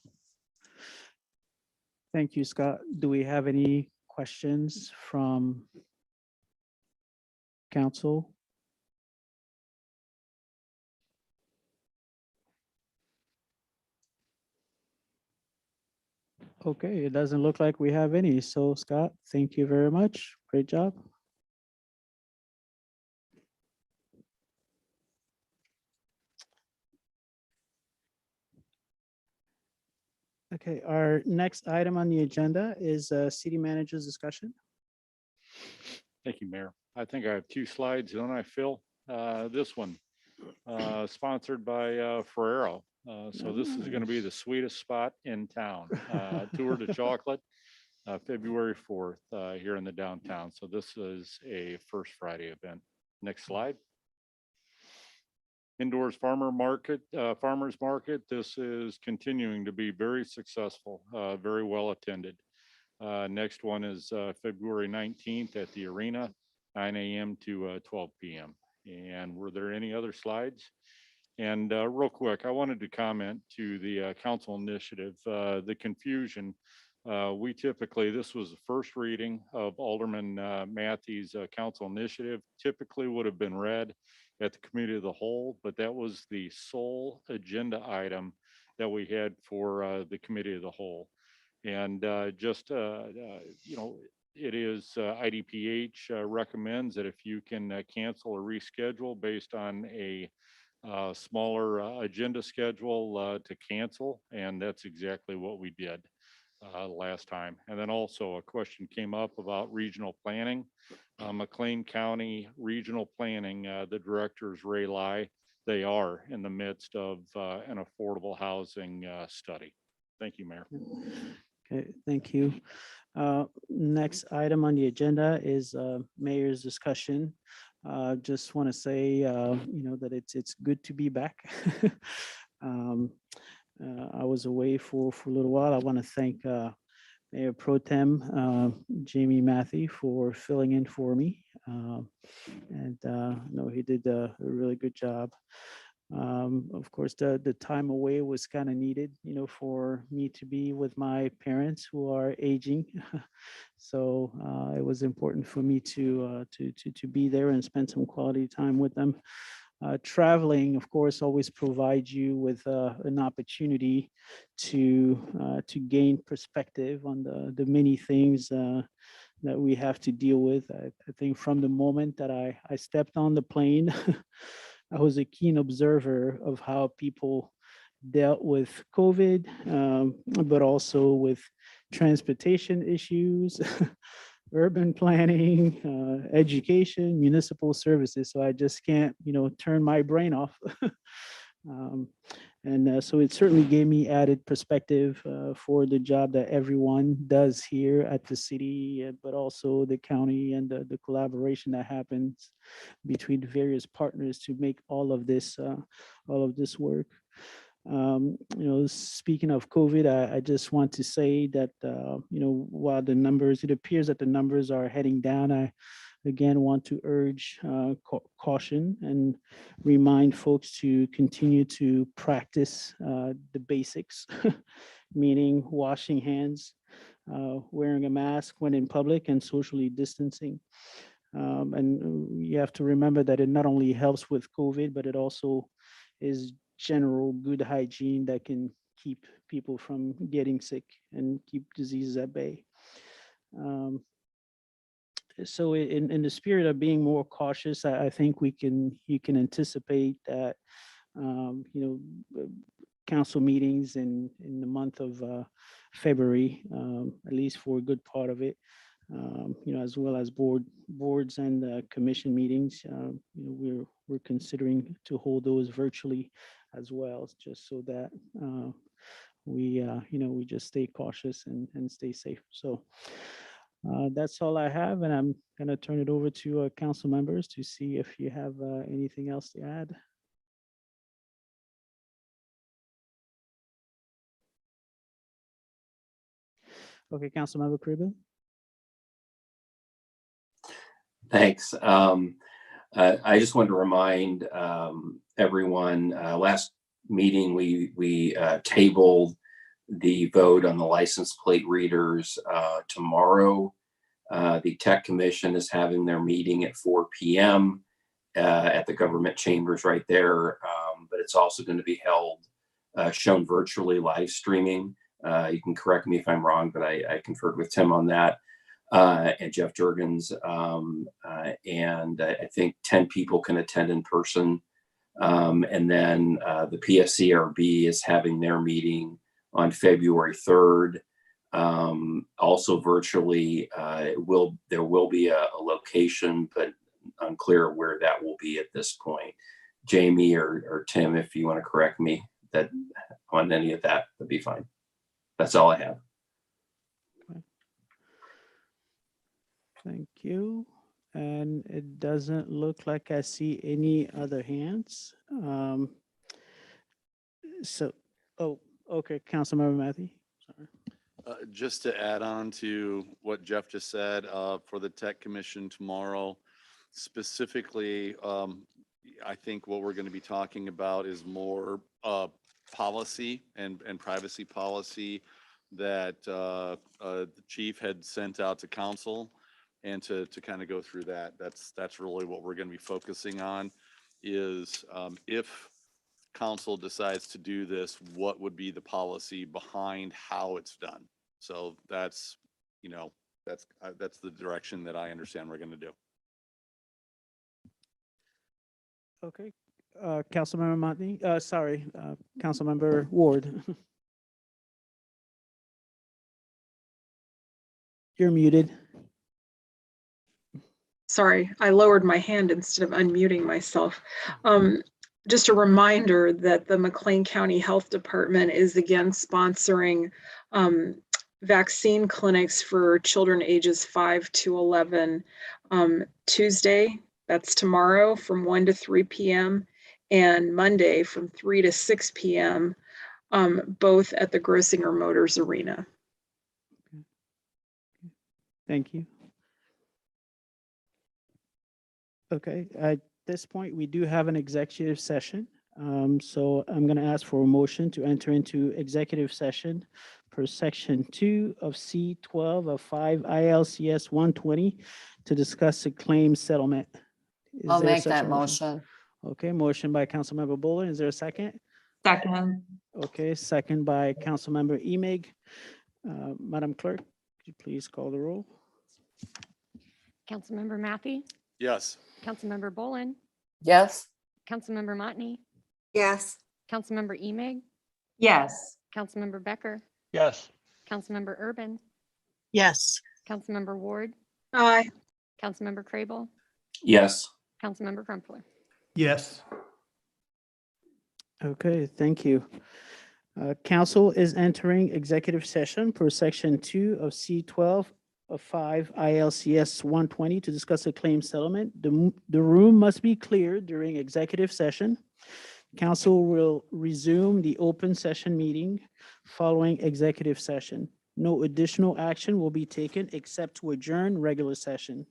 Thank you, Scott. Do we have any questions from council? Okay, it doesn't look like we have any. So Scott, thank you very much. Great job. Okay, our next item on the agenda is city manager's discussion. Thank you, Mayor. I think I have 2 slides, don't I, Phil? This one, sponsored by Ferrero. So this is going to be the sweetest spot in town. Tour de chocolate. February 4th, here in the downtown. So this is a First Friday event. Next slide. Indoors farmers market. This is continuing to be very successful, very well attended. Next one is February 19th at the arena, 9 a.m. to 12 p.m. And were there any other slides? And real quick, I wanted to comment to the council initiative, the confusion. We typically, this was the first reading of Alderman Matthey's council initiative, typically would have been read at the committee of the whole, but that was the sole agenda item that we had for the committee of the whole. And you know, it is IDPH recommends that if you can cancel or reschedule based on a smaller agenda schedule to cancel, and that's exactly what we did last time. And then also a question came up about regional planning. McLean County Regional Planning, the director is Ray Lai. They are in the midst of an affordable housing study. Thank you, Mayor. Okay, thank you. Next item on the agenda is mayor's discussion. Just want to say, you know, that it's good to be back. I was away for a little while. I want to thank Mayor Pro Tem Jamie Matthey for filling in for me. And no, he did a really good job. Of course, the time away was kind of needed, you know, for me to be with my parents who are aging. So it was important for me to be there and spend some quality time with them. Traveling, of course, always provides you with an opportunity to gain perspective on the many things that we have to deal with. I think from the moment that I stepped on the plane, I was a keen observer of how people dealt with COVID, but also with transportation issues, urban planning, education, municipal services. So I just can't, you know, turn my brain off. So it certainly gave me added perspective for the job that everyone does here at the city, but also the county, and the collaboration that happens between the various partners to make all of this work. You know, speaking of COVID, I just want to say that, you know, while the numbers, it appears that the numbers are heading down, I again want to urge caution and remind folks to continue to practice the basics, meaning washing hands, wearing a mask when in public, and socially distancing. And you have to remember that it not only helps with COVID, but it also is general good hygiene that can keep people from getting sick and keep diseases at bay. So in the spirit of being more cautious, I think you can anticipate that, you know, council meetings in the month of February, at least for a good part of it, you know, as well as boards and commission meetings. You know, we're considering to hold those virtually as well, just so that we you know, we just stay cautious and stay safe. So that's all I have, and I'm going to turn it over to council members to see if you have anything else to add. Okay, Councilmember Kriebel. Thanks. I just wanted to remind everyone, last meeting we tabled the vote on the license plate readers tomorrow. The Tech Commission is having their meeting at 4 p.m. At the government chambers right there, but it's also going to be held, shown virtually, live streaming. You can correct me if I'm wrong, but I conferred with Tim on that, and Jeff Jurgens, and I think 10 people can attend in person. And then the PSCRB is having their meeting on February 3rd, also virtually. There will be a location, but unclear where that will be at this point. Jamie or Tim, if you want to correct me that on any of that, that'd be fine. That's all I have. Thank you. And it doesn't look like I see any other hands. So, oh, okay, Councilmember Matthew. Sorry. Just to add on to what Jeff just said, for the Tech Commission tomorrow, specifically, I think what we're going to be talking about is more policy and privacy policy that the chief had sent out to council, and to kind of go through that. That's really what we're going to be focusing on is if council decides to do this, what would be the policy behind how it's done? So that's, that's the direction that I understand we're going to do. Okay, Councilmember Monty, sorry, Councilmember Ward. You're muted. Sorry, I lowered my hand instead of unmuting myself. Just a reminder that the McLean County Health Department is again sponsoring vaccine clinics for children ages 5 to 11 Tuesday, that's tomorrow, from 1 to 3 p.m. and Monday from 3 to 6 p.m. Both at the Grossinger Motors Arena. Thank you. Okay, at this point, we do have an executive session. So I'm going to ask for a motion to enter into executive session per section 2 of C12 of 5 ILCS 120 to discuss a claim settlement. Is I'll there make such a that motion. Okay, motion by Councilmember Buller. Is there a second? Second. Okay, second by Councilmember Emig. Madam Clerk, could you please call the roll? Councilmember Matthew, Yes. Councilmember Bolin, Yes. Councilmember Motney, Yes. Councilmember Emig, Yes. Councilmember Becker, Yes. Councilmember Urban, Yes. Councilmember Ward, Aye. Councilmember Crable, Yes. Councilmember Crumpler. Yes. Okay, thank you. Council is entering executive session per section 2 of C12 of 5 ILCS 120 to discuss a claim settlement. The room must be cleared during executive session. Council will resume the open session meeting following executive session. No additional action will be taken except to adjourn regular session.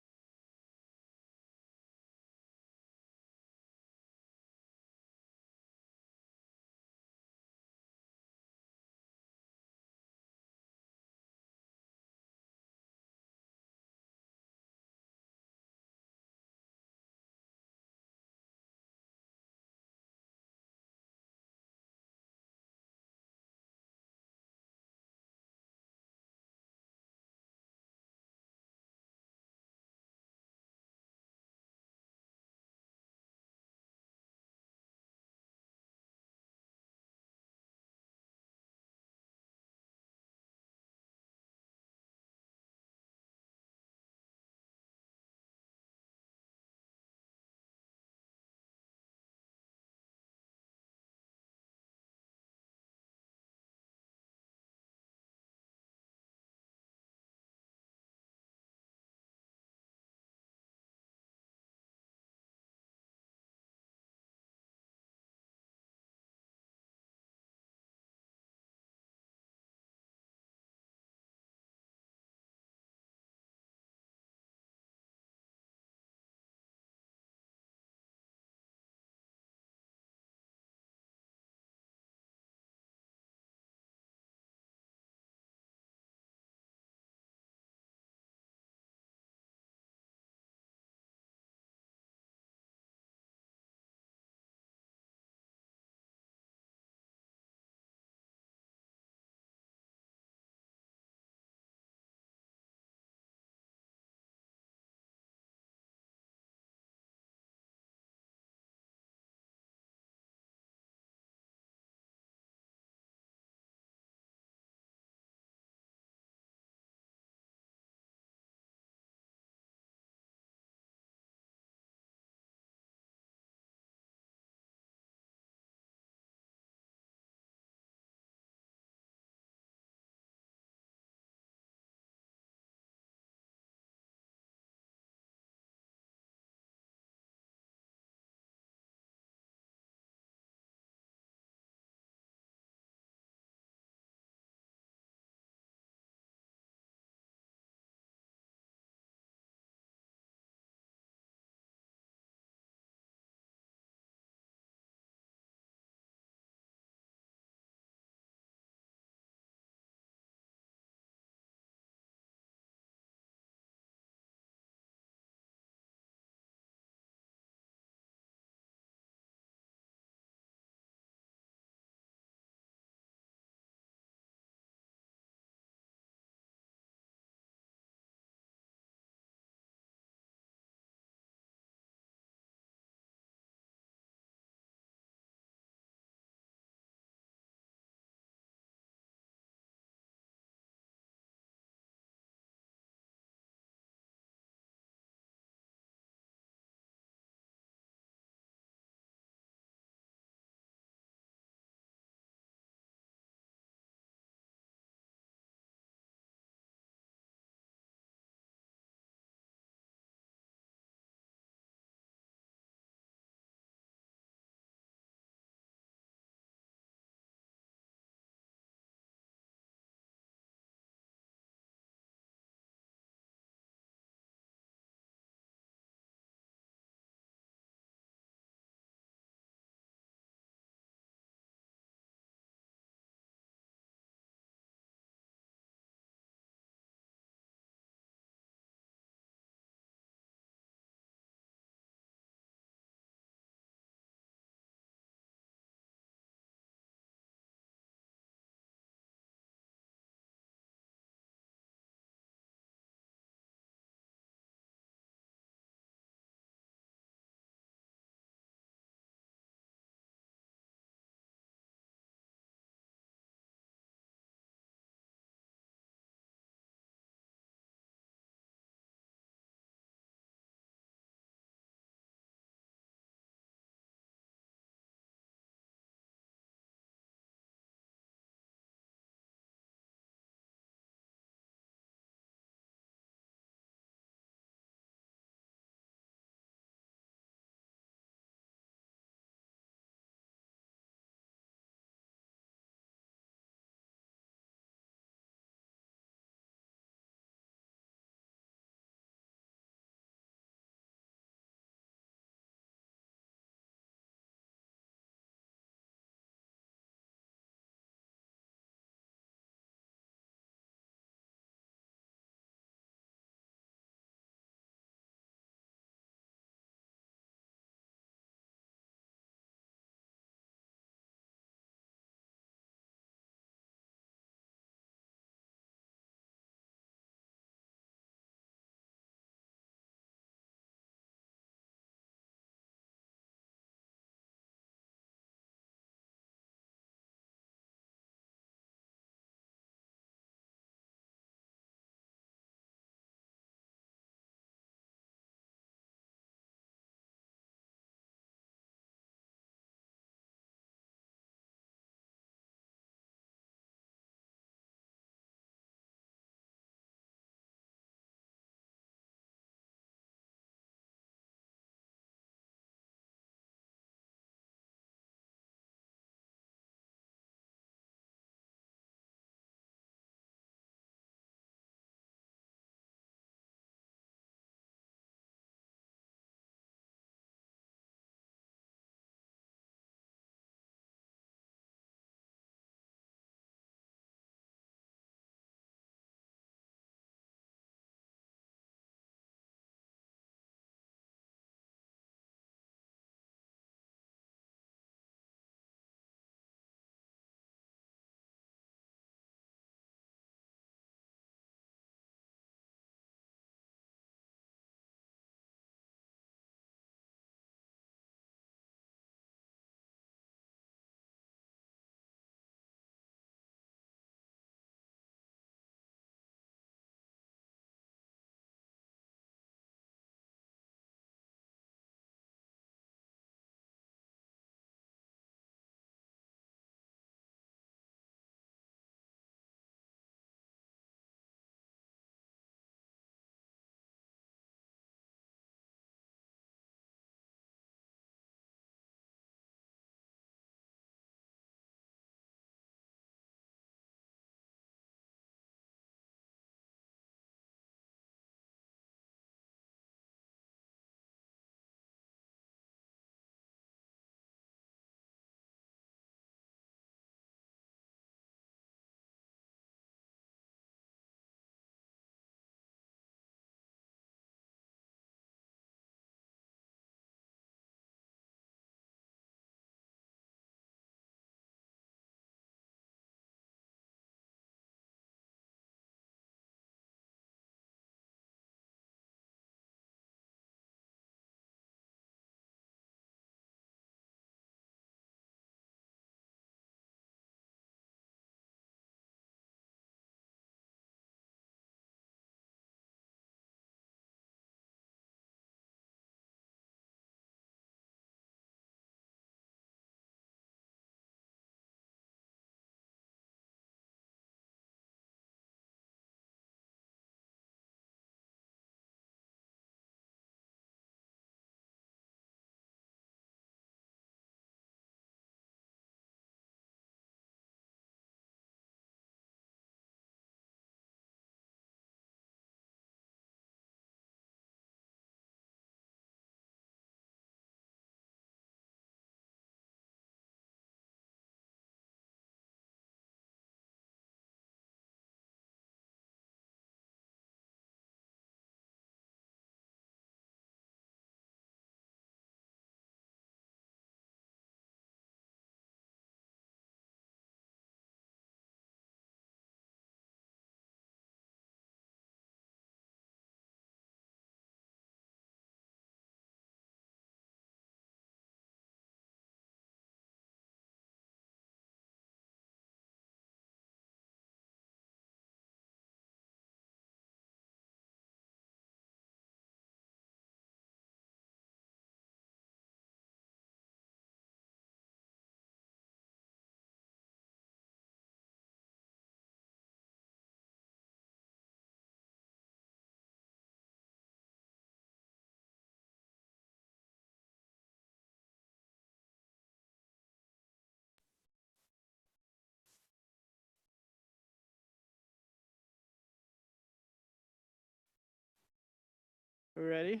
We ready?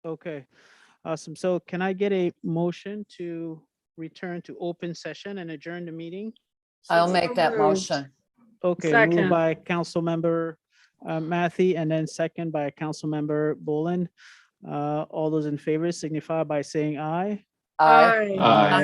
Okay, awesome. So can I get a motion to return to open session and adjourn the meeting? I'll make that moved. motion. Okay, Second. moved by Councilmember Matthew and then second by Councilmember Bolin. All those in favor signify by saying aye. Aye. Aye.